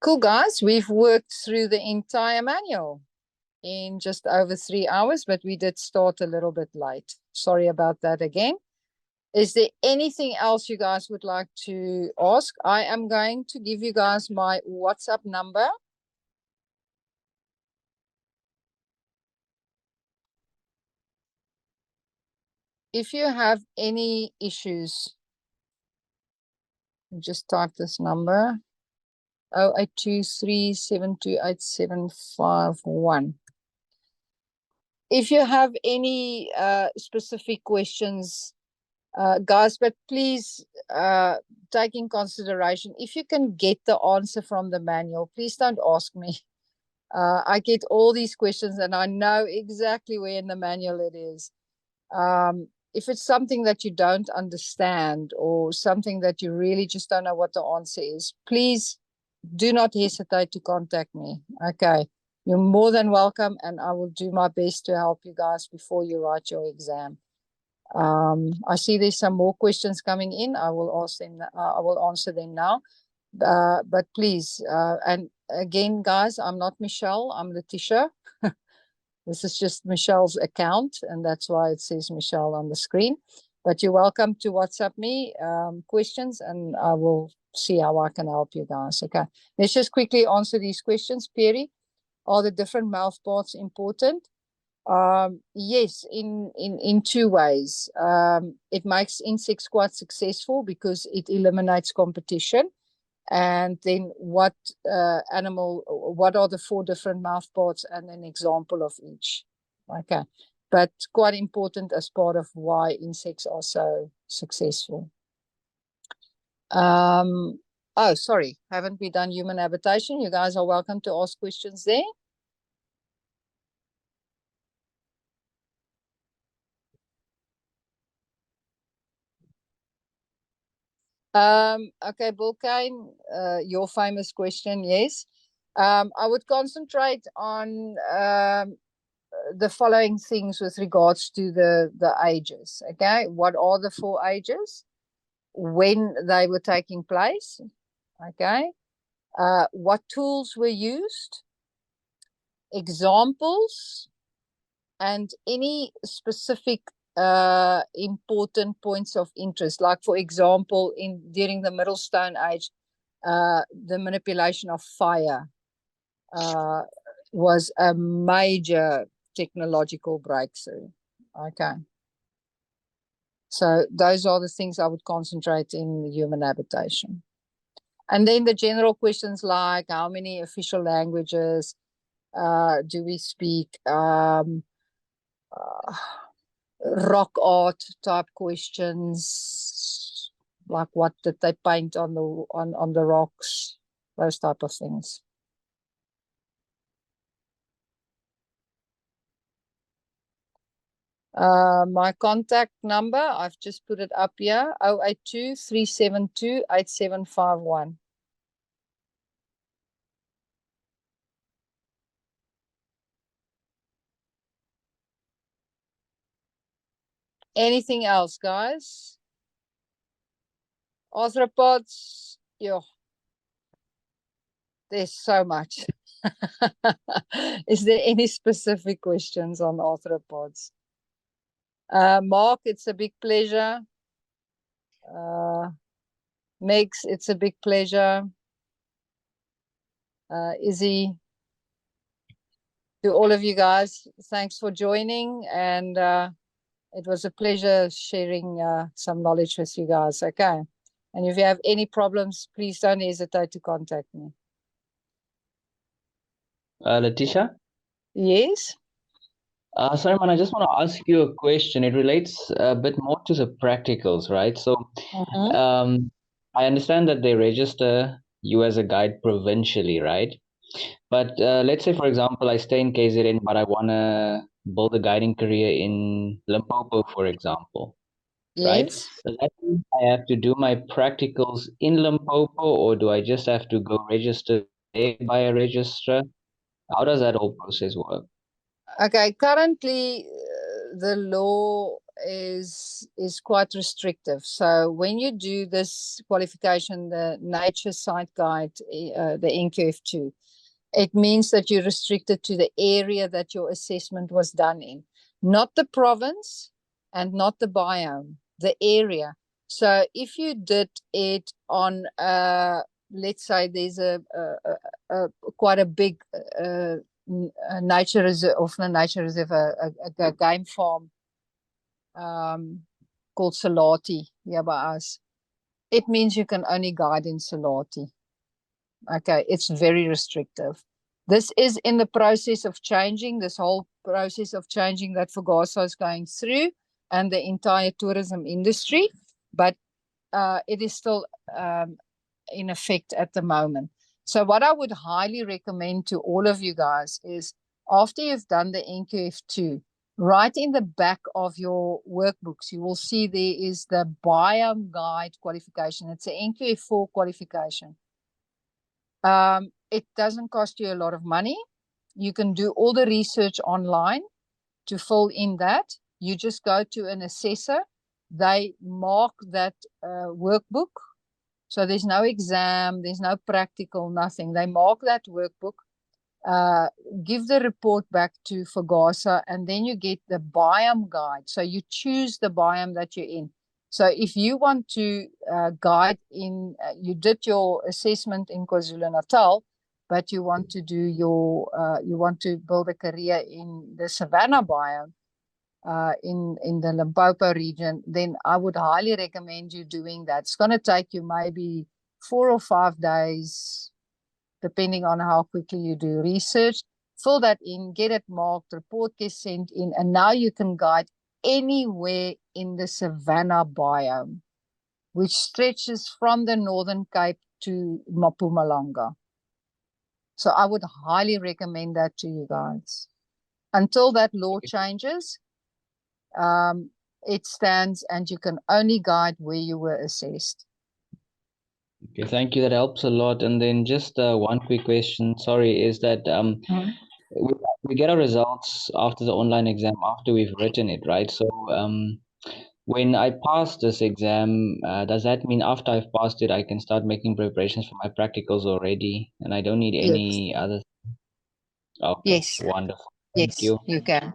Cool, guys. We've worked through the entire manual in just over 3 hours, but we did start a little bit late. Sorry about that again. Is there anything else you guys would like to ask? I am going to give you guys my WhatsApp number. If you have any issues, just type this number, 0823728751. If you have any specific questions, guys, but please take in consideration, if you can get the answer from the manual, please don't ask me. I get all these questions and I know exactly where in the manual it is. If it's something that you don't understand or something that you really just don't know what the answer is, please do not hesitate to contact me. Okay. You're more than welcome, and I will do my best to help you guys before you write your exam. I see there's some more questions coming in. I will ask them. I will answer them now. But please, and again, guys, I'm not Michelle. I'm Laetitia. This is just Michelle's account, and that's why it says Michelle on the screen. But you're welcome to WhatsApp me questions, and I will see how I can help you guys. Okay, let's just quickly answer these questions. Perry, are the different mouth parts important? Yes, in two ways. It makes insects quite successful because it eliminates competition. And then what what are the 4 different mouth parts and an example of each. Okay, but quite important as part of why insects are so successful. Oh, sorry, haven't we done human habitation? You guys are welcome to ask questions there. Okay, Bulkane, your famous question, yes. I would concentrate on the following things with regards to the ages. Okay, what are the 4 ages? When they were taking place? Okay, what tools were used? Examples, and any specific important points of interest, like for example during the Middle Stone Age, the manipulation of fire was a major technological breakthrough. Okay, so those are the things I would concentrate in human habitation. And then the general questions like how many official languages do we speak, rock art type questions, like what did they paint on the rocks, those type of things. My contact number, I've just put it up here, 082 372 8751. Anything else, guys? Arthropods, yo, there's so much. Is there any specific questions on arthropods? Mark, it's a big pleasure. Megs, it's a big pleasure. Izzy, to all of you guys, thanks for joining, and it was a pleasure sharing some knowledge with you guys. Okay, and if you have any problems, please don't hesitate to contact me. Laetitia? Yes? Sorry, man, I just want to ask you a question. It relates a bit more to the practicals, right? So, I understand that they register you as a guide provincially, right? But let's say, for example, I stay in KZN, but I want to build a guiding career in Limpopo, for example, right? Yes. Does that mean I have to do my practicals in Limpopo, or do I just have to go register there by a registrar? How does that whole process work? Okay, currently the law is quite restrictive. So when you do this qualification, the nature site guide, the NQF2, it means that you're restricted to the area that your assessment was done in, not the province and not the biome, the area. So if you did it on, let's say there's a quite a big nature reserve, often a nature reserve, a game farm called Salati, yeah, by us. It means you can only guide in Salati. Okay, it's very restrictive. This is in the process of changing, this whole process of changing that Fagasa is going through, and the entire tourism industry, but it is still in effect at the moment. So what I would highly recommend to all of you guys is after you've done the NQF2, right in the back of your workbooks, you will see there is the biome guide qualification. It's an NQF4 qualification. It doesn't cost you a lot of money. You can do all the research online to fill in that. You just go to an assessor. They mark that workbook. So there's no exam, there's no practical, nothing. They mark that workbook, give the report back to Fagasa, and then you get the biome guide. So you choose the biome that you're in. So if you want to guide in, you did your assessment in KwaZulu-Natal, but you want to do your, you want to build a career in the savanna biome, in the Limpopo region, then I would highly recommend you doing that. It's going to take you maybe 4 or 5 days, depending on how quickly you do research. Fill that in, get it marked, report gets sent in, and now you can guide anywhere in the savanna biome, which stretches from the Northern Cape to Mpumalanga. So I would highly recommend that to you guys. Until that law changes, it stands, and you can only guide where you were assessed. Okay, thank you. That helps a lot. And then just one quick question, sorry, is that we get our results after the online exam after we've written it, right? So when I pass this exam, does that mean after I've passed it, I can start making preparations for my practicals already, and I don't need any other? Okay, Yes. wonderful. Thank Yes, you. you can.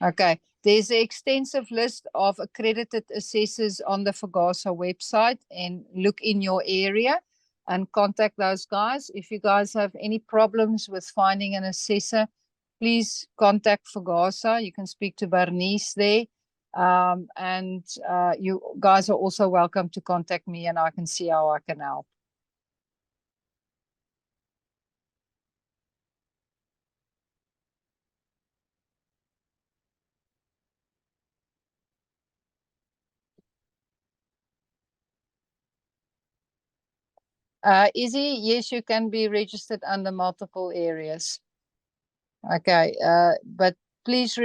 Okay. There's an extensive list of accredited assessors on the Fagasa website, and look in your area and contact those guys. If you guys have any problems with finding an assessor, please contact Fagasa. You can speak to Bernice there. And you guys are also welcome to contact me, and I can see how I can help. Izzy, yes, you can be registered under multiple areas. Okay, but please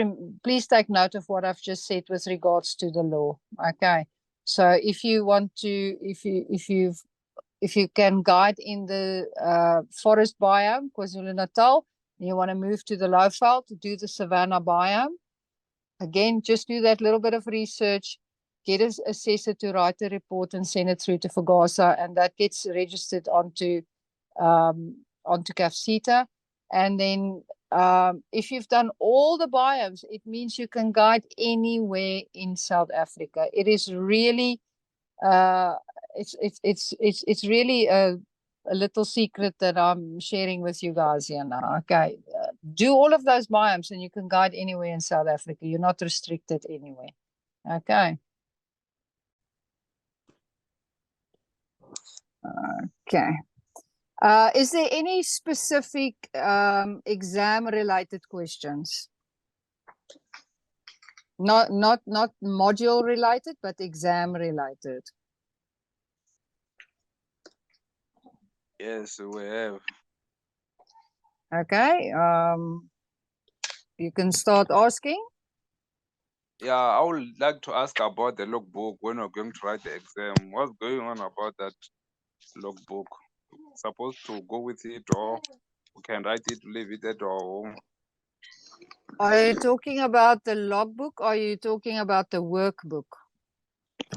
take note of what I've just said with regards to the law. Okay, so if you want to, if you can guide in the forest biome, KwaZulu-Natal, and you want to move to the Lowveld to do the savanna biome, again, just do that little bit of research, get an assessor to write a report and send it through to Fagasa, and that gets registered onto CAFCETA. And then if you've done all the biomes, it means you can guide anywhere in South Africa. It is really it's really a little secret that I'm sharing with you guys here now. Okay, do all of those biomes and you can guide anywhere in South Africa. You're not restricted anywhere. Okay. Okay. Is there any specific exam related questions? Not module related, but exam related. Yes, we have. Okay. You can start asking. Yeah, I would like to ask about the logbook when we're going to write the exam. What's going on about that logbook? Supposed to go with it, or we can write it, leave it at our home? Are you talking about the logbook, or are you talking about the workbook?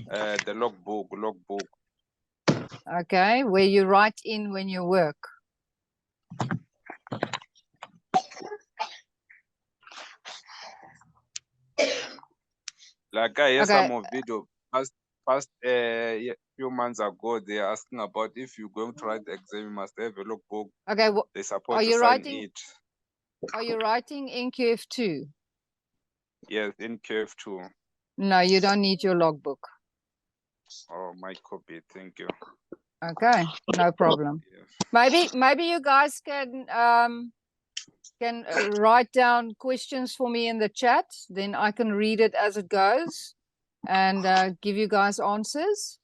The logbook. Okay, where you write in when you work. Like I hear Okay. some of video past few months ago, they're asking about if you're going to write the exam, you must have a logbook. Okay, They support are to you sign writing? it. Are you writing NQF2? Yes, NQF2. No, you don't need your logbook. Oh, my copy. Thank you. Okay, no problem. Yes. Maybe you guys can write down questions for me in the chat. Then I can read it as it goes and give you guys answers.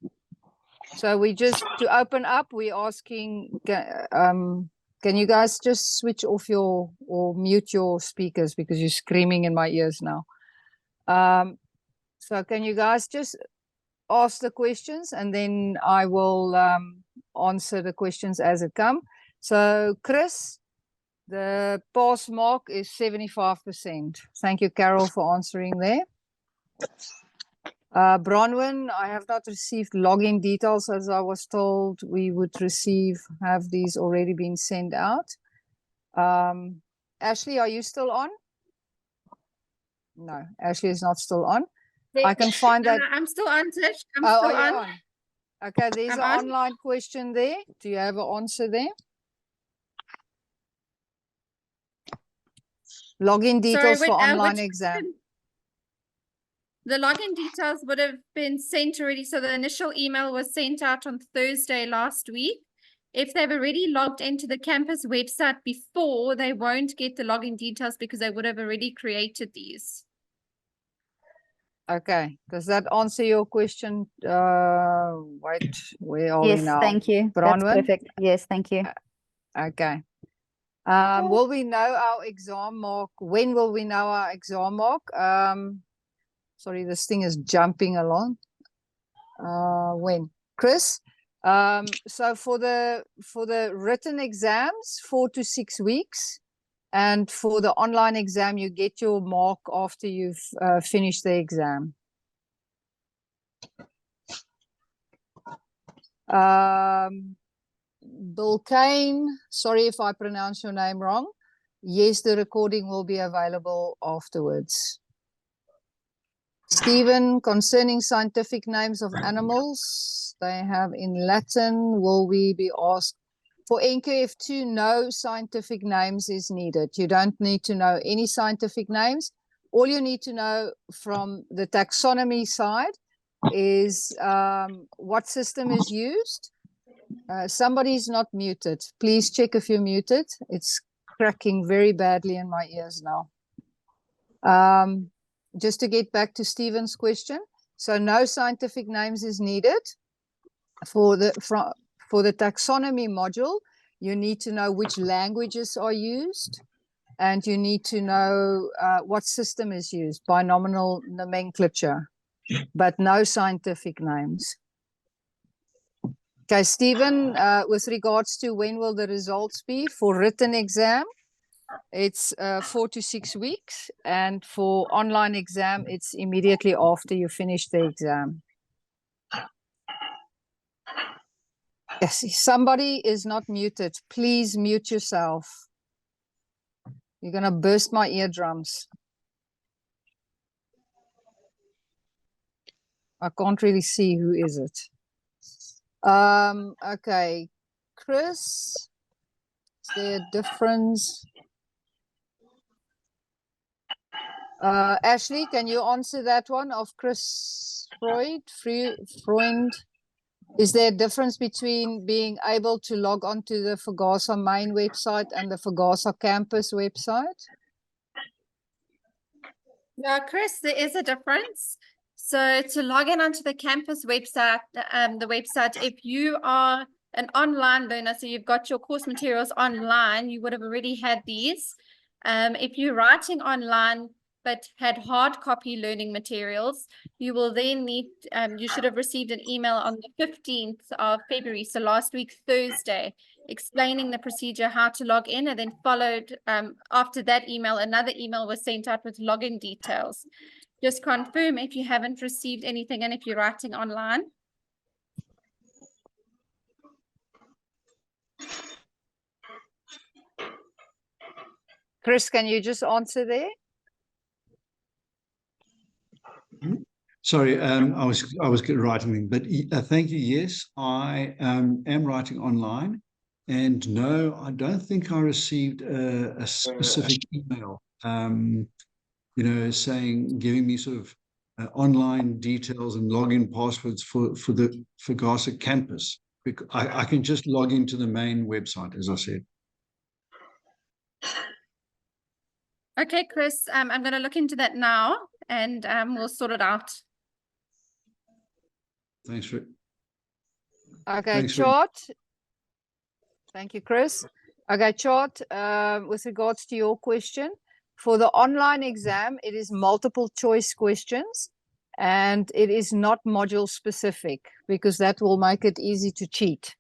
So we just, to open up, we're asking, can you guys just switch off your, or mute your speakers because you're screaming in my ears now. So can you guys just ask the questions and then I will answer the questions as it come. So Chris, the pass mark is 75%. Thank you, Carol, for answering there. Bronwyn, I have not received login details as I was told we would receive. Have these already been sent out? Ashley, are you still on? No, Ashley is not still on. I can find that. I'm still on, Tish. I'm Oh, still are you on. on? Okay, there's I'm an on. online question there. Do you have an answer there? Login details for online which exam. question? The login details would have been sent already. So the initial email was sent out on Thursday last week. If they've already logged into the campus website before, they won't get the login details because they would have already created these. Okay, does that answer your question? Wait, where are we Yes, now? thank you. That's Bronwyn? perfect. Yes, thank you. Okay. Will we know our exam mark? When will we know our exam mark? Sorry, this thing is jumping along. When? Chris? So for the written exams, 4 to 6 weeks. And for the online exam, you get your mark after you've finished the exam. Bill Kane, sorry if I pronounce your name wrong. Yes, the recording will be available afterwards. Stephen, concerning scientific names of animals, they have in Latin, will we be asked? For NQF2, no scientific names is needed. You don't need to know any scientific names. All you need to know from the taxonomy side is what system is used. Somebody's not muted. Please check if you're muted. It's cracking very badly in my ears now. Just to get back to Stephen's question. So no scientific names is needed. For the taxonomy module, you need to know which languages are used, and you need to know what system is used, binomial nomenclature, but no scientific names. Okay, Stephen, with regards to when will the results be for written exam, it's 4 to 6 weeks, and for online exam, it's immediately after you finish the exam. Yes, somebody is not muted. Please mute yourself. You're going to burst my eardrums. I can't really see who is it. Okay, Chris, is there a difference? Ashley, can you answer that one of Chris Freund? Is there a difference between being able to log on to the Fagasa main website and the Fagasa campus website? Yeah, Chris, there is a difference. So to log in onto the campus website, if you are an online learner, so you've got your course materials online, you would have already had these. If you're writing online but had hard copy learning materials, you will then need, you should have received an email on the 15th of February, so last week, Thursday, explaining the procedure, how to log in, and then followed, after that email, another email was sent out with login details. Just confirm if you haven't received anything and if you're writing online. Chris, can you just answer there? Sorry, I was writing, but thank you. Yes, I am writing online, and no, I don't think I received a specific email. You know, giving me sort of online details and login passwords for the Fagasa campus. I can just log into the main website, as I said. Okay, Chris, I'm going to look into that now, and we'll sort it out. Thanks, Rick. Okay, Thanks very much. chart. Thank you, Chris. Okay, chart, with regards to your question, for the online exam, it is multiple choice questions and it is not module specific because that will make it easy to cheat.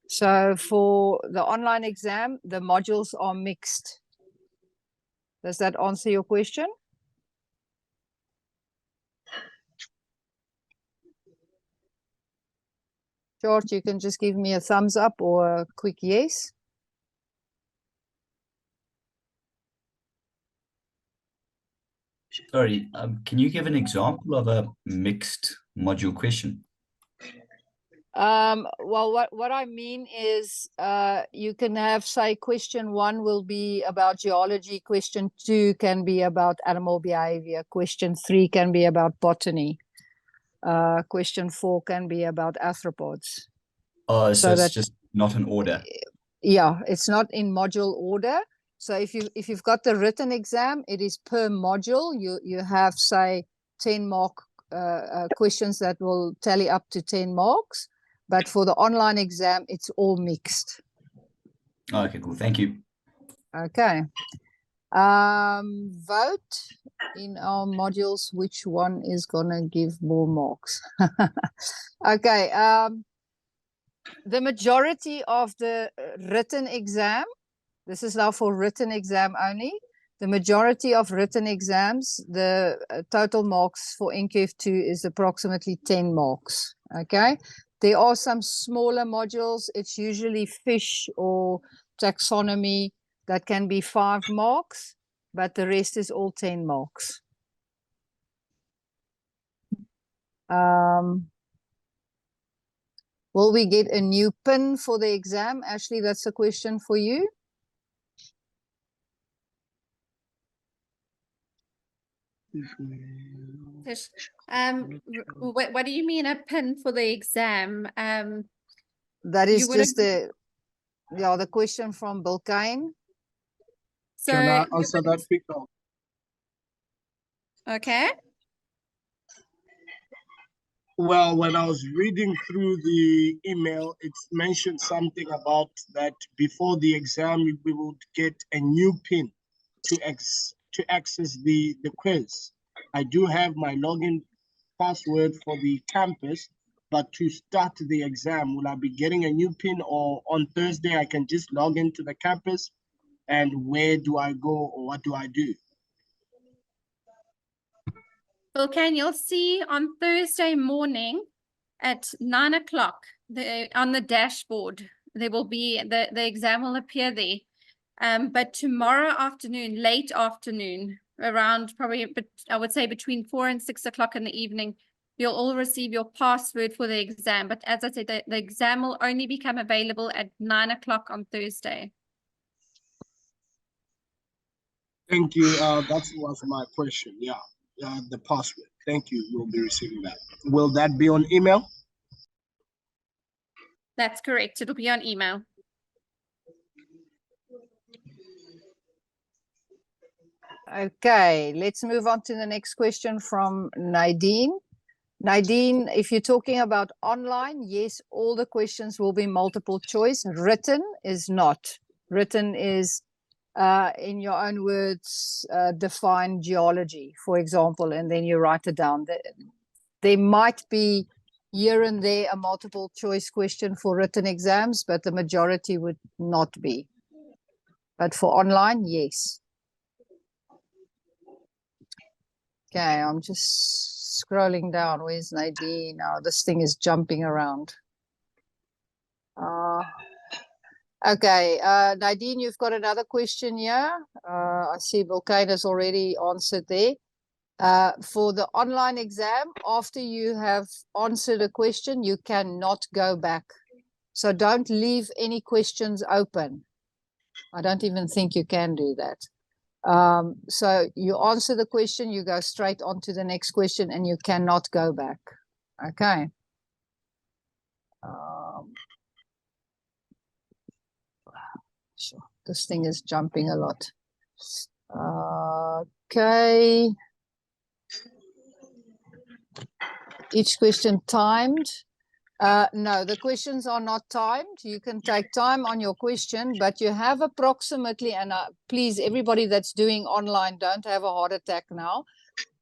So for the online exam, the modules are mixed. Does that answer your question? George, you can just give me a thumbs up or a quick yes. Sorry, can you give an example of a mixed module question? Well, what I mean is you can have, say, question 1 will be about geology, question 2 can be about animal behavior, question 3 can be about botany, question 4 can be about arthropods. Oh, so it's that, just not an order. Yeah, it's not in module order. So if you've got the written exam, it is per module. You have, say, 10 mark questions that will tally up to 10 marks. But for the online exam, it's all mixed. Okay, cool. Thank you. Okay. Vote in our modules, which one is going to give more marks? Okay. The majority of the written exam, this is now for written exam only. The majority of written exams, the total marks for NQF2 is approximately 10 marks. Okay. There are some smaller modules. It's usually fish or taxonomy that can be 5 marks, but the rest is all 10 marks. Will we get a new pin for the exam? Ashley, that's a question for you. What do you mean a pin for the exam? That is just the question from Bill Kane. So can I answer that quickly? Okay. Well, when I was reading through the email, it mentioned something about that before the exam, we would get a new pin to access the quiz. I do have my login password for the campus, but to start the exam, will I be getting a new pin, or on Thursday I can just log into the campus? And where do I go, or what do I do? Okay, you'll see on Thursday morning at 9 o'clock on the dashboard, there will be the exam will appear there. But tomorrow afternoon, late afternoon, around probably, I would say between 4 and 6 o'clock in the evening, you'll all receive your password for the exam. But as I said, the exam will only become available at 9 o'clock on Thursday. Thank you. That was my question. Yeah. The password. Thank you. You'll be receiving that. Will that be on email? That's correct. It'll be on email. Okay, let's move on to the next question from Nadine. Nadine, if you're talking about online, yes, all the questions will be multiple choice. Written is not. Written is, in your own words, define geology, for example, and then you write it down. There might be here and there a multiple choice question for written exams, but the majority would not be. But for online, yes. Okay, I'm just scrolling down. Where's Nadine? Now this thing is jumping around. Okay, Nadine, you've got another question here. I see Vulcane has already answered there. For the online exam, after you have answered a question, you cannot go back. So don't leave any questions open. I don't even think you can do that. So you answer the question, you go straight on to the next question, and you cannot go back. Okay. Sure. This thing is jumping a lot. Okay. Each question timed. No, the questions are not timed. You can take time on your question, but you have approximately, and please, everybody that's doing online, don't have a heart attack now,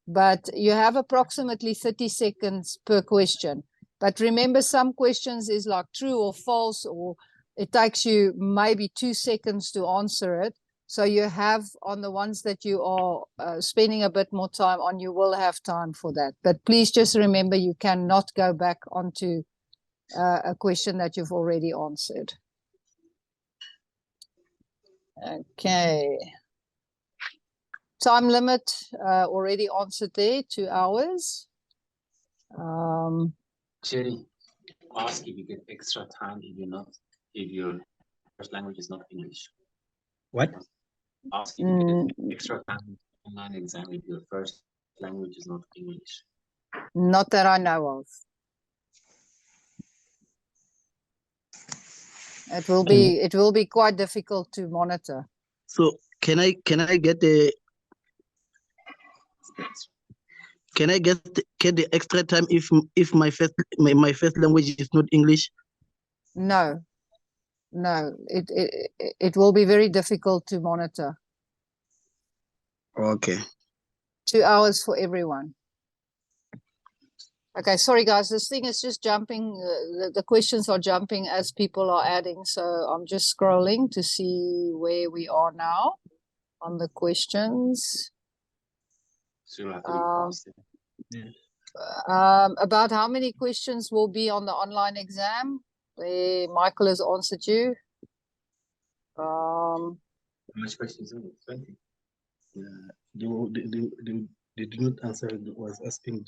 but you have approximately 30 seconds per question. But remember, some questions is like true or false, or it takes you maybe 2 seconds to answer it. So you have on the ones that you are spending a bit more time on, you will have time for that. But please just remember, you cannot go back onto a question that you've already answered. Okay. Time limit already answered there, 2 hours. Jerry, ask if you get extra time if your first language is not English. What? Ask if you get extra time online exam if your first language is not English. Not that I know of. It will be quite difficult to monitor. So can I get the extra time if my first language is not English? No, it will be very difficult to monitor. Okay. 2 hours for everyone. Okay, sorry guys, this thing is just jumping. The questions are jumping as people are adding, so I'm just scrolling to see where we are now on the questions. So have to be fast. About how many questions will be on the online exam? Michael has answered you. How much questions are there? 20. They did not answer. Was asking.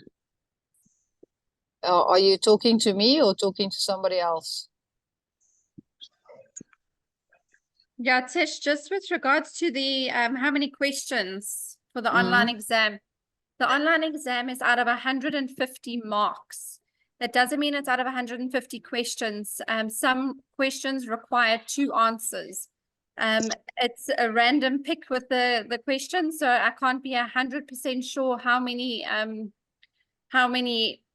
Are you talking to me or talking to somebody else? Yeah, Tish, just with regards to the how many questions for the online exam. The online exam is out of 150 marks. That doesn't mean it's out of 150 questions. Some questions require 2 answers. It's a random pick with the questions, so I can't be 100% sure how many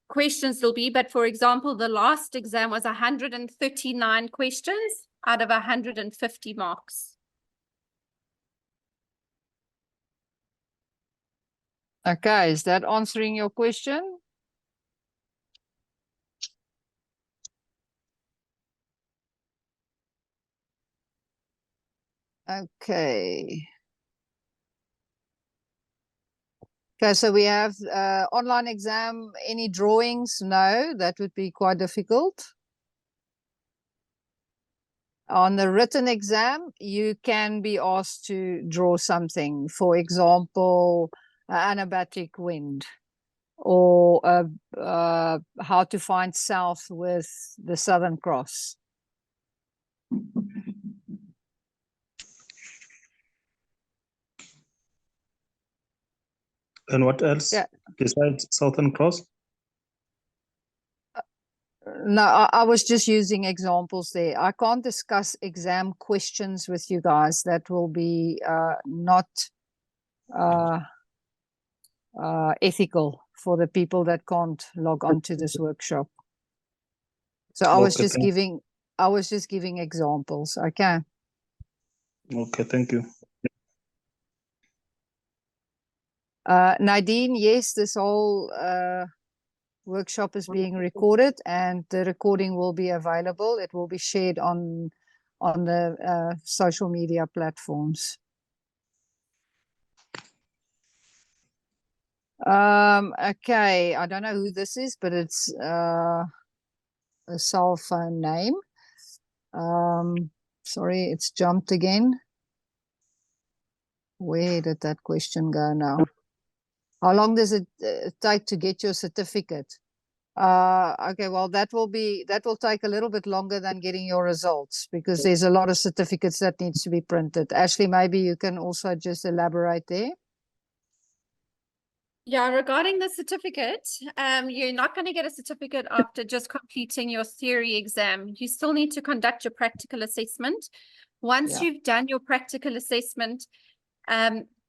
questions there'll be. But for example, the last exam was 139 questions out of 150 marks. Okay, is that answering your question? Okay. Okay, so we have online exam. Any drawings? No, that would be quite difficult. On the written exam, you can be asked to draw something. For example, anabatic wind, or how to find south with the Southern Cross. And what else besides Southern Cross? No, I was just using examples there. I can't discuss exam questions with you guys. That will be not ethical for the people that can't log on to this workshop. So I was just giving examples. Okay. Okay, thank you. Nadine, yes, this whole workshop is being recorded, and the recording will be available. It will be shared on the social media platforms. Okay, I don't know who this is, but it's a cell phone name. Sorry, it's jumped again. Where did that question go now? How long does it take to get your certificate? Okay, well, that will take a little bit longer than getting your results, because there's a lot of certificates that needs to be printed. Ashley, maybe you can also just elaborate there. Yeah, regarding the certificate, you're not going to get a certificate after just completing your theory exam. You still need to conduct your practical assessment. Once you've done your practical assessment,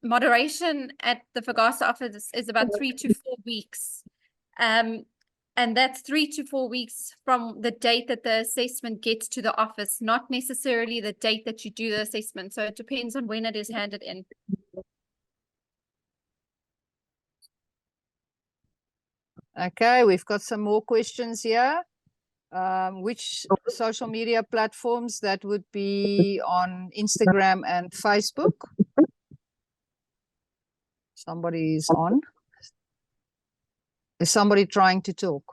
moderation at the Fagasa office is about 3 to 4 weeks. And that's 3 to 4 weeks from the date that the assessment gets to the office, not necessarily the date that you do the assessment. So it depends on when it is handed in. Okay, we've got some more questions here. Which social media platforms? That would be on Instagram and Facebook. Somebody is on. Is somebody trying to talk?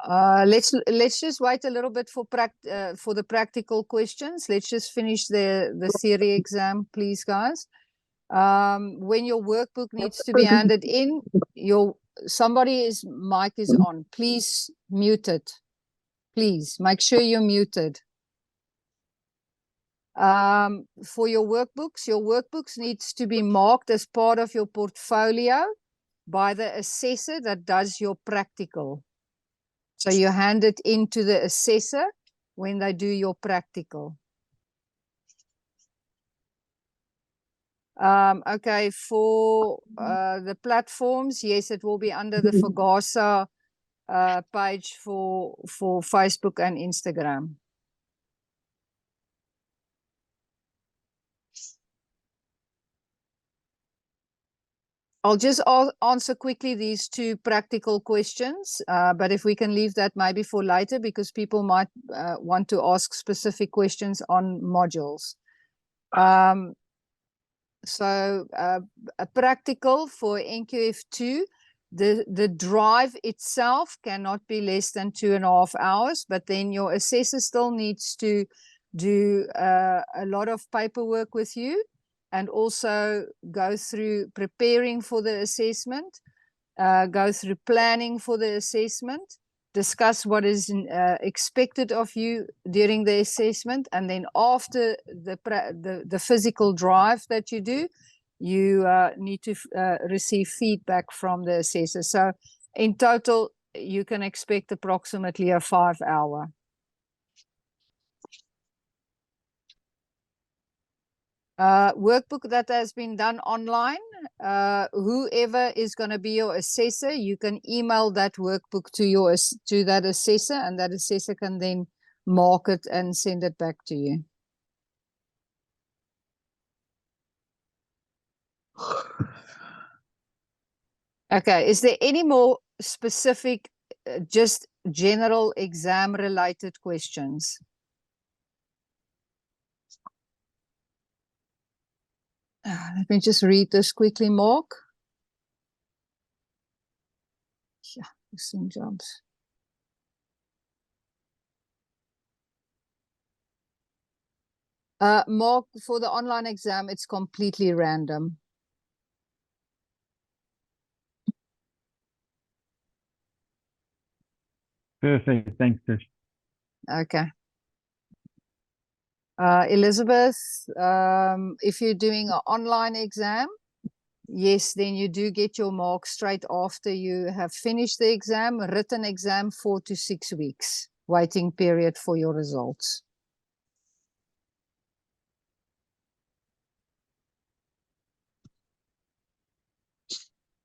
Let's just wait a little bit for the practical questions. Let's just finish the theory exam, please, guys. When your workbook needs to be handed in, somebody's mic is on. Please mute it. Please make sure you're muted. For your workbooks needs to be marked as part of your portfolio by the assessor that does your practical. So you hand it in to the assessor when they do your practical. Okay, for the platforms, yes, it will be under the Fagasa page for Facebook and Instagram. I'll just answer quickly these two practical questions, but if we can leave that maybe for later, because people might want to ask specific questions on modules. So a practical for NQF2, the drive itself cannot be less than 2.5 hours, but then your assessor still needs to do a lot of paperwork with you, and also go through preparing for the assessment, go through planning for the assessment, discuss what is expected of you during the assessment, and then after the physical drive that you do, you need to receive feedback from the assessor. So in total, you can expect approximately a 5-hour. Workbook that has been done online, whoever is going to be your assessor, you can email that workbook to that assessor, and that assessor can then mark it and send it back to you. Okay, is there any more specific, just general exam related questions? Let me just read this quickly, Mark. Yeah, some jobs. Mark, for the online exam, it's completely random. Perfect. Thanks, Tish. Okay. Elizabeth, if you're doing an online exam, yes, then you do get your marks straight after you have finished the exam. Written exam, 4 to 6 weeks. Waiting period for your results.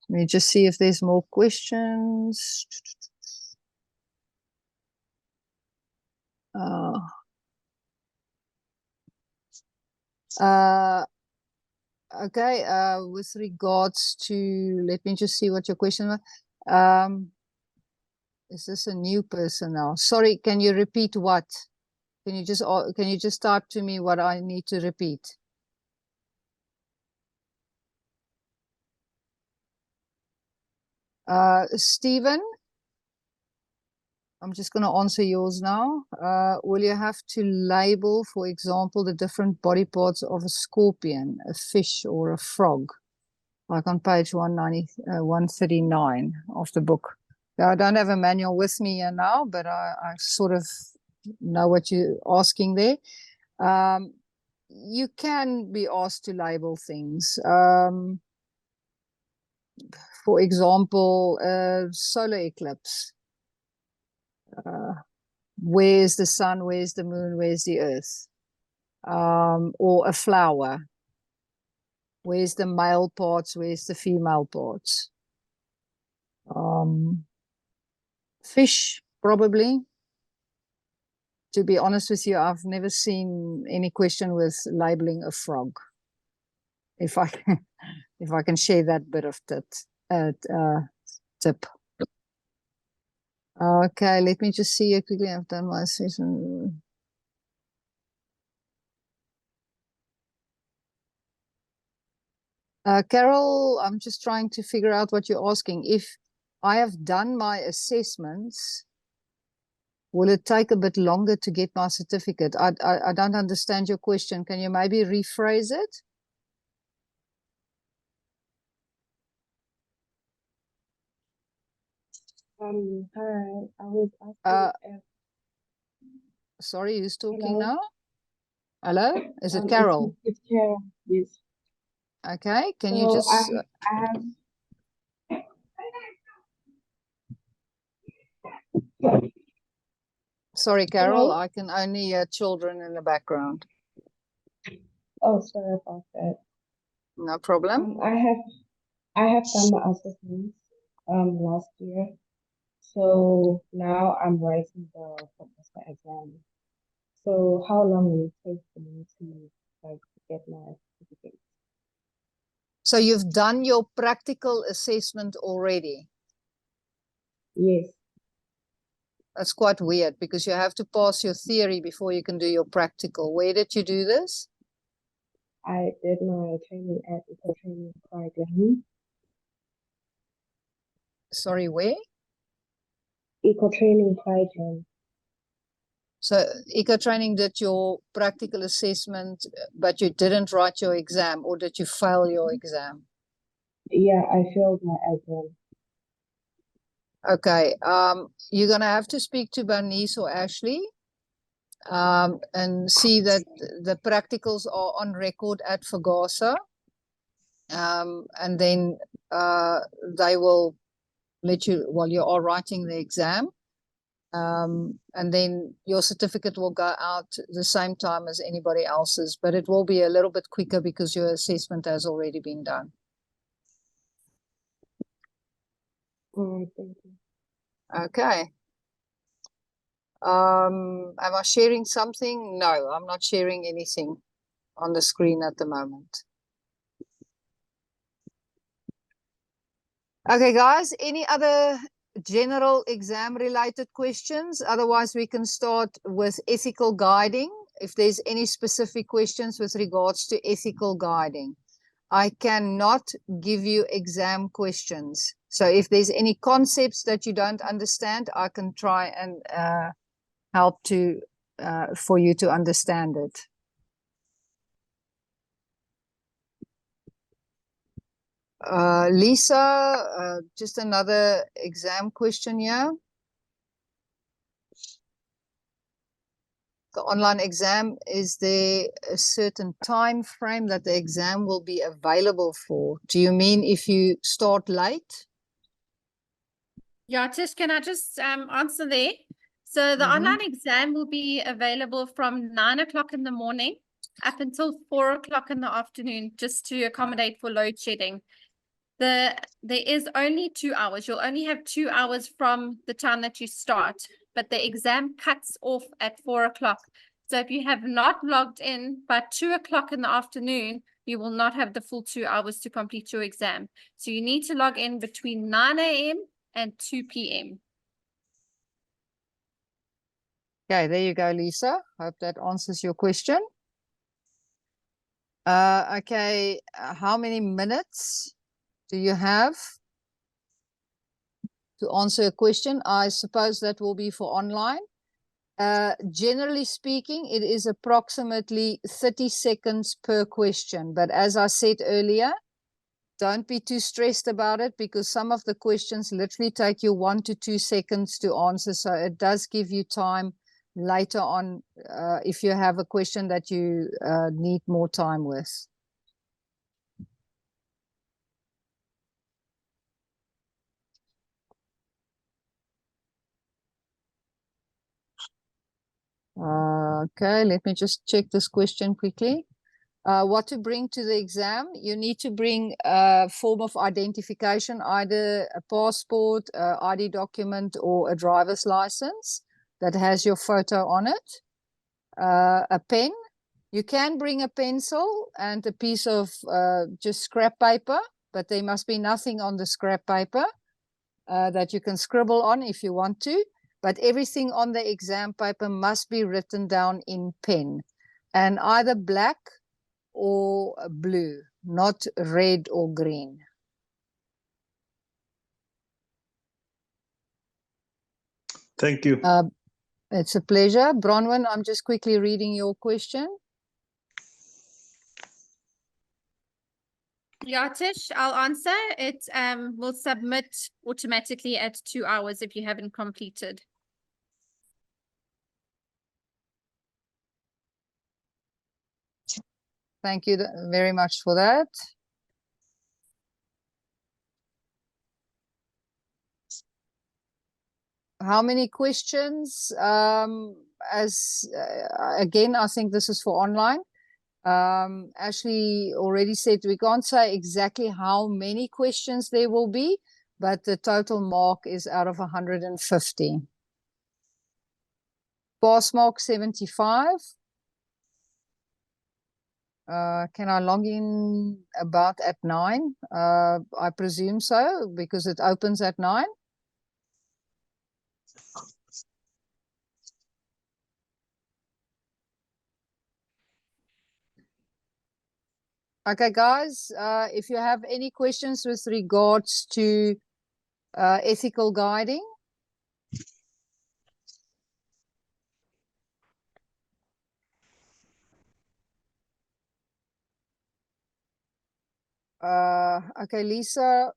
Let me just see if there's more questions. Okay, with regards to, let me just see what your question was. Is this a new person now? Sorry, can you repeat what? Can you just type to me what I need to repeat? Stephen, I'm just going to answer yours now. Will you have to label, for example, the different body parts of a scorpion, a fish, or a frog? Like on page 139 of the book. I don't have a manual with me here now, but I sort of know what you're asking there. You can be asked to label things. For example, solar eclipse. Where's the sun, where's the moon, where's the earth? Or a flower. Where's the male parts? Where's the female parts? Fish, probably. To be honest with you, I've never seen any question with labeling a frog. If I can share that bit of tip. Okay, let me just see quickly. I've done my session. Carol, I'm just trying to figure out what you're asking. If I have done my assessments, will it take a bit longer to get my certificate? I don't understand your question. Can you maybe rephrase it? Hi, I was asking if, sorry, who's talking hello? now? Hello? Is it Carol? It's Carol, yes. Okay, can you So just... I have... Sorry, Carol, Hello? I can only hear children in the background. Oh, sorry about that. No problem. I have done my assessments last year. So now I'm writing the Fagasa exam. So how long will it take for me to get my certificate? So you've done your practical assessment already? Yes. That's quite weird because you have to pass your theory before you can do your practical. Where did you do this? I did my training at Eco-Training Academy. Sorry, where? Eco-Training Academy. So Eco-Training did your practical assessment, but you didn't write your exam, or did you fail your exam? Yeah, I failed my exam. Okay, you're going to have to speak to Bernice or Ashley and see that the practicals are on record at Fagasa. And then they will let you, while you are writing the exam, and then your certificate will go out the same time as anybody else's, but it will be a little bit quicker because your assessment has already been done. All right, thank you. Okay. Am I sharing something? No, I'm not sharing anything on the screen at the moment. Okay, guys, any other general exam related questions? Otherwise, we can start with ethical guiding. If there's any specific questions with regards to ethical guiding, I cannot give you exam questions. So if there's any concepts that you don't understand, I can try and help to for you to understand it. Lisa, just another exam question here. The online exam, is there a certain time frame that the exam will be available for? Do you mean if you start late? Yeah, Tish, can I just answer there? So the online exam will be available from 9 o'clock in the morning up until 4 o'clock in the afternoon, just to accommodate for load shedding. There is only 2 hours. You'll only have 2 hours from the time that you start, but the exam cuts off at 4 o'clock. So if you have not logged in by 2 o'clock in the afternoon, you will not have the full 2 hours to complete your exam. So you need to log in between 9 a.m. and 2 p.m. Okay, there you go, Lisa. Hope that answers your question. Okay, how many minutes do you have to answer a question? I suppose that will be for online. Generally speaking, it is approximately 30 seconds per question. But as I said earlier, don't be too stressed about it because some of the questions literally take you 1 to 2 seconds to answer. So it does give you time later on if you have a question that you need more time with. Okay, let me just check this question quickly. What to bring to the exam? You need to bring a form of identification, either a passport, a ID document, or a driver's license that has your photo on it. A pen. You can bring a pencil and a piece of just scrap paper, but there must be nothing on the scrap paper that you can scribble on if you want to. But everything on the exam paper must be written down in pen, and either black or blue, not red or green. Thank you. It's a pleasure. Bronwyn, I'm just quickly reading your question. Yeah, Tish, I'll answer. It will submit automatically at 2 hours if you haven't completed. Thank you very much for that. How many questions? Again, I think this is for online. Ashley already said we can't say exactly how many questions there will be, but the total mark is out of 150. Pass mark 75. Can I log in about at 9? I presume so, because it opens at 9. Okay, guys, if you have any questions with regards to ethical guiding, okay, Lisa,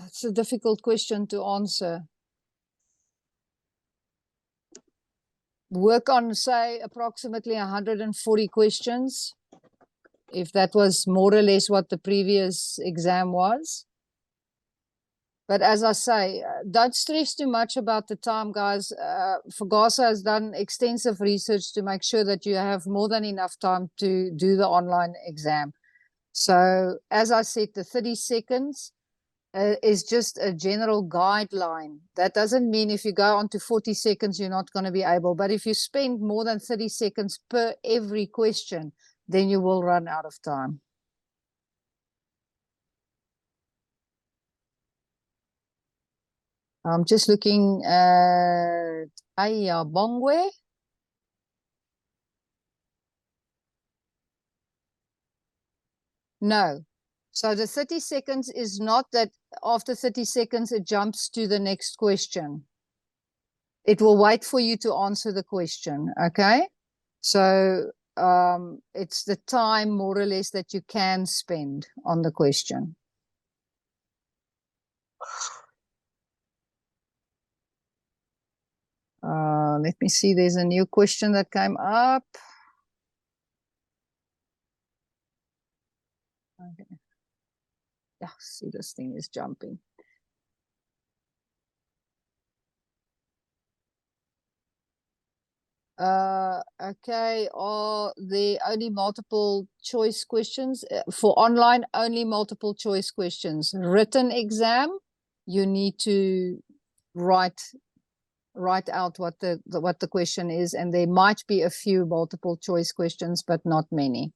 it's a difficult question to answer. Work on, say, approximately 140 questions, if that was more or less what the previous exam was. But as I say, don't stress too much about the time, guys. Fagasa has done extensive research to make sure that you have more than enough time to do the online exam. So, as I said, the 30 seconds is just a general guideline. That doesn't mean if you go on to 40 seconds, you're not going to be able. But if you spend more than 30 seconds per every question, then you will run out of time. I'm just looking at Aya Bongwe. No. So the 30 seconds is not that after 30 seconds, it jumps to the next question. It will wait for you to answer the question, okay? So it's the time more or less that you can spend on the question. Let me see, there's a new question that came up. Okay. Yeah, see, this thing is jumping. Okay, are there only multiple choice questions? For online, only multiple choice questions. Written exam, you need to write out what the question is, and there might be a few multiple choice questions, but not many.